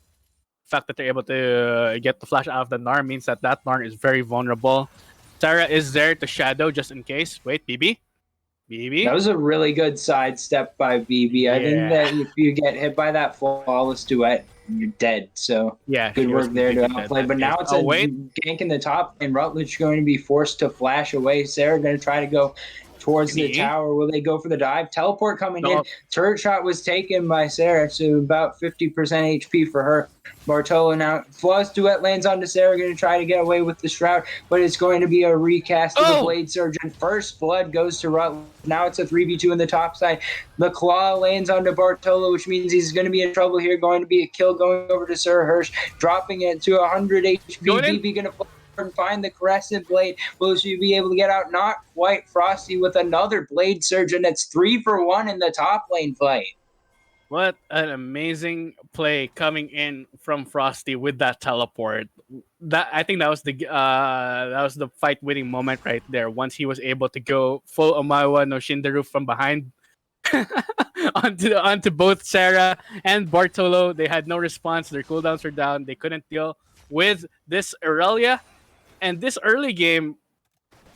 The fact that they're able to get the flash out of the Gnar means that Gnar is very vulnerable. Sarah is there to shadow just in case. Wait, BB? That was a really good sidestep by BB. I think that if you get hit by that flawless duet, you're dead. So yeah, good work there to outplay. But now it's a gank in the top, and Rutledge going to be forced to flash away. Sarah going to try to go towards the tower. Will they go for the dive? Teleport coming in. Turret shot was taken by Sarah, so about 50% HP for her. Bartolo now. Flawless duet lands onto Sarah, going to try to get away with the Shroud, but it's going to be a recast of the Blade Surgeon. First blood goes to Rutledge. Now it's a 3v2 in the top side. The Claw lands onto Bartolo, which means he's going to be in trouble here. Going to be a kill going over to Sir Hirsch, dropping it to 100 HP. BB going to and find the Crescent Blade. Will she be able to get out? Not quite. Frosty with another Blade Surgeon. It's 3 for 1 in the top lane fight. What an amazing play coming in from Frosty with that teleport. I think that was the fight winning moment right there. Once he was able to go full Omawa no Shindaru from behind onto both Sarah and Bartolo. They had no response. Their cooldowns were down. They couldn't deal with this Aurelia. And this early game,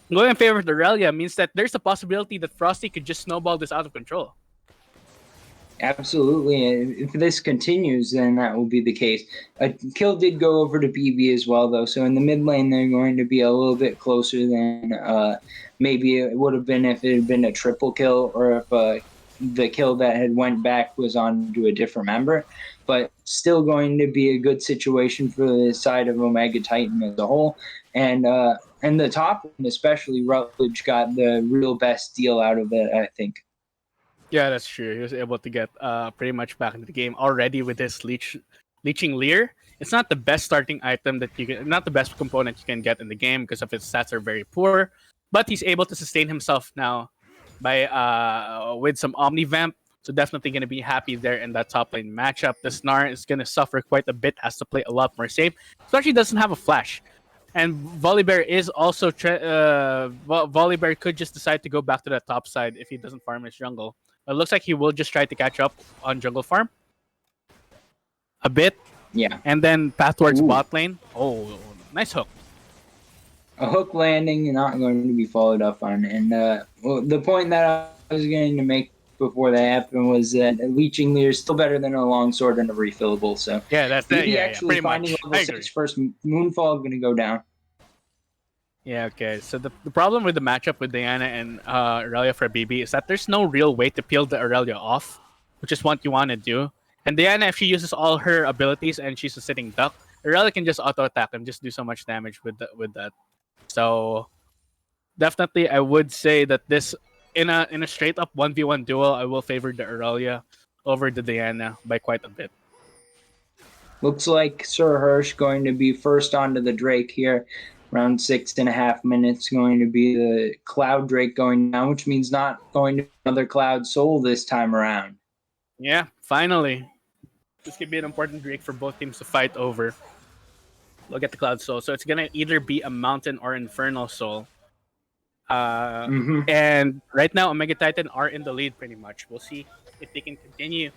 going in favor of Aurelia means that there's a possibility that Frosty could just snowball this out of control. Absolutely. If this continues, then that will be the case. A kill did go over to BB as well, though. So in the mid lane, they're going to be a little bit closer than maybe it would have been if it had been a triple kill, or if the kill that had went back was on to a different member. But still going to be a good situation for the side of Omega Titan as a whole. And the top, especially Rutledge, got the real best deal out of it, I think. Yeah, that's true. He was able to get pretty much back into the game already with his Leeching Leer. It's not the best starting item that you can, not the best component you can get in the game because of its stats are very poor. but he's able to sustain himself now by with some Omnivamp. So definitely going to be happy there in that top lane matchup. The Snar is going to suffer quite a bit, has to play a lot more safe. Especially doesn't have a flash. And Volibear is also Volibear could just decide to go back to the top side if he doesn't farm his jungle. It looks like he will just try to catch up on jungle farm a bit. Yeah. And then path towards Ooh. bot lane. Oh, nice hook. A hook landing not going to be followed up on. And the point that I was going to make before that happened was that a leeching leer is still better than a longsword and a refillable. So yeah, that's that. Yeah, actually finding much. level 6 first Moonfall going to go down. Yeah, okay. So the problem with the matchup with Diana and Aurelia for BB is that there's no real way to peel the Aurelia off, which is what you want to do. And Diana, if she uses all her abilities and she's a sitting duck, Aurelia can just auto attack and just do so much damage with that. So definitely, I would say that this in a straight up 1v1 duel, I will favor the Aurelia over the Diana by quite a bit. Looks like Sir Hirsch going to be first onto the Drake here. Around 6.5 minutes, going to be the Cloud Drake going down, which means not going to be another Cloud Soul this time around. Yeah, finally. This could be an important Drake for both teams to fight over. Look at the Cloud Soul. So it's going to either be a Mountain or Infernal Soul. And right now, Omega Titan are in the lead pretty much. We'll see if they can continue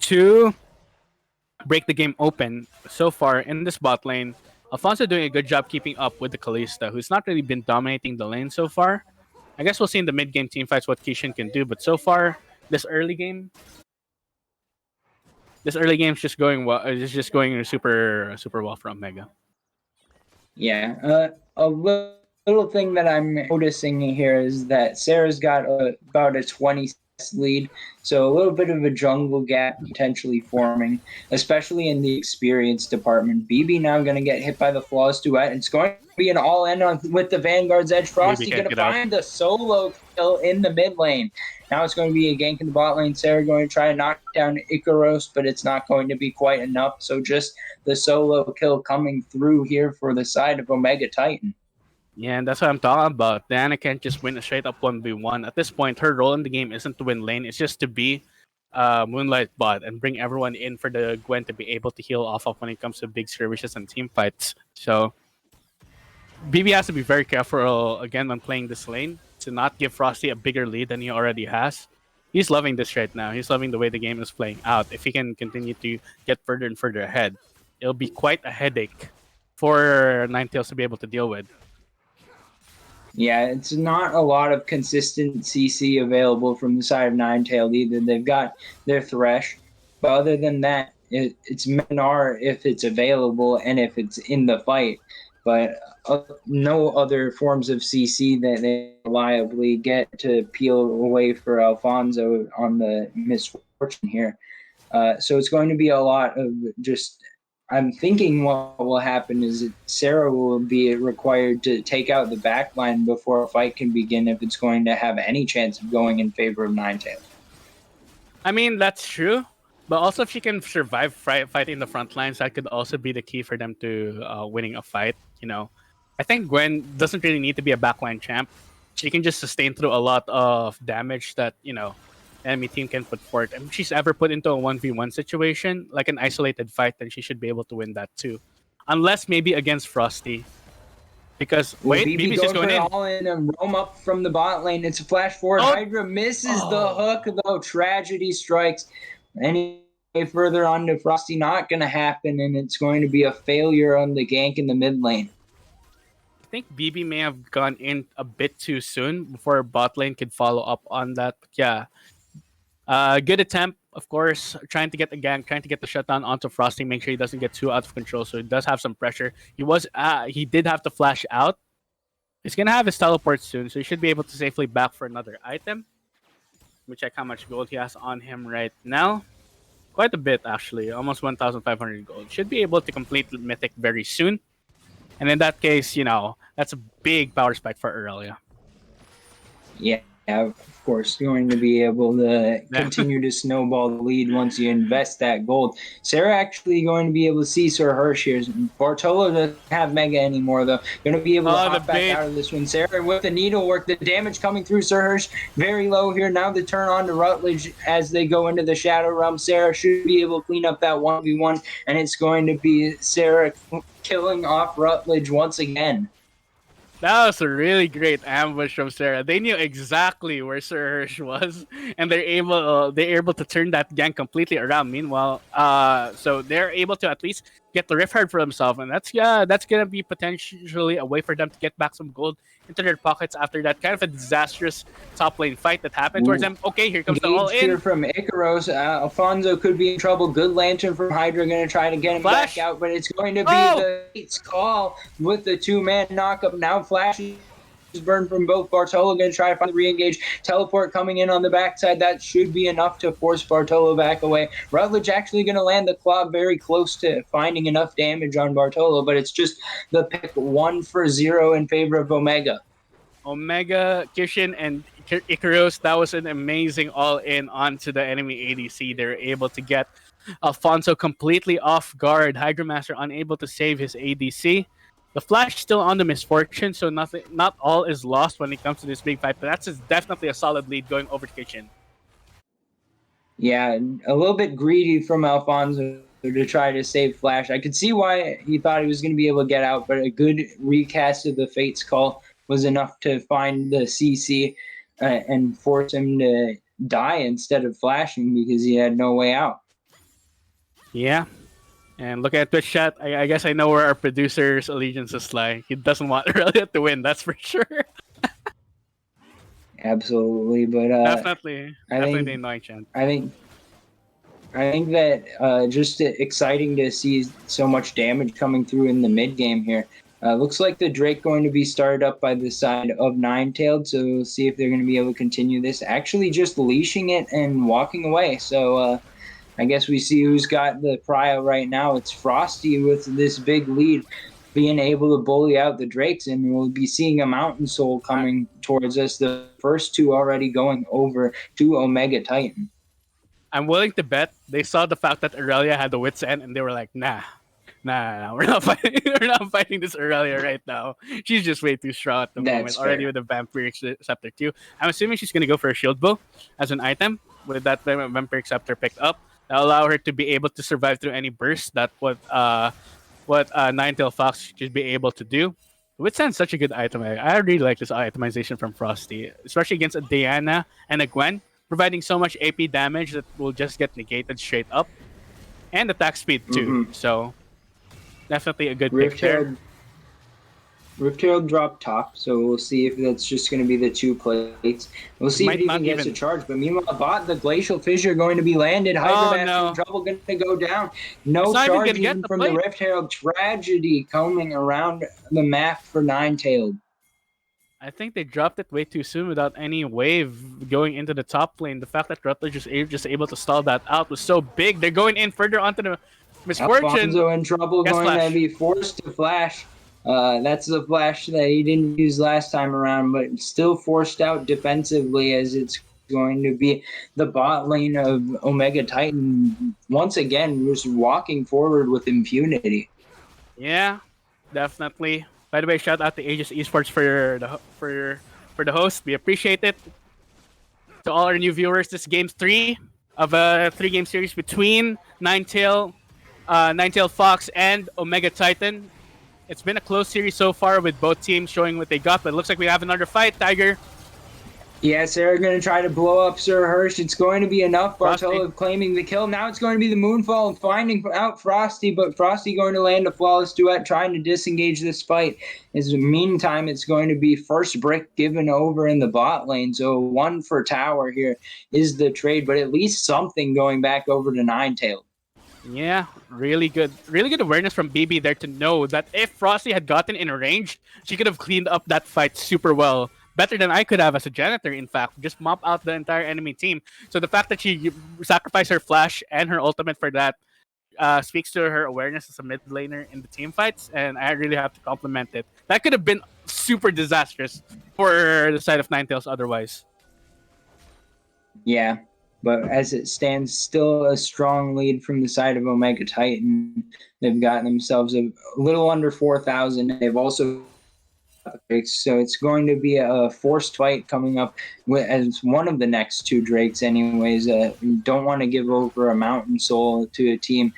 to break the game open. So far in this bot lane, Alfonso doing a good job keeping up with the Kalista, who's not really been dominating the lane so far. I guess we'll see in the mid game team fights what Kishin can do, but so far this early game is just going well. It's just going super well for Omega. Yeah, a little thing that I'm noticing here is that Sarah's got about a 20 lead, so a little bit of a jungle gap potentially forming, especially in the experience department. BB now going to get hit by the Flawless Duet. It's going to be an all-in with the Vanguard's Edge. Frosty going to find the solo kill in the mid lane. Now it's going to be a gank in the bot lane. Sarah going to try to knock down Icaros, but it's not going to be quite enough. So just the solo kill coming through here for the side of Omega Titan. Yeah, and that's what I'm talking about. Diana can't just win a straight up 1v1. At this point, her role in the game isn't to win lane. It's just to be Moonlight bot and bring everyone in for the Gwen to be able to heal off of when it comes to big skirmishes and team fights. So BB has to be very careful again when playing this lane to not give Frosty a bigger lead than he already has. He's loving this right now. He's loving the way the game is playing out. If he can continue to get further and further ahead, it'll be quite a headache for Ninetales to be able to deal with. Yeah, it's not a lot of consistent CC available from the side of Ninetales either. They've got their Thresh, but other than that, it's Minar if it's available and if it's in the fight. But no other forms of CC that they reliably get to peel away for Alfonso on the misfortune here. So it's going to be a lot of just... I'm thinking what will happen is that Sarah will be required to take out the backline before a fight can begin if it's going to have any chance of going in favor of Ninetales. I mean, that's true. But also, if she can survive fighting the front lines, that could also be the key for them to winning a fight. You know, I think Gwen doesn't really need to be a backline champ. She can just sustain through a lot of damage that, you know, enemy team can put forth. And if she's ever put into a 1v1 situation, like an isolated fight, then she should be able to win that too. Unless maybe against Frosty. Because, wait, BB's just going in. All in and roam up from the bot lane. It's a flash forward. Oh. Hydra misses the hook, though. Tragedy strikes. Any further on to Frosty, not going to happen, and it's going to be a failure on the gank in the mid lane. I think BB may have gone in a bit too soon before bot lane could follow up on that. But yeah. Good attempt, of course, trying to get the gank, trying to get the shutdown onto Frosty, make sure he doesn't get too out of control, so he does have some pressure. He did have to flash out. He's gonna have his teleport soon, so he should be able to safely back for another item. Let me check how much gold he has on him right now. Quite a bit, actually, almost 1,500 gold. Should be able to complete Mythic very soon. And in that case, you know, that's a big power spike for Aurelia. Yeah, Of course, going to be able to continue to snowball the lead once you invest that gold. Sarah actually going to be able to see Sir Hirsch here. Bartolo doesn't have Mega anymore, though. Going to be able to Oh, the hop back bait. out of this one. Sarah with the needlework, the damage coming through Sir Hirsch very low here. Now the turn on to Rutledge as they go into the Shadow Realm. Sarah should be able to clean up that 1v1, and it's going to be Sarah killing off Rutledge once again. That was a really great ambush from Sarah. They knew exactly where Sir Hirsch was, and they're able to turn that gang completely around. Meanwhile, so they're able to at least get the rift hard for themselves, and that's gonna be potentially a way for them to get back some gold into their pockets after that kind of a disastrous top lane fight that happened towards them. Okay, here comes the all Engaged here in. from Icaros. Alfonso could be in trouble. Good Lantern from Hydra going to try to get him Flash. back out, but it's going to be Oh! the Fate's call with the two-man knockup. Now Flash is burned from both. Bartolo going to try to find the re-engage. Teleport coming in on the backside. That should be enough to force Bartolo back away. Rutledge actually going to land the claw very close to finding enough damage on Bartolo, but it's just the pick 1-for-0 in favor of Omega. Omega, Kishin, and Icaros, that was an amazing all-in onto the enemy ADC. They were able to get Alfonso completely off guard. Hydromaster unable to save his ADC. The Flash still on the misfortune, so not all is lost when it comes to this big fight. But that's definitely a solid lead going over to Kishin. Yeah, a little bit greedy from Alfonso to try to save Flash. I could see why he thought he was going to be able to get out, but a good recast of the Fate's Call was enough to find the CC and force him to die instead of flashing because he had no way out. Yeah. And looking at Twitch chat, I guess I know where our producer's allegiances lie. He doesn't want Aurelia to win, that's for sure. Absolutely, but definitely the annoying chant. I think that just exciting to see so much damage coming through in the mid game here. Looks like the Drake going to be started up by the side of Ninetailed, so we'll see if they're going to be able to continue this. Actually, just leashing it and walking away. So I guess we see who's got the prio right now. It's Frosty with this big lead, being able to bully out the Drakes, and we'll be seeing a Mountain Soul coming towards us. The first two already going over to Omega Titan. I'm willing to bet they saw the fact that Aurelia had the wits end, and they were like, nah, we're not fighting. We're not fighting this Aurelia right now. She's just way too strong at the moment. Fair. Already with the Vampiric Scepter too. I'm assuming she's gonna go for a shield bow as an item with that Vampiric Scepter picked up. That'll allow her to be able to survive through any burst that what Ninetail Fox should be able to do. Wits End's such a good item. I really like this itemization from Frosty, especially against a Diana and a Gwen, providing so much AP damage that will just get negated straight up, and attack speed too. So definitely a good pick there. Rift Herald dropped top, so we'll see if that's just going to be the two plates. We'll see if he even gets a charge. But meanwhile, bot, the Glacial Fissure going to be landed. Hydromaster in trouble, going to go down. No charge even from the Rift Herald. Tragedy coming around the map for Ninetailed. I think they dropped it way too soon without any wave going into the top lane. The fact that Rutledge was just able to stall that out was so big. They're going in further onto the misfortune. Alfonso in trouble, going to be forced to flash. That's the flash that he didn't use last time around, but still forced out defensively, as it's going to be the bot lane of Omega Titan once again just walking forward with impunity. Yeah, definitely. By the way, shout out to Aegis Esports for the host. We appreciate it. To all our new viewers, this is game 3 of a 3-game series between Ninetail Fox and Omega Titan. It's been a close series so far with both teams showing what they got, but it looks like we have another fight, Tiger. Yes, they're going to try to blow up Sir Hirsch. It's going to be enough. Bartolo claiming the kill. Now it's going to be the Moonfall and finding out Frosty, but Frosty going to land a flawless duet, trying to disengage this fight. In the meantime, it's going to be first brick given over in the bot lane. So 1 for tower here is the trade, but at least something going back over to Ninetailed. Yeah, really good awareness from BB there to know that if Frosty had gotten in range, she could have cleaned up that fight super well. Better than I could have as a janitor, in fact. Just mop out the entire enemy team. So the fact that she sacrificed her flash and her ultimate for that speaks to her awareness as a mid laner in the team fights, and I really have to compliment it. That could have been super disastrous for the side of Ninetales otherwise. Yeah, but as it stands, still a strong lead from the side of Omega Titan. They've gotten themselves a little under 4,000. They've also so it's going to be a forced fight coming up as one of the next two Drakes. Anyways, don't want to give over a Mountain Soul to a team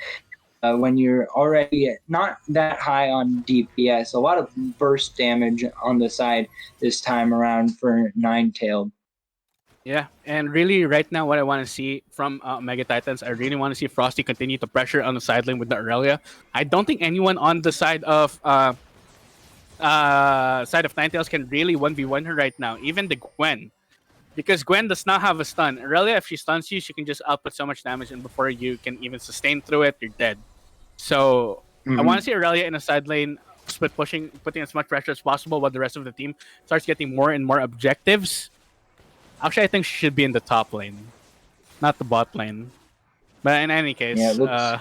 when you're already not that high on DPS. A lot of burst damage on the side this time around for Ninetales. Yeah, and really, right now, what I want to see from Mega Titans, I really want to see Frosty continue to pressure on the sideline with the Aurelia. I don't think anyone on the side of Ninetales can really 1v1 her right now, even the Gwen. Because Gwen does not have a stun. Aurelia, if she stuns you, she can just output so much damage, and before you can even sustain through it, you're dead. So I want to see Aurelia in a side lane, split pushing, putting as much pressure as possible while the rest of the team starts getting more and more objectives. Actually, I think she should be in the top lane, not the bot lane. But in any case, Yeah,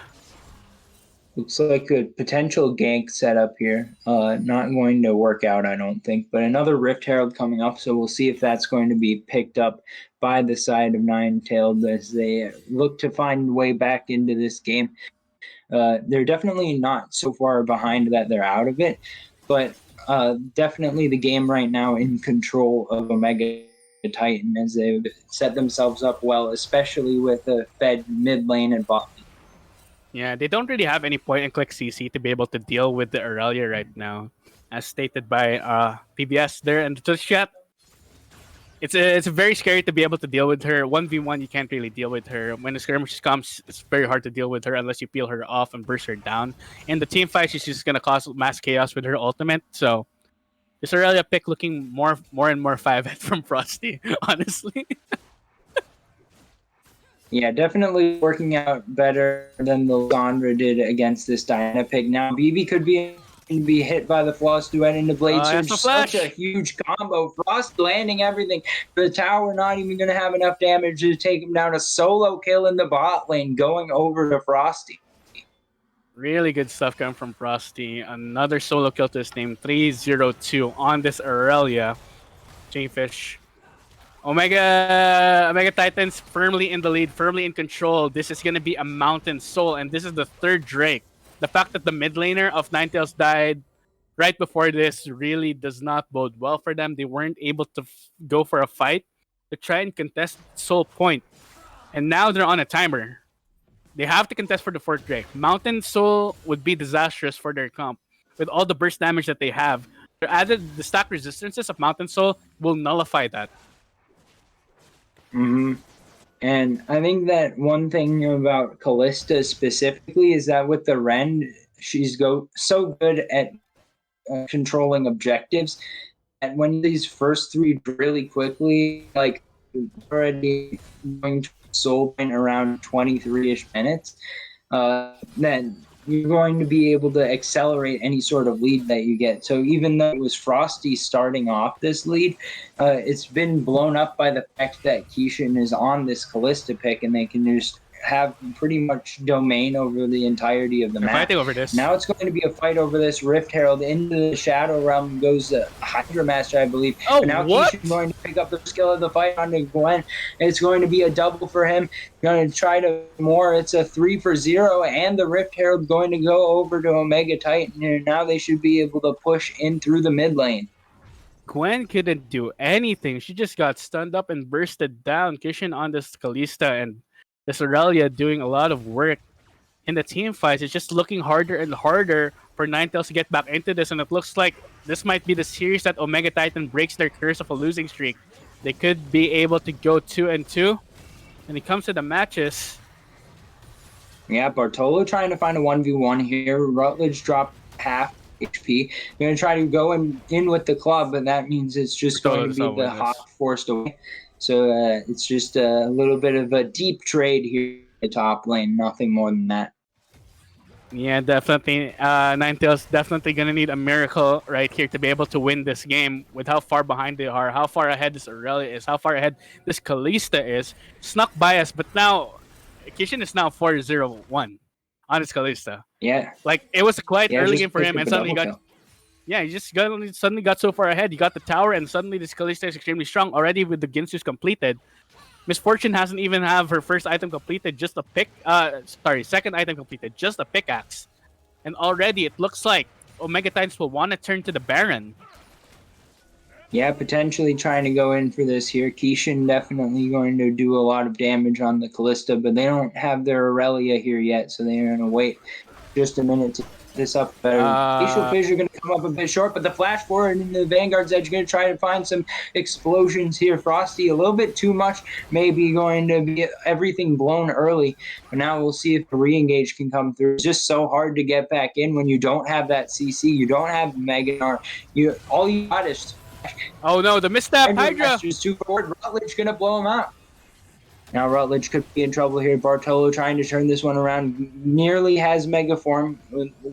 looks like a potential gank setup here. Not going to work out, I don't think. But another Rift Herald coming up, so we'll see if that's going to be picked up by the side of Ninetales as they look to find a way back into this game. They're definitely not so far behind that they're out of it, but definitely the game right now in control of Omega Titan as they've set themselves up well, especially with a fed mid lane and bot. yeah, they don't really have any point and click CC to be able to deal with the Aurelia right now, as stated by PBS there in the chat. It's very scary to be able to deal with her. 1v1, you can't really deal with her. When the skirmish comes, it's very hard to deal with her unless you peel her off and burst her down. In the team fight, she's just gonna cause mass chaos with her ultimate. So this Aurelia pick looking more and more 5-hit from Frosty, honestly. Yeah, definitely working out better than the Lysandra did against this Diana pick. Now, BB could be hit by the Floss Duet into Blade Surge. Such a huge combo. Frost landing everything. The tower not even going to have enough damage to take him down. A solo kill in the bot lane going over to Frosty. Really good stuff coming from Frosty. Another solo kill to his name, 302 on this Aurelia. Chainfish. Omega Titans firmly in the lead, firmly in control. This is going to be a Mountain Soul, and this is the third Drake. The fact that the mid laner of Ninetales died right before this really does not bode well for them. They weren't able to go for a fight to try and contest Soul Point. And now they're on a timer. They have to contest for the fourth Drake. Mountain Soul would be disastrous for their comp. With all the burst damage that they have, the stack resistances of Mountain Soul will nullify that. And I think that one thing about Callista specifically is that with the Rend, she's so good at controlling objectives. And when these first three really quickly, like already going to soul point around 23-ish minutes, then you're going to be able to accelerate any sort of lead that you get. So even though it was Frosty starting off this lead, it's been blown up by the fact that Kishin is on this Callista pick and they can just have pretty much domain over the entirety of the map. Fighting over this. Now it's going to be a fight over this. Rift Herald into the Shadow Realm goes Hydra Master, I believe. Oh, but now what? Kishin's going to pick up the skill of the fight onto Gwen. It's going to be a double for him. Going to try to more. It's a 3-for-0, and the Rift Herald going to go over to Omega Titan, and now they should be able to push in through the mid lane. Gwen couldn't do anything. She just got stunned up and bursted down. Kishin on this Kalista and this Aurelia doing a lot of work in the team fights. It's just looking harder and harder for Ninetales to get back into this, and it looks like this might be the series that Omega Titan breaks their curse of a losing streak. They could be able to go 2-2 when it comes to the matches. Yeah, Bartolo trying to find a 1v1 here. Rutledge dropped half HP. They're going to try to go in with the club, but that means it's just going to be the Hawk forced away. So it's just a little bit of a deep trade here at the top lane, nothing more than that. Yeah, definitely. Ninetales definitely going to need a miracle right here to be able to win this game with how far behind they are, how far ahead this Aurelia is, how far ahead this Kalista is. Snuck by us, but now Kishin is now 4-0-1 on his Kalista. Yeah. Like, it was a quiet early game for him, and suddenly he just suddenly got so far ahead. He got the tower, and suddenly this Kalista is extremely strong already with the Ginsu's completed. Misfortune hasn't even have her first item completed, just a second item completed, just a pickaxe. And already it looks like Omega Titans will want to turn to the Baron. Yeah, potentially trying to go in for this here. Kishin definitely going to do a lot of damage on the Callista, but they don't have their Aurelia here yet, so they're going to wait just a minute to get this up better. Facial Fissure going to come up a bit short, but the flash forward and the Vanguard's Edge going to try to find some explosions here. Frosty a little bit too much, maybe going to be everything blown early, but now we'll see if the re-engage can come through. It's just so hard to get back in when you don't have that CC, you don't have Meganar. All you got is Oh no, the misstep, Hydra! Just too forward. Rutledge going to blow him out. Now Rutledge could be in trouble here. Bartolo trying to turn this one around. Nearly has Megaform.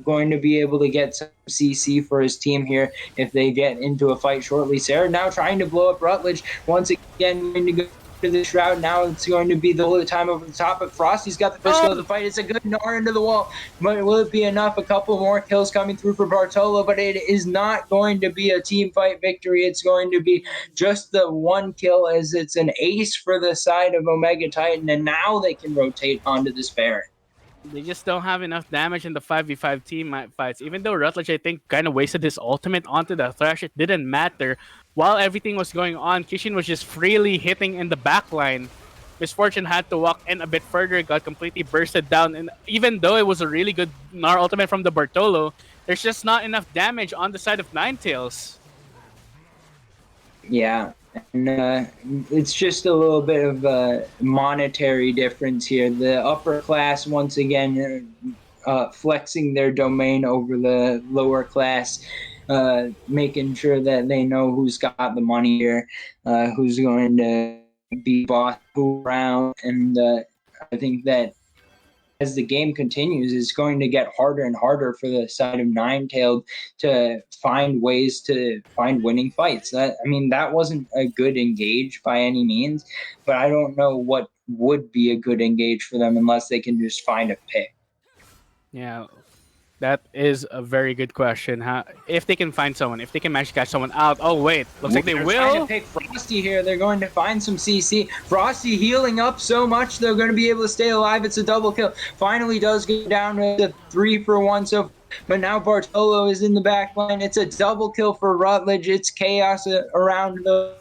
Going to be able to get some CC for his team here if they get into a fight shortly. Sarah now trying to blow up Rutledge. Once again, going to go to the Shroud. Now it's going to be the bullet time over the top, but Frosty's got the first kill of the fight. It's a good gnar into the wall. But will it be enough? A couple more kills coming through for Bartolo, but it is not going to be a team fight victory. It's going to be just the one kill, as it's an ace for the side of Omega Titan, and now they can rotate onto this Baron. They just don't have enough damage in the 5v5 team fights. Even though Rutledge, I think, kind of wasted his ultimate onto the Thresh, it didn't matter. While everything was going on, Kishin was just freely hitting in the backline. Misfortune had to walk in a bit further, got completely bursted down. And even though it was a really good Gnar ultimate from the Bartolo, there's just not enough damage on the side of Ninetales. Yeah, and it's just a little bit of a monetary difference here. The upper class, once again, flexing their domain over the lower class, making sure that they know who's got the money here, who's going to be boss around. And I think that as the game continues, it's going to get harder and harder for the side of Ninetailed to find ways to find winning fights. That wasn't a good engage by any means, but I don't know what would be a good engage for them unless they can just find a pick. Yeah, that is a very good question. If they can find someone, if they can manage to catch someone out. Oh wait, looks like they will. Trying to pick Frosty here. They're going to find some CC. Frosty healing up so much they're going to be able to stay alive. It's a double kill. Finally does go down to 3-for-1. So, but now Bartolo is in the back line. It's a double kill for Rutledge. It's chaos around the.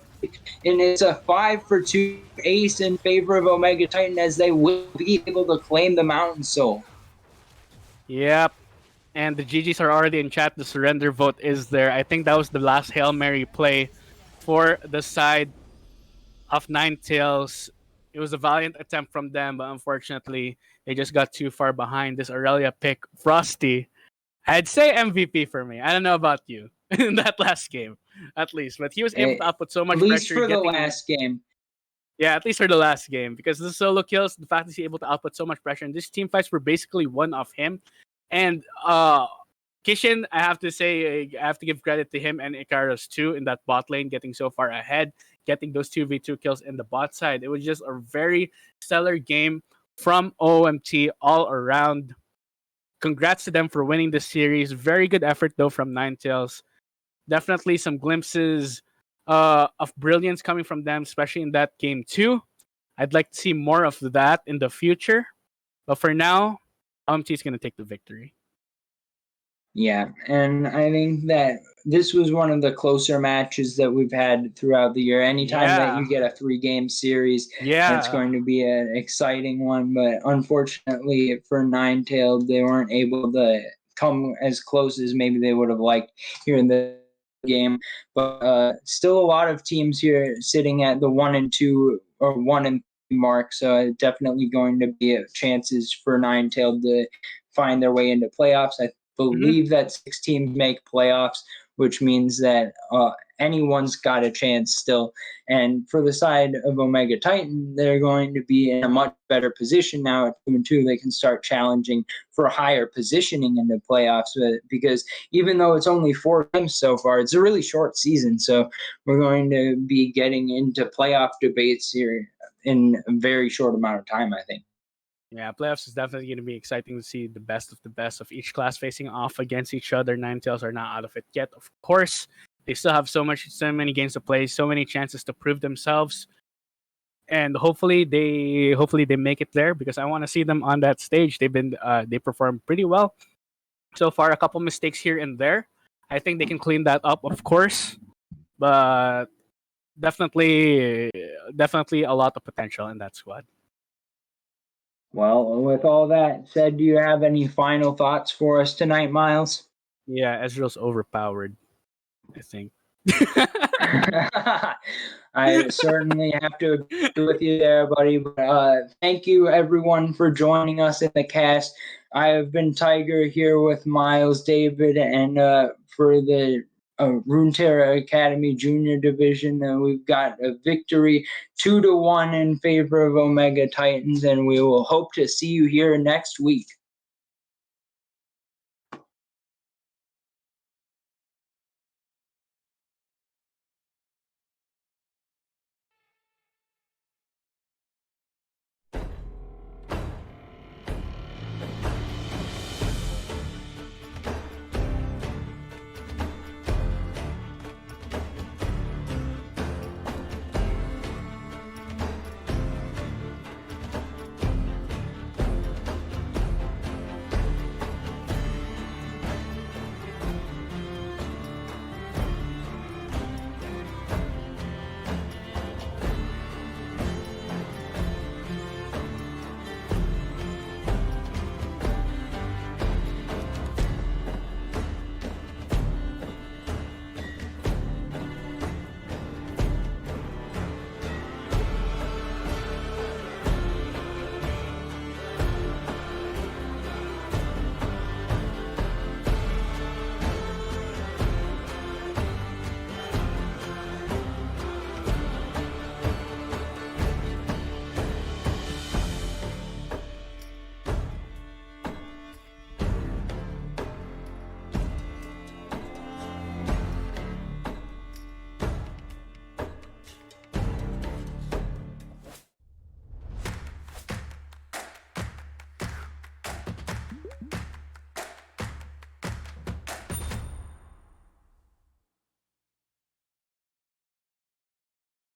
And it's a 5-for-2 ace in favor of Omega Titan, as they will be able to claim the Mountain Soul. Yep. And the GGs are already in chat. The surrender vote is there. I think that was the last Hail Mary play for the side of Ninetales. It was a valiant attempt from them, but unfortunately, they just got too far behind. This Aurelia pick, Frosty, I'd say MVP for me. I don't know about you in that last game, at least. But he was able to output so much pressure. At least for the last game. Yeah, at least for the last game. Because the solo kills, the fact that he's able to output so much pressure, and these team fights were basically one of him. And Kishin, I have to say, I have to give credit to him and Icarus too in that bot lane, getting so far ahead, getting those 2v2 kills in the bot side. It was just a very stellar game from OMT all around. Congrats to them for winning this series. Very good effort though from Ninetales. Definitely some glimpses of brilliance coming from them, especially in that game too. I'd like to see more of that in the future. But for now, OMT is going to take the victory. Yeah, and I think that this was one of the closer matches that we've had throughout the year. Anytime that you get a 3-game series, it's going to be an exciting one. But unfortunately for Ninetailed, they weren't able to come as close as maybe they would have liked here in the game. But still a lot of teams here sitting at the 1-2 or 1-3 mark. So definitely going to be chances for Ninetailed to find their way into playoffs. I believe that 6 teams make playoffs, which means that anyone's got a chance still. And for the side of Omega Titan, they're going to be in a much better position now at 2-2. They can start challenging for higher positioning in the playoffs, because even though it's only 4 games so far, it's a really short season. So we're going to be getting into playoff debates here in a very short amount of time, I think. Yeah, playoffs is definitely going to be exciting to see the best of each class facing off against each other. Ninetales are not out of it yet, of course. They still have so many games to play, so many chances to prove themselves. and hopefully they make it there because I want to see them on that stage. They performed pretty well so far. A couple mistakes here and there. I think they can clean that up, of course, but definitely a lot of potential in that squad. Well, with all that said, do you have any final thoughts for us tonight, Miles? Yeah, Ezreal's overpowered, I think. I certainly have to agree with you there, buddy. But thank you, everyone, for joining us in the cast. I have been Tiger here with Miles, David, and for the Runeterra Academy Junior Division, we've got a victory 2-1 in favor of Omega Titans, and we will hope to see you here next week.